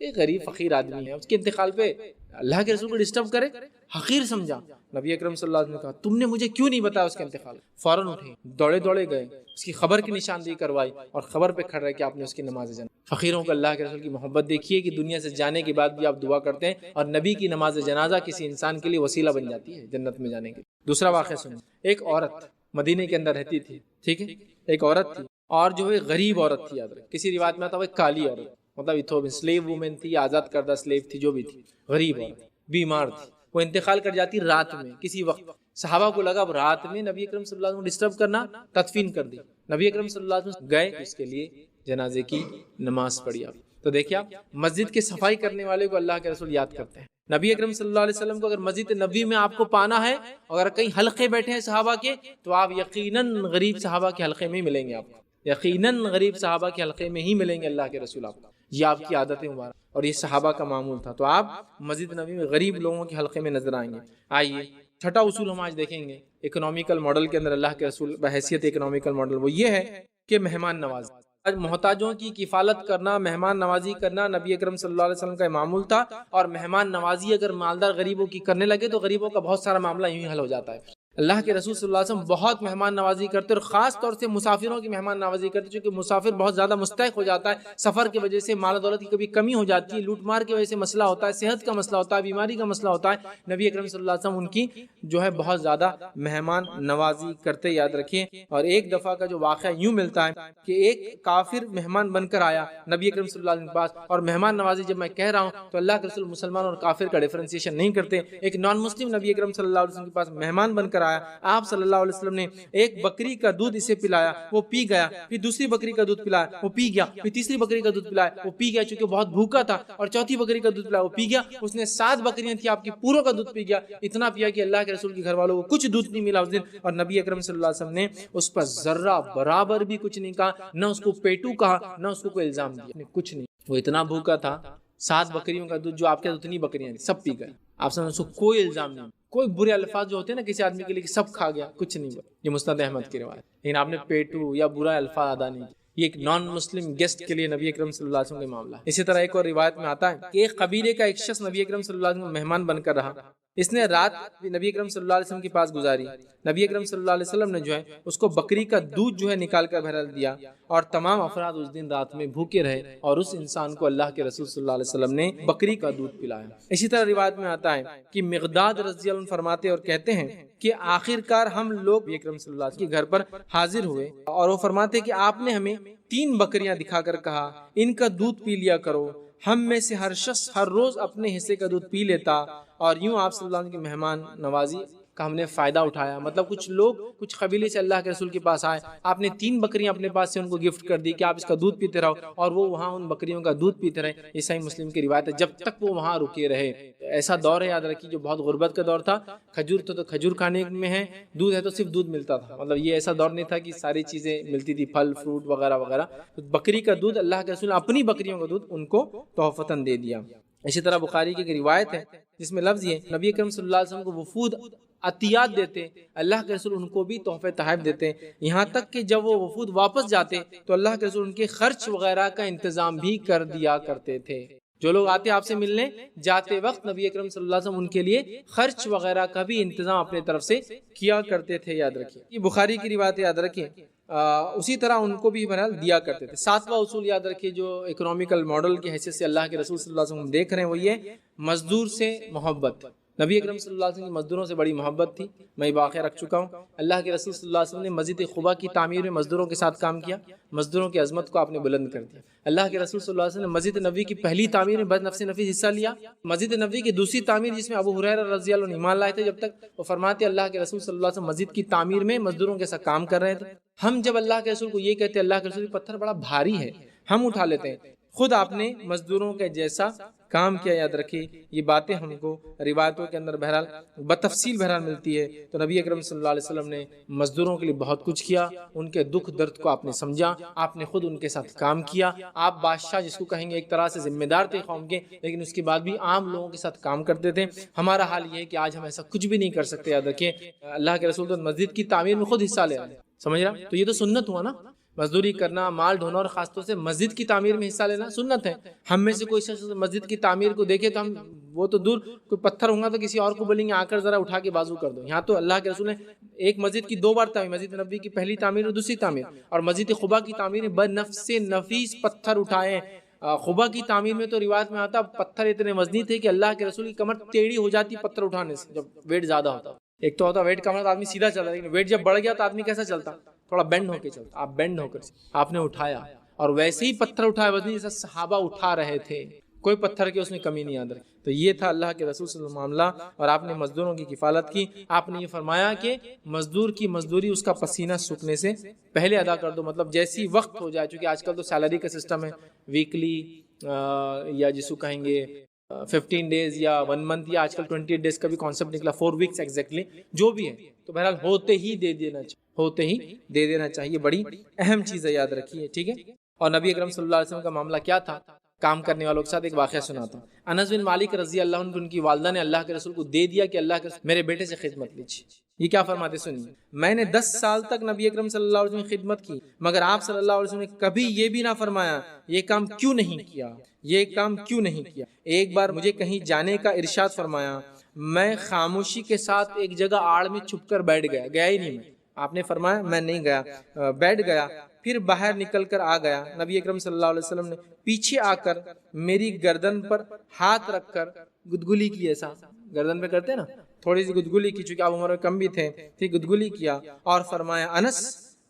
[SPEAKER 1] ایک غریب فقیر آدمی ہے، اس کے انتقال پہ اللہ کے رسول کو ڈسٹرب کرے، حقیر سمجھا۔ نبی اکرم صلی اللہ علیہ وسلم نے کہا تم نے مجھے کیوں نہیں بتایا اس کے انتقال؟ فوراً اٹھے، دوڑے دوڑے گئے، اس کی خبر کی نشاندہی کروائی اور خبر پہ کھڑ رہے کہ آپ نے اس کی نماز جنازہ۔ فقیروں کو اللہ کے رسول کی محبت دیکھیے کہ دنیا سے جانے کے بعد بھی آپ دعا کرتے ہیں، اور نبی کی نماز جنازہ کسی انسان کے لیے وسیلہ بن جاتی ہے جنت میں جانے کے۔ دوسرا واقعہ سنیں۔ ایک عورت مدینے کے اندر رہتی تھی، ٹھیک ہے، ایک عورت تھی، اور جو ہے غریب عورت تھی، یاد رکھ، کسی روایت میں آتا ہے کالی عورت، مطلب اتھوپین سلیو وومن تھی، آزاد کردہ سلیو تھی، جو بھی تھی، غریب عورت، بیمار تھی، وہ انتقال کر جاتی رات میں کسی وقت۔ صحابہ کو لگا اب رات میں نبی اکرم صلی اللہ علیہ وسلم کو ڈسٹرب کرنا، تدفین کر دی۔ نبی اکرم صلی اللہ علیہ وسلم گئے اس کے لیے جنازے کی نماز پڑھی۔ آپ تو دیکھیں، آپ مسجد کے صفائی کرنے والے کو اللہ کے رسول یاد کرتے ہیں۔ نبی اکرم صلی اللہ علیہ وسلم کو اگر مسجد نبی میں آپ کو پانا ہے، اگر کہیں حلقے بیٹھے ہیں صحابہ کے، تو آپ یقیناً غریب صحابہ کے حلقے میں ہی ملیں گے، آپ کو یقیناً غریب صحابہ کے حلقے میں ہی ملیں گے اللہ کے رسول آپ کو۔ یہ آپ کی عادت مبارک اور یہ صحابہ کا معمول تھا، تو آپ مسجد نبی میں غریب لوگوں کے حلقے میں نظر آئیں گے۔ آئیے چھٹا اصول ہم آج دیکھیں گے اکنامیکل ماڈل کے اندر اللہ کے رسول بحیثیت اکنامیکل ماڈل، وہ یہ ہے کہ مہمان نوازی، محتاجوں کی کفالت کرنا، مہمان نوازی کرنا نبی اکرم صلی اللہ علیہ وسلم کا معمول تھا، اور مہمان نوازی اگر مالدار غریبوں کی کرنے لگے تو غریبوں کا بہت سارا معاملہ یوں ہی حل ہو جاتا ہے۔ اللہ کے رسول صلی اللہ علیہ وسلم بہت مہمان نوازی کرتے، اور خاص طور سے مسافروں کی مہمان نوازی کرتے، چونکہ مسافر بہت زیادہ مستحق ہو جاتا ہے، سفر کی وجہ سے مال و دولت کی کبھی کمی ہو جاتی ہے، لوٹ مار کی وجہ سے مسئلہ ہوتا ہے، صحت کا مسئلہ ہوتا ہے، بیماری کا مسئلہ ہوتا ہے، نبی اکرم صلی اللہ علیہ وسلم ان کی جو ہے بہت زیادہ مہمان نوازی کرتے، یاد رکھیں۔ اور ایک دفعہ کا جو واقعہ یوں ملتا ہے کہ ایک کافر مہمان بن کر آیا نبی اکرم صلی اللہ علیہ وسلم کے پاس، اور مہمان نوازی جب میں کہہ رہا ہوں تو اللہ کے رسول مسلمان اور کافر کا ڈیفرنسیشن نہیں کرتے۔ ایک نان مسلم نبی اکرم صلی اللہ علیہ وسلم کے پاس مہمان بن کر آیا، آپ صلی اللہ علیہ وسلم نے ایک بکری کا دودھ اسے پلایا، وہ پی گیا، پھر دوسری بکری کا دودھ پلایا، وہ پی گیا، پھر تیسری بکری کا دودھ پلایا، وہ پی گیا چونکہ بہت بھوکا تھا، اور چوتھی بکری کا دودھ پلایا، وہ پی گیا، اس نے 7 بکریاں تھی آپ کی پوروں کا دودھ پی گیا، اتنا پیا کہ اللہ کے رسول کے گھر والوں کو کچھ دودھ نہیں ملا اس دن، اور نبی اکرم صلی اللہ علیہ وسلم نے اس پر ذرہ برابر بھی کچھ نہیں کہا، نہ اس کو پیٹو کہا، نہ اس کو کوئی الزام دیا، کچھ نہیں، وہ اتنا بھوکا تھا 7 بکریوں کا دودھ جو آپ کے اتنی بکریاں سب پی گئے. آپ سمجھ کو کوئی الزام نہیں, کوئی برے الفاظ جو ہوتے ہیں نا کسی آدمی کے لیے کہ سب کھا گیا, کچھ نہیں ہوا. یہ مسند احمد کی روایت. لیکن آپ نے پیٹو یا برا الفاظ ادا نہیں کیا. یہ ایک نان مسلم گیسٹ کے لیے نبی اکرم صلی اللہ علیہ وسلم کا معاملہ ہے. اسی طرح ایک اور روایت میں آتا ہے کہ ایک قبیلے کا ایک شخص نبی اکرم صلی اللہ علیہ وسلم مہمان بن کر رہا. اس نے رات نبی اکرم صلی اللہ علیہ وسلم کے پاس گزاری. نبی اکرم صلی اللہ علیہ وسلم نے جو ہے اس کو بکری کا دودھ جو ہے نکال کر بہرحال دیا, اور تمام افراد اس دن رات میں بھوکے رہے, اور اس انسان کو اللہ کے رسول صلی اللہ علیہ وسلم نے بکری کا دودھ پلایا. اسی طرح روایت میں آتا ہے کہ مقداد رضی اللہ عنہ فرماتے اور کہتے ہیں کہ آخر کار ہم لوگ نبی اکرم صلی اللہ علیہ وسلم کے گھر پر حاضر ہوئے, اور وہ فرماتے کہ آپ نے ہمیں 3 بکریاں دکھا کر کہا ان کا دودھ پی لیا کرو. ہم میں سے ہر شخص ہر روز اپنے حصے کا دودھ پی لیتا, اور یوں آپ صلی اللہ علیہ وسلم کی مہمان نوازی کا ہم نے فائدہ اٹھایا. مطلب کچھ لوگ کچھ قبیلے سے اللہ کے رسول کے پاس آئے, آپ نے 3 بکریاں اپنے پاس سے ان کو گفٹ کر دی کہ آپ اس کا دودھ پیتے رہو, اور وہ وہاں ان بکریوں کا دودھ پیتے رہے. یہ صحیح مسلم کی روایت ہے, جب تک وہ وہاں رکے رہے. ایسا دور ہے, یاد رکھیے, جو بہت غربت کا دور تھا. کھجور تو کھجور کھانے میں ہے, دودھ ہے تو صرف دودھ ملتا تھا. مطلب یہ ایسا دور نہیں تھا کہ ساری چیزیں ملتی تھی, پھل فروٹ وغیرہ وغیرہ. بکری کا دودھ اللہ کے رسول نے اپنی بکریوں کا دودھ ان کو تحفتاً دے دیا. اسی طرح بخاری کی ایک روایت ہے جس میں لفظ یہ, نبی اکرم صلی اللہ علیہ وسلم کو وفود عطیات دیتے, اللہ کے رسول ان کو بھی تحفے تحائف دیتے. یہاں تک کہ جب وہ وفود واپس جاتے تو اللہ کے رسول ان کے خرچ وغیرہ کا انتظام بھی کر دیا کرتے تھے. جو لوگ آتے آپ سے ملنے, جاتے وقت نبی اکرم صلی اللہ علیہ وسلم ان کے لیے خرچ وغیرہ کا بھی انتظام اپنے طرف سے کیا کرتے تھے. یاد رکھیے, یہ بخاری کی روایت یاد رکھیے. اسی طرح ان کو بھی بہرحال دیا کرتے تھے. 7واں اصول یاد رکھیے جو اکنامیکل ماڈل کی حیثیت سے اللہ کے رسول صلی اللہ علیہ وسلم دیکھ رہے ہیں, وہ یہ مزدور سے محبت. نبی اکرم صلی اللہ علیہ وسلم کی مزدوروں سے بڑی محبت تھی. میں یہ واقعہ رکھ چکا ہوں. اللہ کے رسول صلی اللہ علیہ وسلم نے مسجد قباء کی تعمیر میں مزدوروں کے ساتھ کام کیا. مزدوروں کی عظمت کو آپ نے بلند کر دیا. اللہ کے رسول صلی اللہ علیہ وسلم نے مسجد نبوی کی پہلی تعمیر میں بد نفس نفیس حصہ لیا. مسجد نبوی کی دوسری تعمیر جس میں ابو ہریرہ رضی اللہ عنہ ایمان لائے تھے, جب تک وہ فرماتے اللہ کے رسول صلی اللہ علیہ وسلم مسجد کی تعمیر میں مزدوروں کے ساتھ کام کر رہے تھے. ہم جب اللہ کے رسول کو یہ کہتے اللہ کے رسول پتھر بڑا بھاری ہے, ہم اٹھا لیتے ہیں. خود آپ نے مزدوروں کے جیسا کام کیا. یاد رکھیے, یہ باتیں ہم کو روایتوں کے اندر بہرحال بتفصیل بہرحال ملتی ہے. تو نبی اکرم صلی اللہ علیہ وسلم نے مزدوروں کے لیے بہت کچھ کیا. ان کے دکھ درد کو آپ نے سمجھا, آپ نے خود ان کے ساتھ کام کیا. آپ بادشاہ جس کو کہیں گے ایک طرح سے ذمہ دار تھے قوم کے, لیکن اس کے بعد بھی عام لوگوں کے ساتھ کام کرتے تھے. ہمارا حال یہ ہے کہ آج ہم ایسا کچھ بھی نہیں کر سکتے. یاد رکھیے, اللہ کے رسول تو مسجد کی تعمیر میں خود حصہ لے رہے ہیں, سمجھ رہا. تو یہ تو سنت ہوا نا, مزدوری کرنا, مال ڈھونا, اور خاص طور سے مسجد کی تعمیر میں حصہ لینا سنت ہے. ہم میں سے کوئی شخص مسجد کی تعمیر کو دیکھے تو ہم, وہ تو دور, کوئی پتھر ہوگا تو کسی اور کو بولیں گے آ کر ذرا اٹھا کے بازو کر دو. یہاں تو اللہ کے رسول نے ایک مسجد کی 2 بار تعمیر, مسجد نبوی کی پہلی تعمیر اور دوسری تعمیر, اور مسجد قباء کی تعمیر میں بنفس نفیس پتھر اٹھائے. قباء کی تعمیر میں تو روایت میں آتا پتھر اتنے وزنی تھے کہ اللہ کے رسول کی کمر ٹیڑھی ہو جاتی پتھر اٹھانے سے, جب ویٹ زیادہ ہوتا. ایک تو ہوتا ویٹ کا مطلب آدمی سیدھا چلتا, لیکن ویٹ جب بڑھ گیا تو آدمی کیسا چلتا, تھوڑا بینڈ ہو کے چلتا. آپ بینڈ ہو کر آپ نے اٹھایا, اور ویسے ہی پتھر اٹھایا وزنی جیسا صحابہ اٹھا رہے تھے, کوئی پتھر کی اس میں کمی نہیں یاد رکھی. تو یہ تھا اللہ کے رسول صلی اللہ علیہ وسلم معاملہ, اور آپ نے مزدوروں کی کفالت کی. آپ نے یہ فرمایا کہ مزدور کی مزدوری اس کا پسینہ سوکھنے سے پہلے ادا کر دو. مطلب جیسی وقت ہو جائے, چونکہ آج کل تو سیلری کا سسٹم ہے, ویکلی یا جس کو کہیں گے 15 ڈیز یا 1 منتھ, یا آج کل 28 ڈیز کا بھی کانسیپٹ نکلا, 4 ویکس ایگزیکٹلی, جو بھی ہے. تو بہرحال ہوتے ہی دے دینا چاہیے. بڑی اہم چیز ہے, یاد رکھیے, ٹھیک ہے. اور نبی اکرم صلی اللہ علیہ وسلم کا معاملہ کیا تھا, کام کرنے والوں کے ساتھ ایک واقعہ سناتا ہوں. انس بن مالک رضی اللہ عنہ, ان کی والدہ نے اللہ کے رسول کو دے دیا کہ اللہ کے رسول میرے بیٹے سے خدمت لیجیے. یہ کیا فرماتے سنیے, میں نے 10 سال تک نبی اکرم صلی اللہ علیہ وسلم کی خدمت کی, مگر آپ صلی اللہ علیہ وسلم نے کبھی یہ بھی نہ فرمایا یہ کام کیوں نہیں کیا. ایک بار مجھے کہیں جانے کا ارشاد فرمایا, میں خاموشی کے ساتھ ایک جگہ آڑ میں چھپ کر بیٹھ گیا ہی نہیں. آپ نے فرمایا میں نہیں گیا, بیٹھ گیا. پھر باہر نکل کر آ گیا. نبی اکرم صلی اللہ علیہ وسلم نے پیچھے آ کر میری گردن پر ہاتھ رکھ کر گدگلی کی. ایسا گردن پہ کرتے نا, تھوڑی سی گدگلی کی, چونکہ آپ عمر میں کم بھی تھے, پھر گدگلی کیا اور فرمایا انس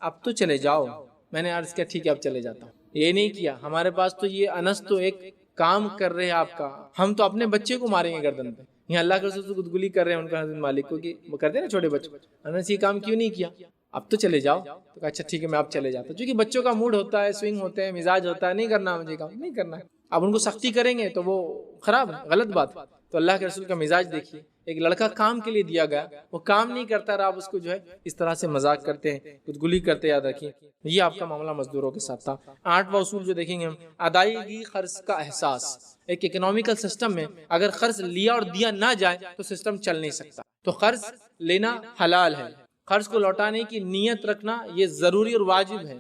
[SPEAKER 1] اب تو چلے جاؤ. میں نے عرض کیا ٹھیک ہے اب چلے جاتا ہوں. یہ نہیں کیا, ہمارے پاس تو یہ انس تو ایک کام کر رہے ہیں آپ کا, ہم تو اپنے بچے کو ماریں گے گردن پہ. یہاں اللہ کے رسول گدگلی کر رہے ہیں ان کا حضرت مالک کو, کہ وہ کرتے ہیں نا چھوٹے بچے, انس یہ کام کیوں نہیں کیا, اب تو چلے جاؤ. تو کہا اچھا ٹھیک ہے میں اب چلے جاتا ہوں, چونکہ بچوں کا موڈ ہوتا ہے, سوئنگ ہوتے ہیں, مزاج ہوتا ہے, نہیں کرنا مجھے کام نہیں کرنا ہے. اب ان کو سختی کریں گے تو وہ خراب ہے, غلط بات. تو اللہ کے رسول کا مزاج دیکھیے, ایک لڑکا کام کے لیے دیا گیا، وہ کام نہیں کرتا رہا، آپ اس کو جو ہے اس طرح سے مذاق کرتے ہیں، گدگلی کرتے، یاد رکھیے یہ آپ کا معاملہ مزدوروں کے ساتھ تھا۔ 8واں اصول جو دیکھیں گے ہم، ادائیگی قرض کا احساس۔ ایک اکنامیکل سسٹم میں اگر قرض لیا اور دیا نہ جائے تو سسٹم چل نہیں سکتا۔ تو قرض لینا حلال ہے، قرض کو لوٹانے کی نیت رکھنا یہ ضروری اور واجب ہے۔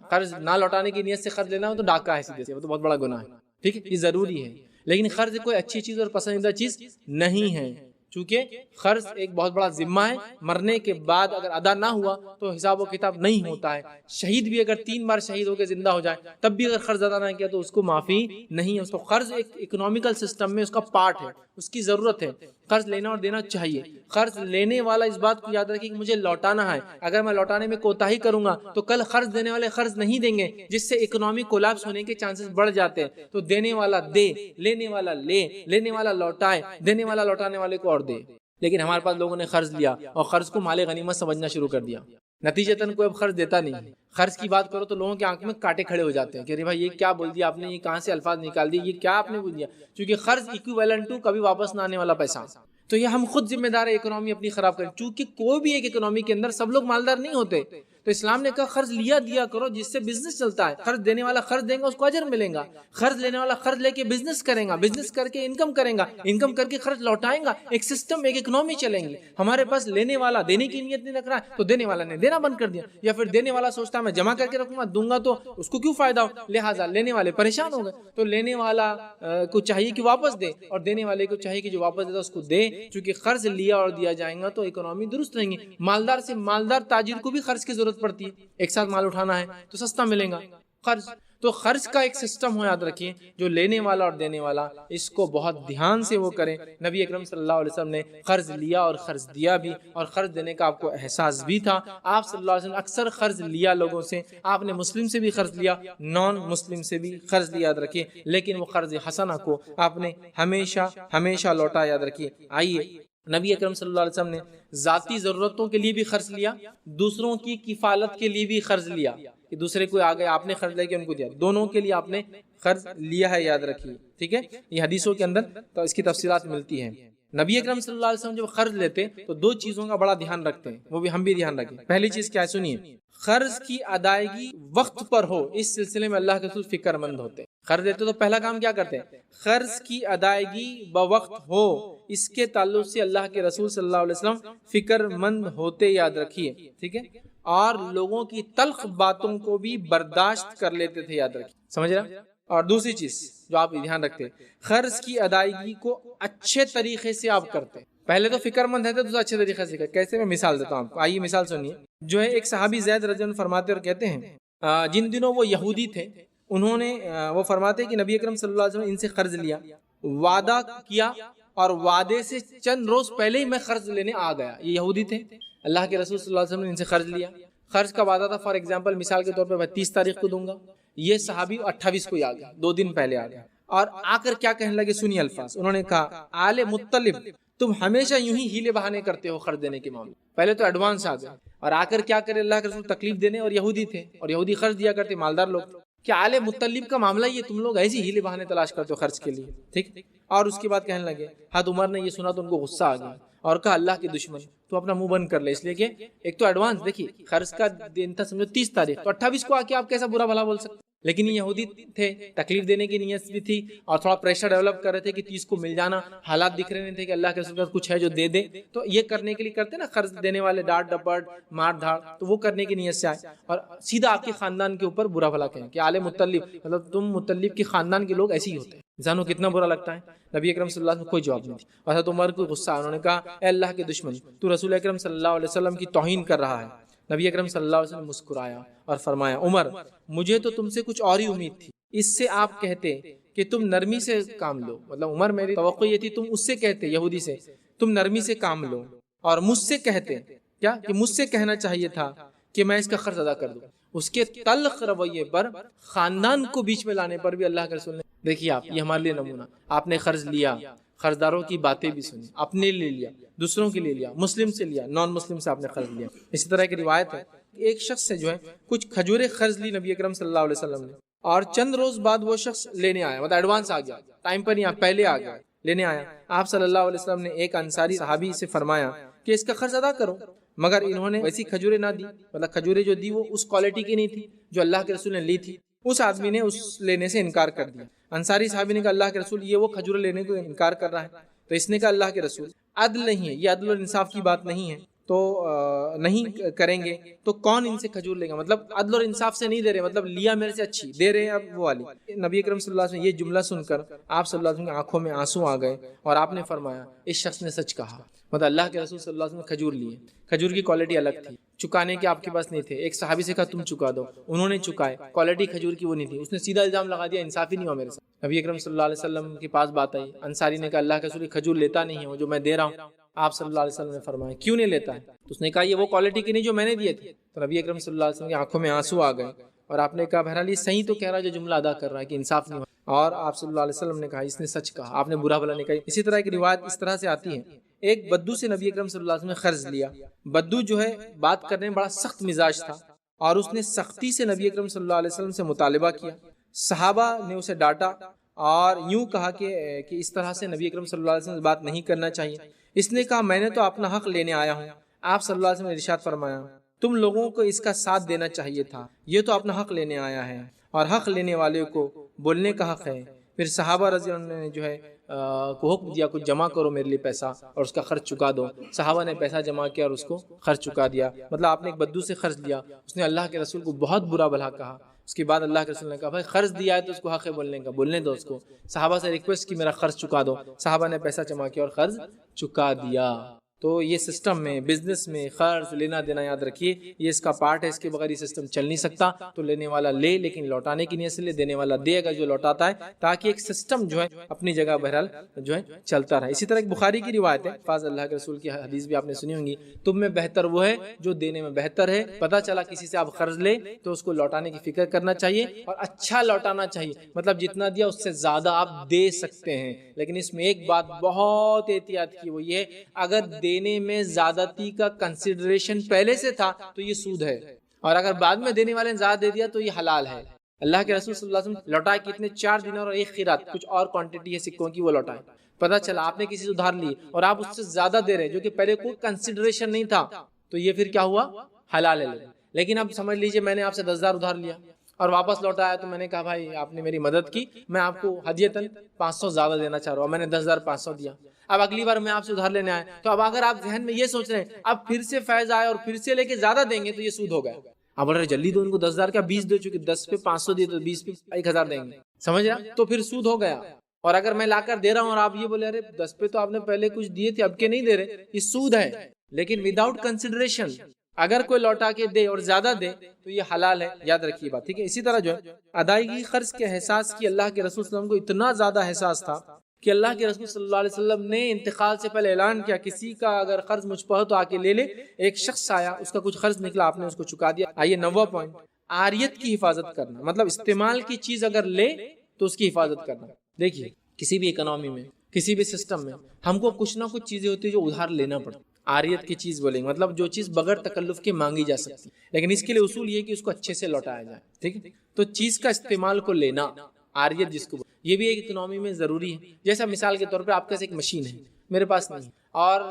[SPEAKER 1] قرض نہ لوٹانے کی نیت سے قرض لینا ہو تو ڈاکہ ہے، سیدھے سے وہ تو بہت بڑا گناہ ہے، ٹھیک ہے، یہ ضروری ہے۔ لیکن قرض کوئی اچھی چیز اور پسندیدہ چیز نہیں ہے، چونکہ قرض ایک بہت بڑا ذمہ ہے، مرنے کے بعد اگر ادا نہ ہوا تو حساب و کتاب نہیں ہوتا ہے۔ شہید بھی اگر 3 بار شہید ہو کے زندہ ہو جائے تب بھی اگر قرض ادا نہ کیا تو اس کو معافی نہیں ہے۔ اس کو قرض ایک اکنامیکل سسٹم میں اس کا پارٹ ہے، اس کی ضرورت ہے، قرض لینا اور دینا چاہیے۔ قرض لینے والا اس بات کو یاد رکھے کہ مجھے لوٹانا ہے، اگر میں لوٹانے میں کوتاہی کروں گا تو کل قرض دینے والے قرض نہیں دیں گے، جس سے اکنامی کولیپس ہونے کے چانسز بڑھ جاتے ہیں۔ تو دینے والا دے، لینے والا لے، لینے والا لوٹائے، دینے والا لوٹانے والے کو اور دے۔ لیکن ہمارے پاس لوگوں نے قرض لیا اور قرض کو مال غنیمت سمجھنا شروع کر دیا، نتیجتاً کوئی اب قرض دیتا نہیں ہے۔ قرض کی بات کرو تو لوگوں کی آنکھ میں کانٹے کھڑے ہو جاتے ہیں کہ ارے بھائی یہ کیا بول دیا آپ نے، یہ کہاں سے الفاظ نکال دیے، یہ کیا آپ نے بول دیا، کیونکہ قرض ایکویولنٹ ٹو کبھی واپس نہ آنے والا پیسہ۔ تو یہ ہم خود ذمہ دار ہے اکنامی اپنی خراب کریں، چونکہ کوئی بھی ایک اکنامی کے اندر سب لوگ مالدار نہیں ہوتے۔ تو اسلام نے کہا قرض لیا دیا کرو جس سے بزنس چلتا ہے، قرض دینے والا قرض دے گا اس کو اجر ملے گا، قرض لینے والا قرض لے کے بزنس کرے گا، بزنس کر کے انکم کرے گا، انکم کر کے قرض لوٹائے گا، ایک سسٹم ایک اکنامی چلیں گی۔ ہمارے پاس لینے والا دینے کی نیت نہیں رکھ رہا ہے تو دینے والا نے دینا بند کر دیا، یا پھر دینے والا سوچتا ہے میں جمع کر کے رکھوں گا، دوں گا تو اس کو کیوں فائدہ ہو، لہٰذا لینے والے پریشان ہو گئے۔ تو لینے والا کو چاہیے کہ واپس دے اور دینے والے کو چاہیے کہ جو واپس دیتا اس کو دے، چونکہ قرض لیا اور دیا جائے گا تو اکنامی درست رہیں گی۔ مالدار سے مالدار تاجر کو بھی قرض کی ضرورت پڑتی ہے، ایک ساتھ مال اٹھانا ہے تو سستا ملے گا قرض۔ تو قرض کا ایک سسٹم ہو، یاد رکھیے، جو لینے والا اور دینے والا اس کو بہت دھیان سے وہ کریں۔ نبی اکرم صلی اللہ علیہ وسلم نے قرض لیا اور قرض دیا بھی، اور قرض دینے کا آپ کو احساس بھی تھا۔ آپ صلی اللہ علیہ وسلم اکثر قرض لیا لوگوں سے، آپ نے مسلم سے بھی قرض لیا، نان مسلم سے بھی قرض لیا، یاد رکھیے، لیکن وہ قرض حسنہ کو آپ نے ہمیشہ لوٹا، یاد رکھیے۔ آئیے، نبی اکرم صلی اللہ علیہ وسلم نے ذاتی ضرورتوں کے لیے بھی قرض لیا، دوسروں کی کفالت کے لیے بھی قرض لیا، کہ دوسرے کوئی آ گئے آپ نے قرض لے کے ان کو دیا، دونوں کے لیے آپ نے قرض لیا ہے، یاد رکھیے، ٹھیک ہے۔ یہ حدیثوں کے اندر تو اس کی تفصیلات ملتی ہیں۔ نبی اکرم صلی اللہ علیہ وسلم جب قرض لیتے تو 2 چیزوں کا بڑا دھیان رکھتے ہیں، وہ بھی ہم بھی دھیان رکھیں۔ پہلی چیز کیا ہے سنیے، قرض کی ادائیگی وقت پر ہو، اس سلسلے میں اللہ کے رسول فکر مند ہوتے ہیں۔ قرض دیتے تو پہلا کام کیا کرتے ہیں، قرض کی ادائیگی بوقت ہو، اس کے تعلق سے اللہ کے رسول صلی اللہ علیہ وسلم فکر مند ہوتے، یاد رکھیے، ٹھیک ہے، اور لوگوں کی تلخ باتوں کو بھی برداشت کر لیتے تھے، یاد رکھیے، سمجھ رہے ہیں۔ اور دوسری چیز جو آپ دھیان رکھتے ہیں، قرض کی ادائیگی کو اچھے طریقے سے آپ کرتے ہیں۔ پہلے تو فکر مند ہے تو اچھے طریقے سے کرتے، کیسے، میں مثال دیتا ہوں آپ کو، آئیے مثال سنیے۔ جو ہے ایک صحابی زید رضی اللہ عنہ فرماتے اور کہتے ہیں، جن دنوں وہ یہودی تھے، انہوں نے وہ فرماتے کہ نبی اکرم صلی اللہ علیہ وسلم ان سے قرض لیا، وعدہ کیا، اور وعدے سے چند روز پہلے ہی میں قرض لینے آ گیا۔ یہ یہودی تھے، اللہ کے رسول صلی اللہ علیہ وسلم نے ان سے قرض لیا، قرض کا وعدہ تھا، فار ایگزامپل مثال کے طور پہ میں 30 تاریخ کو دوں گا، یہ صحابی 28 کو ہی آ گیا، 2 دن پہلے آ گیا، اور آ کر کیا کہنے لگے، سنیے الفاظ، انہوں نے کہا، آل مطلب تم ہمیشہ یوں ہی ہیلے بہانے کرتے ہو قرض دینے کے معاملے، پہلے تو ایڈوانس آ گیا، اور آ کر کیا کرے، اللہ کے رسول تکلیف دینے، اور یہودی تھے، اور یہودی قرض دیا کرتے، مالدار لوگ تھے، کہ آل مطلب کا معاملہ یہ تم لوگ ایسی ہیلے بہانے تلاش کرتے ہو قرض کے لیے، ٹھیک۔ اور اس کے بعد کہنے لگے، حضرت عمر نے یہ سنا تو ان کو غصہ آ گیا اور کہا، اللہ کے دشمن تو اپنا منہ بند کر لے، اس لیے کہ ایک تو ایڈوانس، دیکھیے قرض کا دن تھا سمجھو 30 تاریخ، تو 28 کو آ کے آپ کیسا برا بھلا بول سکتے، لیکن یہ یہودی تھے، تکلیف دینے کی نیت بھی تھی، اور تھوڑا پریشر ڈیولپ کر رہے تھے کہ 30 کو مل جانا، حالات دکھ رہے تھے کہ اللہ کے رسول کچھ ہے جو دے دے، تو یہ کرنے کے لیے کرتے نا قرض دینے والے، ڈانٹ ڈپٹ مار دھاڑ، تو وہ کرنے کی نیت سے آئے اور سیدھا آپ کے خاندان کے اوپر برا بھلا کہیں کہ آل مطلب، مطلب تم مطلب کے خاندان کے لوگ ایسے ہی ہوتے ہیں، جانو کتنا برا لگتا ہے۔ نبی اکرم صلی اللہ علیہ وسلم کوئی جواب نہیں دی، اور حضرت عمر کو غصہ، انہوں نے کہا، اے اللہ کے دشمن، تو رسول اکرم صلی اللہ علیہ وسلم کی توہین کر رہا ہے۔ نبی اکرم صلی اللہ علیہ وسلم مسکرایا اور فرمایا، عمر مجھے تو تم سے کچھ اور ہی امید تھی، اس سے آپ کہتے کہ تم نرمی سے کام لو، مطلب عمر میری توقع یہ تھی تم اس سے کہتے، یہودی سے، تم نرمی سے کام لو، اور مجھ سے کہتے کیا، کہ مجھ سے کہنا چاہیے تھا کہ میں اس کا قرض ادا کر دوں۔ اس کے تلخ رویے پر، خاندان کو بیچ میں لانے پر بھی اللہ کے رسول نے، دیکھیے آپ، یہ ہمارے لیے نمونہ، آپ نے قرض لیا، قرضداروں کی باتیں بھی سنی، اپنے لیے لیا، دوسروں کے لیے لیا، مسلم سے لیا، نان مسلم سے آپ نے قرض لیا۔ اسی طرح کی روایت ہے، ایک شخص سے جو ہے کچھ کھجوریں قرض لی نبی اکرم صلی اللہ علیہ وسلم نے، اور چند روز بعد وہ شخص لینے آیا، مطلب ایڈوانس آ گیا، ٹائم پر نہیں آیا، پہلے آ گیا، لینے آیا. آپ صلی اللہ علیہ وسلم نے ایک انصاری صحابی سے فرمایا کہ اس کا قرض ادا کرو، مگر انہوں نے ویسی کھجوریں نہ دی، مطلب کھجوریں جو دی وہ اس کوالٹی کی نہیں تھی جو اللہ کے رسول نے لی تھی. اس آدمی نے اس لینے سے انکار کر دیا. انصاری صحابی نے کہا اللہ کے رسول یہ وہ کھجوریں لینے کو انکار کر رہا ہے. تو اس نے کہا اللہ کے رسول عدل نہیں ہے، یہ عدل و انصاف کی بات نہیں ہے، تو نہیں کریں گے تو کون ان سے کھجور لے گا؟ مطلب عدل اور انصاف سے نہیں دے رہے، مطلب لیا میرے سے اچھی دے رہے ہیں اب وہ والی. نبی اکرم صلی اللہ علیہ وسلم یہ جملہ سن کر آپ صلی اللہ علیہ وسلم کی آنکھوں میں آنسو آ گئے اور آپ نے فرمایا اس شخص نے سچ کہا. مطلب اللہ کے رسول صلی اللہ علیہ وسلم نے کھجور لیے، کھجور کی کوالٹی الگ تھی، چکانے کے آپ کے پاس نہیں تھے. ایک صحابی سے کہا تم چکا دو، انہوں نے چکائے، کوالٹی کھجور کی وہ نہیں تھی. اس نے سیدھا الزام لگا دیا انصاف ہی نہیں ہوا میرے ساتھ. نبی اکرم صلی اللہ علیہ وسلم کے پاس بات آئی، انصاری نے کہا اللہ کے رسول کھجور لیتا نہیں ہے وہ جو میں دے رہا ہوں. آپ صلی اللہ علیہ وسلم نے فرمایا کیوں نہیں لیتا ہے؟ تو اس نے کہا یہ وہ کوالٹی کی نہیں جو میں نے دیے تھے. تو نبی اکرم صلی اللہ علیہ وسلم کی آنکھوں میں آنسو آ گئے اور آپ نے کہا بہرحال یہ صحیح تو کہہ رہا ہے جو جملہ ادا کر رہا ہے کہ انصاف نہیں ہوا. اور آپ صلی اللہ علیہ وسلم نے کہا اس نے سچ کہا، آپ نے برا بھلا نہیں کہا. اسی طرح ایک روایت اس طرح سے آتی ہے، ایک بدو سے نبی اکرم صلی اللہ علیہ وسلم نے قرض لیا. بدو جو ہے بات کرنے میں بڑا سخت مزاج تھا اور اس نے سختی سے نبی اکرم صلی اللہ علیہ وسلم سے مطالبہ کیا. صحابہ نے اسے ڈانٹا اور یوں کہا کہ اس طرح سے نبی اکرم صلی اللہ علیہ وسلم سے بات نہیں کرنا چاہیے. اس نے کہا میں نے تو اپنا حق لینے آیا ہوں. آپ صلی اللہ علیہ وسلم نے ارشاد فرمایا تم لوگوں کو اس کا ساتھ دینا چاہیے تھا، یہ تو اپنا حق لینے آیا ہے اور حق لینے والے کو بولنے کا حق ہے. پھر صحابہ رضی اللہ عنہ نے جو ہے کو حکم دیا کچھ جمع کرو میرے لیے پیسہ اور اس کا خرچ چکا دو. صحابہ نے پیسہ جمع کیا اور اس کو خرچ چکا دیا. مطلب آپ نے ایک بدو سے قرض لیا، اس نے اللہ کے رسول کو بہت برا بھلا کہا. اس کے بعد اللہ کے رسول نے کہا بھائی قرض دیا ہے تو اس کو حق ہے بولنے کا، بولنے دو اس کو. صحابہ سے ریکویسٹ کی میرا قرض چکا دو. صحابہ نے پیسہ جمع کیا اور قرض چکا دیا. تو یہ سسٹم میں بزنس میں قرض لینا دینا یاد رکھیے یہ اس کا پارٹ ہے، اس کے بغیر یہ سسٹم چل نہیں سکتا. تو لینے والا لے لیکن لوٹانے کی نیت سے لے، دینے والا دے گا جو لوٹاتا ہے، تاکہ ایک سسٹم جو ہے اپنی جگہ بہرحال جو ہے چلتا رہے. اسی طرح ایک بخاری کی روایت ہے، فاض اللہ کے رسول کی حدیث بھی آپ نے سنی ہوں گی، تم میں بہتر وہ ہے جو دینے میں بہتر ہے. پتہ چلا کسی سے آپ قرض لے تو اس کو لوٹانے کی فکر کرنا چاہیے اور اچھا لوٹانا چاہیے. مطلب جتنا دیا اس سے زیادہ آپ دے سکتے ہیں، لیکن اس میں ایک بات بہت احتیاط کی، وہ یہ اگر دینے میں زیادتی کا کنسیڈریشن پہلے سے تھا تو یہ سود ہے، اور اگر بعد میں دینے والے نے زیادہ دے دیا تو یہ حلال ہے. اللہ کے رسول صلی اللہ علیہ وسلم لوٹائے کتنے 4 دینار اور 1 خیرات، کچھ اور کوانٹٹی ہے سکوں کی وہ لوٹائے. پتہ چلا آپ نے کسی سے ادھار لی اور آپ اس سے زیادہ دے رہے جو کہ پہلے کوئی کنسیڈریشن نہیں تھا، تو یہ پھر کیا ہوا؟ حلال ہے. لیکن اب سمجھ لیجئے میں نے آپ سے 10,000 ادھار لیا اور واپس لوٹایا تو میں نے کہا بھائی آپ نے میری مدد کی، میں آپ کو ہدیتاً 500 زیادہ دینا چاہ رہا ہوں، میں نے 10,500 دیا. اب اگلی بار میں آپ سے ادھار لینے آئے تو اب اگر آپ ذہن میں یہ سوچ رہے ہیں اب پھر سے فیض آئے اور پھر سے لے کے زیادہ دیں گے تو یہ سود ہو گیا. آپ بول رہے جلدی دو ان کو 10,000 کا 20 دے چکے، 10 پہ 500 دیے تو 20 پہ 1,000 دیں گے، سمجھ رہا؟ تو پھر سود ہو گیا. اور اگر میں لا کر دے رہا ہوں اور آپ یہ بولے ارے 10 پہ تو آپ نے پہلے کچھ دیے تھے اب کے نہیں دے رہے، یہ سود ہے. لیکن وداؤٹ کنسیڈریشن اگر کوئی لوٹا کے دے اور زیادہ دے تو یہ حلال ہے، یاد رکھیے بات، ٹھیک ہے. اسی طرح جو ہے ادائیگی قرض کے احساس کی اللہ کے رسول صلی اللہ علیہ وسلم کو اتنا زیادہ احساس تھا کہ اللہ کے رسول صلی اللہ علیہ وسلم نے انتقال سے پہلے اعلان کیا کسی کا اگر قرض مجھ پر ہو تو آ کے لے لے. ایک شخص آیا، اس کا کچھ قرض نکلا، آپ نے اس کو چکا دیا. آئیے 90واں پوائنٹ، عاریت کی حفاظت کرنا، مطلب استعمال کی چیز اگر لے تو اس کی حفاظت کرنا. دیکھیے کسی بھی اکنامی میں، کسی بھی سسٹم میں ہم کو کچھ نہ کچھ چیزیں ہوتی ہیں جو ادھار لینا پڑتا. عاریت کی چیز بولیں گے مطلب جو چیز بغیر تکلف کے مانگی جا سکتی، لیکن اس کے لیے اصول یہ کہ اس کو اچھے سے لوٹایا جائے. ٹھیک ہے، تو چیز کا استعمال کو لینا، عاریت جس کو یہ بھی ایک اکنامی میں ضروری ہے. جیسا مثال کے طور پہ آپ کے پاس ایک مشین ہے، میرے پاس نہیں، اور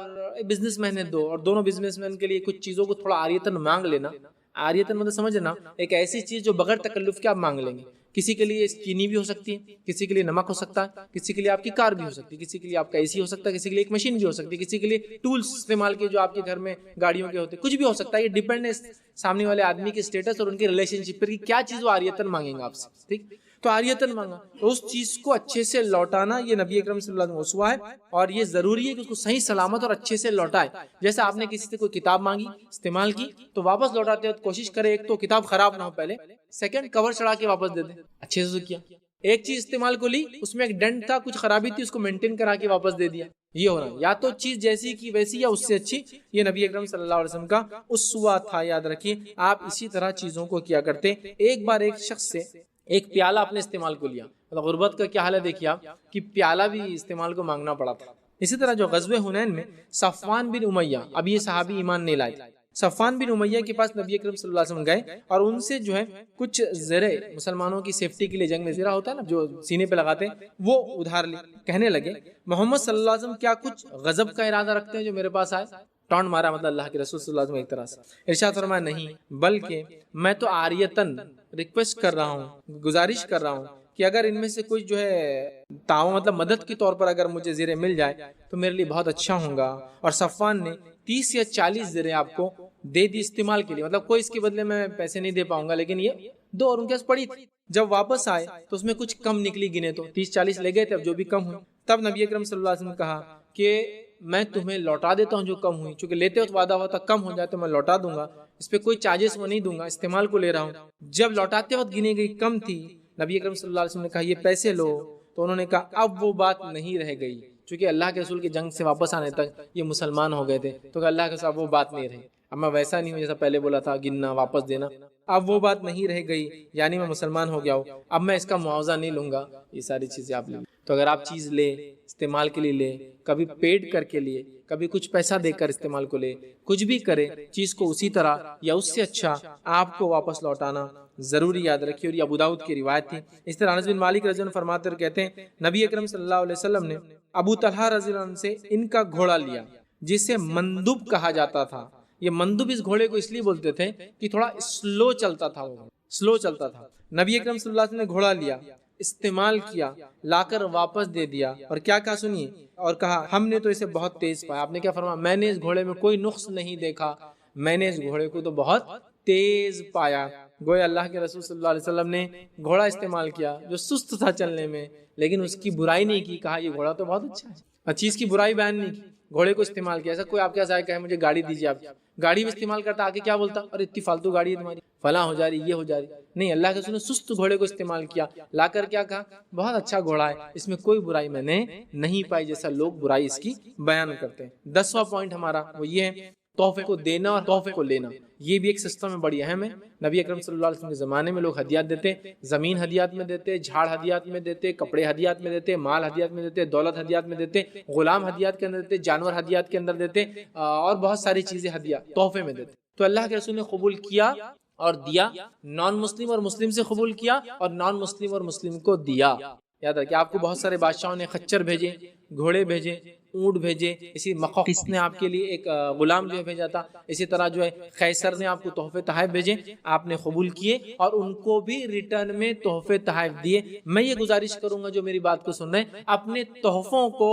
[SPEAKER 1] بزنس مین ہے دو، اور دونوں بزنس مین کے لیے کچھ چیزوں کو تھوڑا عاریتاً مانگ لینا. عاریتاً مطلب سمجھنا ایک ایسی چیز جو بغیر تکلف کے آپ مانگ لیں گے. کسی کے لیے چینی بھی ہو سکتی ہے، کسی کے لیے نمک ہو سکتا ہے، کسی کے لیے آپ کی کار بھی ہو سکتی ہے، کسی کے لیے آپ کا اے سی ہو سکتا ہے، کسی کے لیے ایک مشین بھی ہو سکتی ہے، کسی کے لیے ٹولز استعمال کے جو آپ کے گھر میں گاڑیوں کے ہوتے ہیں، کچھ بھی ہو سکتا ہے. یہ ڈیپینڈ ہے سامنے والے آدمی کے اسٹیٹس اور ان کے ریلیشن شپ پر کہ کیا چیز وہ عاریتاً مانگیں گے آپ سے. ٹھیک، تو عاریتاً مانگا تو اس چیز کو اچھے سے لوٹانا یہ نبی اکرم صلی اللہ علیہ وسلم اسوہ ہے، اور یہ ضروری ہے کہ اس کو صحیح سلامت اور اچھے سے لوٹائے. جیسا آپ نے کسی سے کوئی کتاب مانگی، استعمال کی، تو واپس لوٹاتے وقت کوشش کرے ایک تو کتاب خراب نہ ہو، پہلے سیکنڈ کور چڑھا کے واپس دے دیں، اچھے سے کیا. ایک چیز استعمال کو لی، اس میں ایک ڈنٹ تھا، کچھ خرابی تھی، اس کو مینٹین کرا کے واپس دے دیا. یہ ہونا یا تو چیز جیسی کی ویسی یا اس سے اچھی. یہ نبی اکرم صلی اللہ علیہ وسلم کا اسوہ تھا، یاد رکھیے. آپ اسی طرح چیزوں کو کیا کرتے. ایک بار ایک شخص سے ایک پیالہ اپنے استعمال کو لیا، مطلب غربت کا کیا حال ہے دیکھیے آپ کہ پیالہ بھی استعمال کو مانگنا پڑا تھا. اسی طرح جو غزوہ حنین میں صفوان بن امیہ، اب یہ صحابی ایمان نہیں لائے، صفوان بن امیہ کے پاس نبی اکرم صلی اللہ علیہ وسلم گئے اور ان سے جو ہے کچھ زرے مسلمانوں کی سیفٹی کے لیے جنگ میں زرہ ہوتا ہے نا جو سینے پہ لگاتے ہیں وہ ادھار لی. کہنے لگے محمد صلی اللہ علیہ وسلم کیا کچھ غضب کا ارادہ رکھتے ہیں جو میرے پاس آئے؟ ٹانٹ مارا مطلب اللہ کے رسول صلی اللہ علیہ وسلم ایک طرح سے. ارشاد فرمایا نہیں بلکہ میں تو عاریتن ریکویسٹ کر رہا ہوں، گزارش کر رہا ہوں کہ اگر ان میں سے کچھ جو ہے تعاون مطلب مدد کے طور پر اگر مجھے زرے مل جائے تو میرے لیے بہت اچھا ہوگا. اور صفوان نے 30 یا 40 زرے آپ کو دے دی استعمال کے لیے، مطلب کوئی اس کے بدلے میں پیسے نہیں دے پاؤں گا لیکن یہ دو، اور ان کے پاس پڑی تھی. جب واپس آئے تو اس میں کچھ کم نکلی، گنے تو 30-40 لے گئے تھے، اب جو بھی کم ہوئی. تب نبی اکرم صلی اللہ علیہ وسلم نے کہا کہ میں تمہیں لوٹا دیتا ہوں جو کم ہوئی، چونکہ لیتے وقت وعدہ ہوا تھا کم ہو جائے تو میں لوٹا دوں گا، اس پہ کوئی چارجز وہ نہیں دوں گا، استعمال کو لے رہا ہوں. جب لوٹاتے وقت گنی گئی کم تھی، نبی اکرم صلی اللہ علیہ وسلم نے کہا یہ پیسے لو. تو انہوں نے کہا اب وہ بات نہیں رہ گئی، چونکہ اللہ کے رسول کی جنگ سے واپس آنے تک یہ مسلمان ہو گئے تھے، تو کہ اللہ کے ساتھ وہ بات نہیں رہی. اب میں ویسا نہیں ہوں جیسا پہلے بولا تھا گننا واپس دینا، اب وہ بات نہیں رہ گئی، یعنی میں مسلمان ہو گیا ہوں، اب میں اس کا معاوضہ نہیں لوں گا. یہ ساری چیزیں آپ لیں. تو اگر آپ چیز لے استعمال کے لیے لے، کبھی پیڈ کر کے لیے، کبھی کچھ پیسہ دے کر استعمال کو لے، کچھ بھی کرے، چیز کو اسی طرح یا اس سے اچھا آپ کو واپس لوٹانا ضروری یاد رکھیے. اور یہ ابو داؤد کی روایت تھی. اس طرح انس بن مالک رضی اللہ عنہ فرماتے ہوئے کہتے ہیں نبی اکرم صلی اللہ علیہ وسلم نے ابو طلحہ رضی اللہ عنہ سے ان کا گھوڑا لیا جسے مندب کہا جاتا تھا. یہ مندب اس گھوڑے کو اس لیے بولتے تھے کہ تھوڑا سلو چلتا تھا، وہ سلو چلتا تھا. نبی اکرم صلی اللہ علیہ وسلم نے گھوڑا لیا، استعمال کیا، لا کر واپس دے دیا، اور کیا کہا سنیے، اور کہا ہم نے تو اسے بہت تیز پایا. آپ نے کیا فرمایا؟ میں نے اس گھوڑے میں کوئی نقص نہیں دیکھا، میں نے اس گھوڑے کو تو بہت تیز پایا. گویا اللہ کے رسول صلی اللہ علیہ وسلم نے گھوڑا استعمال کیا جو سست تھا چلنے میں، لیکن اس کی برائی نہیں کی. کہا یہ گھوڑا تو بہت اچھا ہے، چیز کی برائی بیان نہیں کی، گھوڑے کو استعمال کیا. ایسا کوئی آپ کے ساتھ کہے مجھے گاڑی دیجیے، آپ گاڑی بھی استعمال کرتا، آگے کیا بولتا؟ اور اتنی فالتو گاڑی ہے تمہاری، فلاں ہو جا رہی، یہ ہو جا رہی. نہیں، اللہ کے رسول نے سست گھوڑے کو استعمال کیا، لا کر کیا کہا؟ بہت اچھا گھوڑا ہے، اس میں کوئی برائی میں نے نہیں پائی، جیسا لوگ برائی اس کی بیان کرتے ہیں. 10واں پوائنٹ ہمارا وہ یہ ہے تحفے کو دینا اور تحفے کو لینا. یہ بھی ایک سسٹم میں بڑی اہم ہے. نبی اکرم صلی اللہ علیہ وسلم کے زمانے میں لوگ ہدیات دیتے، زمین ہدیات میں دیتے، جھاڑ ہدیات میں دیتے، کپڑے ہدیات میں دیتے، مال ہدیات میں دیتے، دولت ہدیات میں دیتے، غلام ہدیات کے اندر دیتے، جانور ہدیات کے اندر دیتے، اور بہت ساری چیزیں ہدیہ تحفے میں دیتے. تو اللہ کے رسول نے قبول کیا اور دیا، نان مسلم اور مسلم سے قبول کیا اور نان مسلم اور مسلم کو دیا. یاد رکھیے آپ کو بہت سارے بادشاہوں نے خچر بھیجے، گھوڑے بھیجے، اونٹ بھیجے، اسی مقوقس نے آپ کے لیے ایک غلام جو ہے بھیجا تھا، اسی طرح جو ہے قیصر نے آپ کو تحفے تحائف بھیجے، آپ نے قبول کیے اور ان کو بھی ریٹرن میں تحفے تحائف دیے. میں یہ گزارش کروں گا جو میری بات کو سن رہے ہیں، اپنے تحفوں کو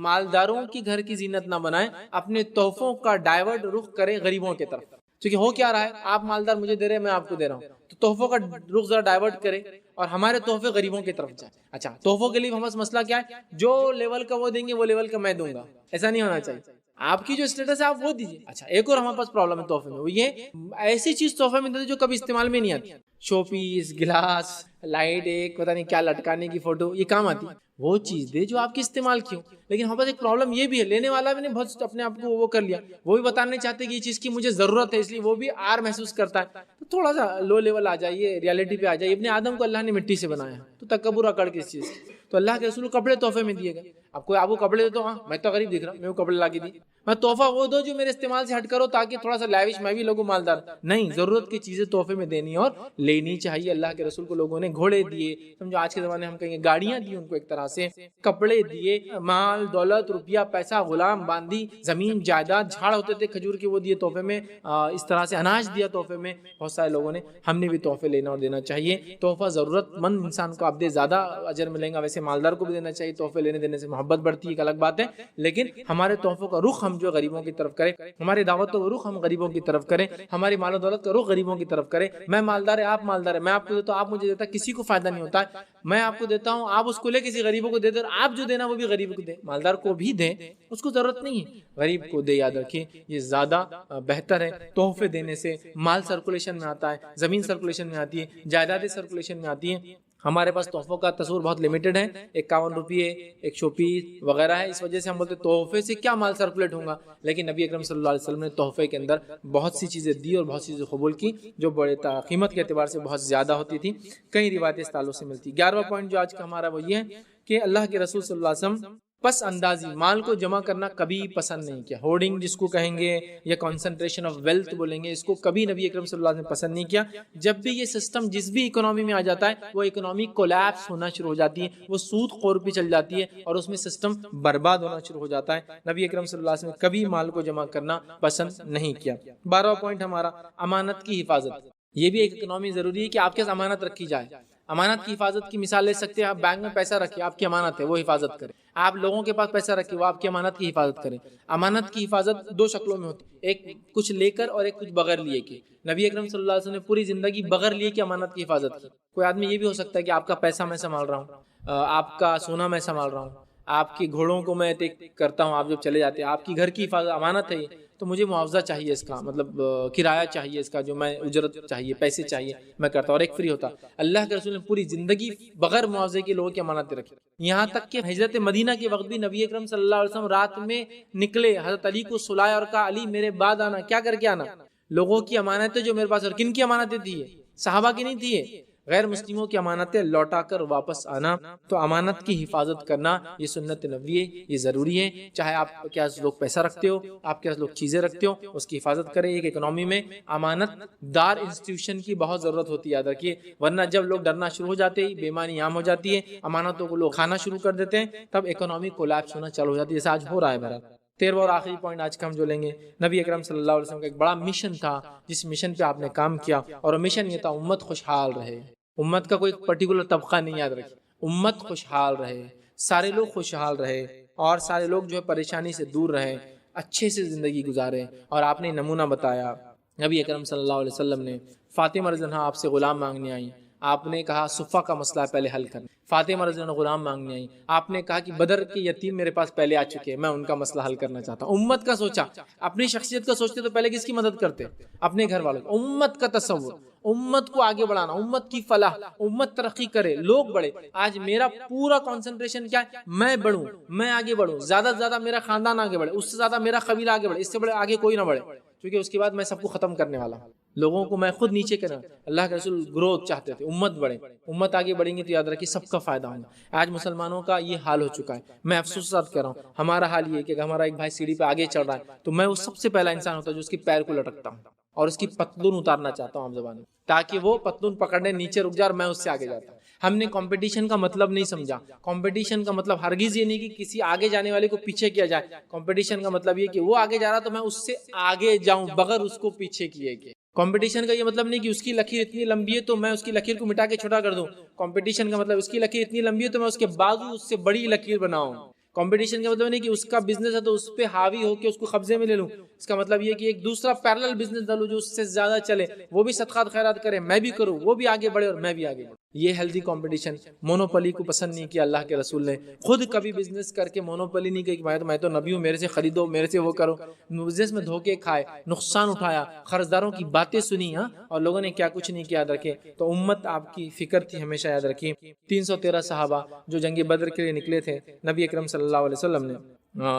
[SPEAKER 1] مالداروں کی گھر کی زینت نہ بنائیں، اپنے تحفوں کا ڈائیورٹ رخ کریں غریبوں کی طرف. کیونکہ ہو کیا رہا ہے، آپ مالدار مجھے دے رہے ہیں، میں آپ کو دے رہا ہوں، تو تحفوں کا رخ ذرا ڈائیورٹ کرے اور ہمارے تحفے غریبوں کی طرف جائیں. اچھا، تحفوں کے لیے ہمارا مسئلہ کیا ہے؟ جو لیول کا وہ دیں گے وہ لیول کا میں دوں گا، ایسا نہیں ہونا چاہیے. آپ کی جو اسٹیٹس ہے آپ وہ دیجیے. اچھا، ایک اور ہمارے پاس پرابلم ہے تحفے میں، وہ یہ ایسی چیز تحفے میں دیتے جو کبھی استعمال میں نہیں آتی. شو پیس، گلاس، لائٹ، ایک پتہ نہیں کیا لٹکانے کی فوٹو، یہ کام آتی. وہ چیز دے جو آپ کی استعمال کی ہو. لیکن ہمارے پاس ایک پرابلم یہ بھی ہے، لینے والا بھی نے بہت اپنے آپ کو وہ کر لیا، وہ بھی بتانے چاہتے کہ یہ چیز کی مجھے ضرورت ہے، اس لیے وہ بھی آر محسوس کرتا ہے. تو تھوڑا سا لو لیول آ جائیے، ریالٹی پہ آ جائیے. ابن آدم کو اللہ نے مٹی سے بنایا، تو تکبر اکڑ کے اس چیز. تو اللہ کے رسول کپڑے تحفے میں دیے گئے. آپ کو کپڑے دے دو، ہاں میں تو غریب دکھ رہا ہوں، میں وہ کپڑے لا کے دی. میں تحفہ وہ دو جو میرے استعمال سے ہٹ کرو تاکہ تھوڑا سا لیوش میں بھی لوگوں مالدار. نہیں، ضرورت کی چیزیں تحفے میں دینی اور لینی چاہیے. اللہ کے رسول کو لوگوں نے گھوڑے دیے، سمجھو آج کے زمانے ہم کہیں گے گاڑیاں دی ان کو، ایک طرح سے کپڑے دیے، مال دولت روپیہ پیسہ غلام باندھی، زمین جائیداد، جھاڑ ہوتے تھے کھجور کے وہ دیے تحفے میں، اس طرح سے اناج دیا تحفے میں بہت سارے لوگوں نے. ہم نے بھی تحفے لینا اور دینا چاہیے. تحفہ ضرورت مند انسان کو آپ دے زیادہ اجر ملیں گا، ویسے مالدار کو بھی دینا چاہیے. تحفے لینے دینے سے محبت بڑھتی ہے، ایک الگ بات ہے. لیکن ہمارے تحفوں کا رخ ہم جو غریبوں کی طرف کریں، ہماری دعوتوں کا رخ ہم غریبوں کی طرف کریں، ہماری مال و دولت کا رخ غریبوں کی طرف کریں. میں مالدار ہے، آپ مالدار ہے، میں آپ کو دیتا ہوں، آپ مجھے دیتا، کسی کو فائدہ نہیں ہوتا ہے. میں آپ کو دیتا ہوں، آپ اس کو لے کسی غریبوں کو دے دیں، آپ جو دینا وہ بھی غریب کو دیں. مالدار کو بھی دیں، اس کو ضرورت نہیں ہے، غریب کو دے. یاد رکھیں یہ زیادہ بہتر ہے. تحفے دینے سے مال سرکولیشن میں آتا ہے، زمین سرکولیشن میں آتی ہے، جائیدادیں سرکولیشن میں آتی ہیں. ہمارے پاس تحفوں کا تصور بہت لمیٹڈ ہے، 51 روپیے، ایک شو پیس وغیرہ ہے. اس وجہ سے ہم بولتے تحفے سے کیا مال سرکولیٹ ہوگا. لیکن نبی اکرم صلی اللہ علیہ وسلم نے تحفے کے اندر بہت سی چیزیں دی اور بہت سی چیزیں قبول کی جو بڑے قیمت کے اعتبار سے بہت زیادہ ہوتی تھی. کئی روایتیں اس تعلق سے ملتی. 11واں پوائنٹ جو آج کا ہمارا وہ یہ ہے کہ اللہ کے رسول صلی اللہ علیہ وسلم پس اندازی، مال کو جمع کرنا کبھی پسند نہیں کیا. ہورڈنگ جس کو کہیں گے یا کنسنٹریشن آف ویلتھ بولیں گے، اس کو کبھی نبی اکرم صلی اللہ علیہ وسلم نے پسند نہیں کیا. جب بھی یہ سسٹم جس بھی اکنامی میں آ جاتا ہے وہ اکنامی کولیپس ہونا شروع ہو جاتی ہے، وہ سود خور پہ چل جاتی ہے اور اس میں سسٹم برباد ہونا شروع ہو جاتا ہے. نبی اکرم صلی اللہ علیہ وسلم نے کبھی مال کو جمع کرنا پسند نہیں کیا. 12واں پوائنٹ ہمارا امانت کی حفاظت. یہ بھی ایک اکنامی ضروری ہے کہ آپ کے پاس امانت رکھی جائے. امانت کی حفاظت کی مثال لے سکتے ہیں. آپ بینک میں پیسہ رکھیں، آپ کی امانت ہے، وہ حفاظت کریں. آپ لوگوں کے پاس پیسہ رکھیں، وہ آپ کی امانت کی حفاظت کریں. امانت کی حفاظت دو شکلوں میں ہوتی ہے، ایک کچھ لے کر اور ایک کچھ بغیر لیے کے. نبی اکرم صلی اللہ علیہ وسلم نے پوری زندگی بغیر لیے کے امانت کی حفاظت کی. کوئی آدمی یہ بھی ہو سکتا ہے کہ آپ کا پیسہ میں سنبھال رہا ہوں، آپ کا سونا میں سنبھال رہا ہوں، آپ کے گھوڑوں کو میں کرتا ہوں، آپ جب چلے جاتے ہیں، آپ کی گھر کی حفاظت امانت ہے، تو مجھے معاوضہ چاہیے اس کا، مطلب کرایہ چاہیے اس کا، جو میں اجرت چاہیے، پیسے چاہیے، میں کرتا ہوں. اور ایک فری ہوتا. اللہ کے رسول نے پوری زندگی بغیر معاوضے کے لوگوں کی امانتیں رکھی. یہاں تک کہ ہجرت مدینہ کے وقت بھی نبی اکرم صلی اللہ علیہ وسلم رات میں نکلے، حضرت علی کو سلایا اور کہا علی میرے بعد آنا. کیا کر کے آنا؟ لوگوں کی امانتیں جو میرے پاس. اور کن کی امانتیں تھی؟ صحابہ کی نہیں تھی، غیر مسلموں کی امانتیں لوٹا کر واپس آنا. تو امانت کی حفاظت کرنا یہ سنت نبوی ہے، یہ ضروری ہے. چاہے آپ کیا لوگ پیسہ رکھتے ہو، آپ کیا لوگ چیزیں رکھتے ہو، اس کی حفاظت کریں. ایک اکنامی میں امانت دار انسٹیٹیوشن کی بہت ضرورت ہوتی ہے، یاد رکھیے. ورنہ جب لوگ ڈرنا شروع ہو جاتے ہیں، بے ایمانی عام ہو جاتی ہے، امانتوں کو لوگ کھانا شروع کر دیتے ہیں، تب اکنامی کولیپس ہونا چالو ہو جاتی ہے، جیسا آج ہو رہا ہے. بہرحال 13واں اور آخری پوائنٹ آج کا ہم جو لیں گے، نبی اکرم صلی اللہ علیہ وسلم کا ایک بڑا مشن تھا، جس مشن پہ آپ نے کام کیا، اور مشن یہ تھا امت خوشحال رہے. امت کا کوئی پرٹیکولر طبقہ نہیں، یاد رکھیں. امت خوشحال رہے، سارے لوگ خوشحال رہے، اور سارے لوگ جو ہے پریشانی سے دور رہے، اچھے سے زندگی گزارے. اور آپ نے نمونہ بتایا. نبی اکرم صلی اللہ علیہ وسلم نے فاطمہ رضی اللہ عنہا آپ سے غلام مانگنے آئیں، آپ نے کہا صفہ کا مسئلہ پہلے حل کرنا. فاطمہ رضی اللہ عنہ غلام مانگنے آئیں، آپ نے کہا کہ بدر کے یتیم میرے پاس پہلے آ چکے ہیں، میں ان کا مسئلہ حل کرنا چاہتا ہوں. امت کا سوچا، اپنی شخصیت کا سوچتے تو پہلے کس کی مدد کرتے؟ اپنے گھر والوں. امت کا تصور، امت کو آگے بڑھانا، امت کی فلاح، امت ترقی کرے، لوگ بڑھے. آج میرا پورا کنسنٹریشن کیا ہے؟ میں بڑھوں، میں آگے بڑھوں، زیادہ سے زیادہ میرا خاندان آگے بڑھے، اس سے زیادہ میرا قبیلہ آگے بڑھے، اس سے بڑے آگے کوئی نہ بڑھے، کیونکہ اس کے بعد میں سب کو ختم کرنے والا ہوں. لوگوں کو میں خود نیچے کرنا. اللہ کے رسول گروتھ چاہتے تھے، امت بڑھے. امت آگے بڑھیں گے تو یاد رکھیے سب کا فائدہ ہوگا. آج مسلمانوں کا یہ حال ہو چکا ہے. میں افسوس ساتھ کر رہا ہوں، ہمارا حال یہ ہے کہ ہمارا ایک بھائی سیڑھی پہ آگے چڑھ رہا ہے تو میں وہ سب سے پہلا انسان ہوتا ہے جو اس کی پیر کو لٹکتا ہوں اور اس کی پتلون اتارنا چاہتا ہوں عام زبان میں، تاکہ وہ پتلون پکڑنے نیچے رک جائے اور میں اس سے آگے جاتا ہوں. ہم نے کمپٹیشن کا مطلب نہیں سمجھا. کمپٹیشن کا مطلب ہرگز یہ نہیں کہ کسی آگے جانے والے کو پیچھے کیا جائے. کمپٹیشن کا مطلب یہ کہ وہ آگے جا رہا تو میں اس سے آگے جاؤں بغیر اس کو پیچھے کیے گئے. کمپٹیشن کا یہ مطلب نہیں کہ اس کی لکیر اتنی لمبی ہے تو میں اس کی لکیر کو مٹا کے چھوٹا کر دوں. کمپٹیشن کا مطلب اس کی لکیر اتنی لمبی ہے تو میں اس کے بازو اس سے بڑی لکیر بناؤں. کمپٹیشن کا مطلب نہیں کہ اس کا بزنس ہے تو اس پہ حاوی ہو کے اس کو قبضے میں لے لوں. اس کا مطلب یہ کہ ایک دوسرا پیرلل بزنس ڈالوں جو اس سے زیادہ چلے، وہ بھی صدقات خیرات کرے، میں بھی کروں، وہ بھی آگے بڑھے اور میں بھی آگے بڑھوں. یہ ہیلدی کمپٹیشن. مونوپلی کو پسند نہیں کیا اللہ کے رسول نے. خود کبھی بزنس کر کے مونوپلی نہیں کہ میں تو نبی ہوں، میرے سے خریدو، میرے سے وہ کرو. بزنس میں دھوکے کھائے، نقصان اٹھایا، قرضداروں کی باتیں سنی، اور لوگوں نے کیا کچھ نہیں کیا. یاد رکھے تو امت آپ کی فکر تھی ہمیشہ. یاد رکھیے 313 صحابہ جو جنگ بدر کے لیے نکلے تھے، نبی اکرم صلی اللہ علیہ وسلم نے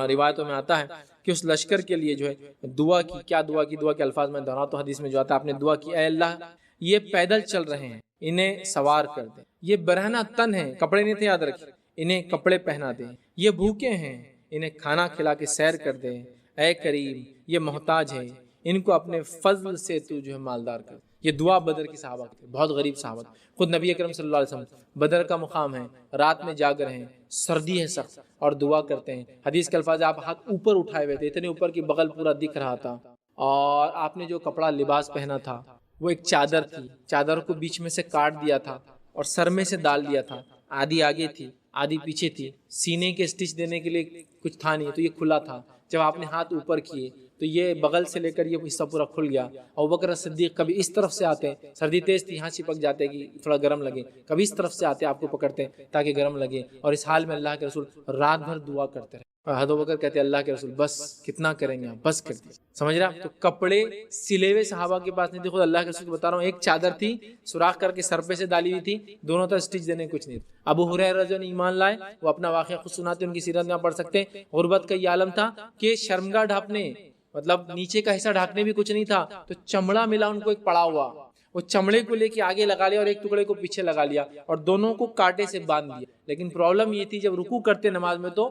[SPEAKER 1] روایتوں میں آتا ہے کہ اس لشکر کے لیے جو ہے دعا کی. کیا دعا کی؟ دعا کے الفاظ میں دہراتا ہوں، حدیث میں جو آتا ہے، آپ نے دعا کی اے اللہ یہ پیدل چل رہے ہیں، انہیں سوار کر دیں. یہ برہنہ تن ہیں، کپڑے نہیں تھے، یاد رکھیں، انہیں کپڑے پہنا دیں. یہ بھوکے ہیں، انہیں کھانا کھلا کے سیر کر دیں. اے کریم یہ محتاج ہیں، ان کو اپنے فضل سے تو جو ہے مالدار کر. یہ دعا بدر کی صحابہ کی، بہت غریب صحابہ. خود نبی اکرم صلی اللہ علیہ وسلم بدر کا مقام ہے، رات میں جاگ رہے ہیں، سردی ہے سخت، اور دعا کرتے ہیں. حدیث کے الفاظ آپ ہاتھ اوپر اٹھائے ہوئے تھے، اتنے اوپر کی بغل پورا دکھ رہا تھا. اور آپ نے جو کپڑا لباس پہنا تھا وہ ایک چادر تھی. چادر کو بیچ میں سے کاٹ دیا تھا اور سر میں سے ڈال دیا تھا. آدھی آگے تھی، آدھی پیچھے تھی. سینے کے سٹچ دینے کے لیے کچھ تھا نہیں تو یہ کھلا تھا. جب آپ نے ہاتھ اوپر کیے تو یہ بغل سے لے کر یہ حصہ پورا کھل گیا. ابوبکر صدیق کبھی اس طرف سے آتے، سردی تیز تھی، یہاں چپک جاتے کہ تھوڑا گرم لگے، کبھی اس طرف سے آتے آپ کو پکڑتے تاکہ گرم لگے. اور اس حال میں اللہ کے رسول رات بھر دعا کرتے رہے. ابوبکر کہتے اللہ کے رسول بس کتنا کریں گے آپ، بس کر دیجیے. سمجھ رہا؟ تو کپڑے سلے ہوئے صحابہ کے پاس نہیں تھے. خود اللہ کے رسول کو بتا رہا ہوں، ایک چادر تھی سوراخ کر کے سر پہ سے ڈالی ہوئی تھی، دونوں طرف سٹچ دینے کچھ نہیں. ابو ہریرہ رضی اللہ عنہ ایمان لائے، وہ اپنا واقعہ خود سناتے، ان کی سیرت میں پڑھ سکتے ہیں. غربت کا یہ عالم تھا کہ شرمگاہ ڈھانپنے، مطلب نیچے کا حصہ ڈھانکنے بھی کچھ نہیں تھا، تو چمڑا ملا ان کو ایک پڑا ہوا. وہ چمڑے کو لے کے آگے لگا لیا اور ایک ٹکڑے کو پیچھے لگا لیا اور دونوں کو کانٹے سے باندھ دیا. لیکن پرابلم یہ تھی جب رکوع کرتے نماز میں تو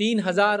[SPEAKER 1] 3000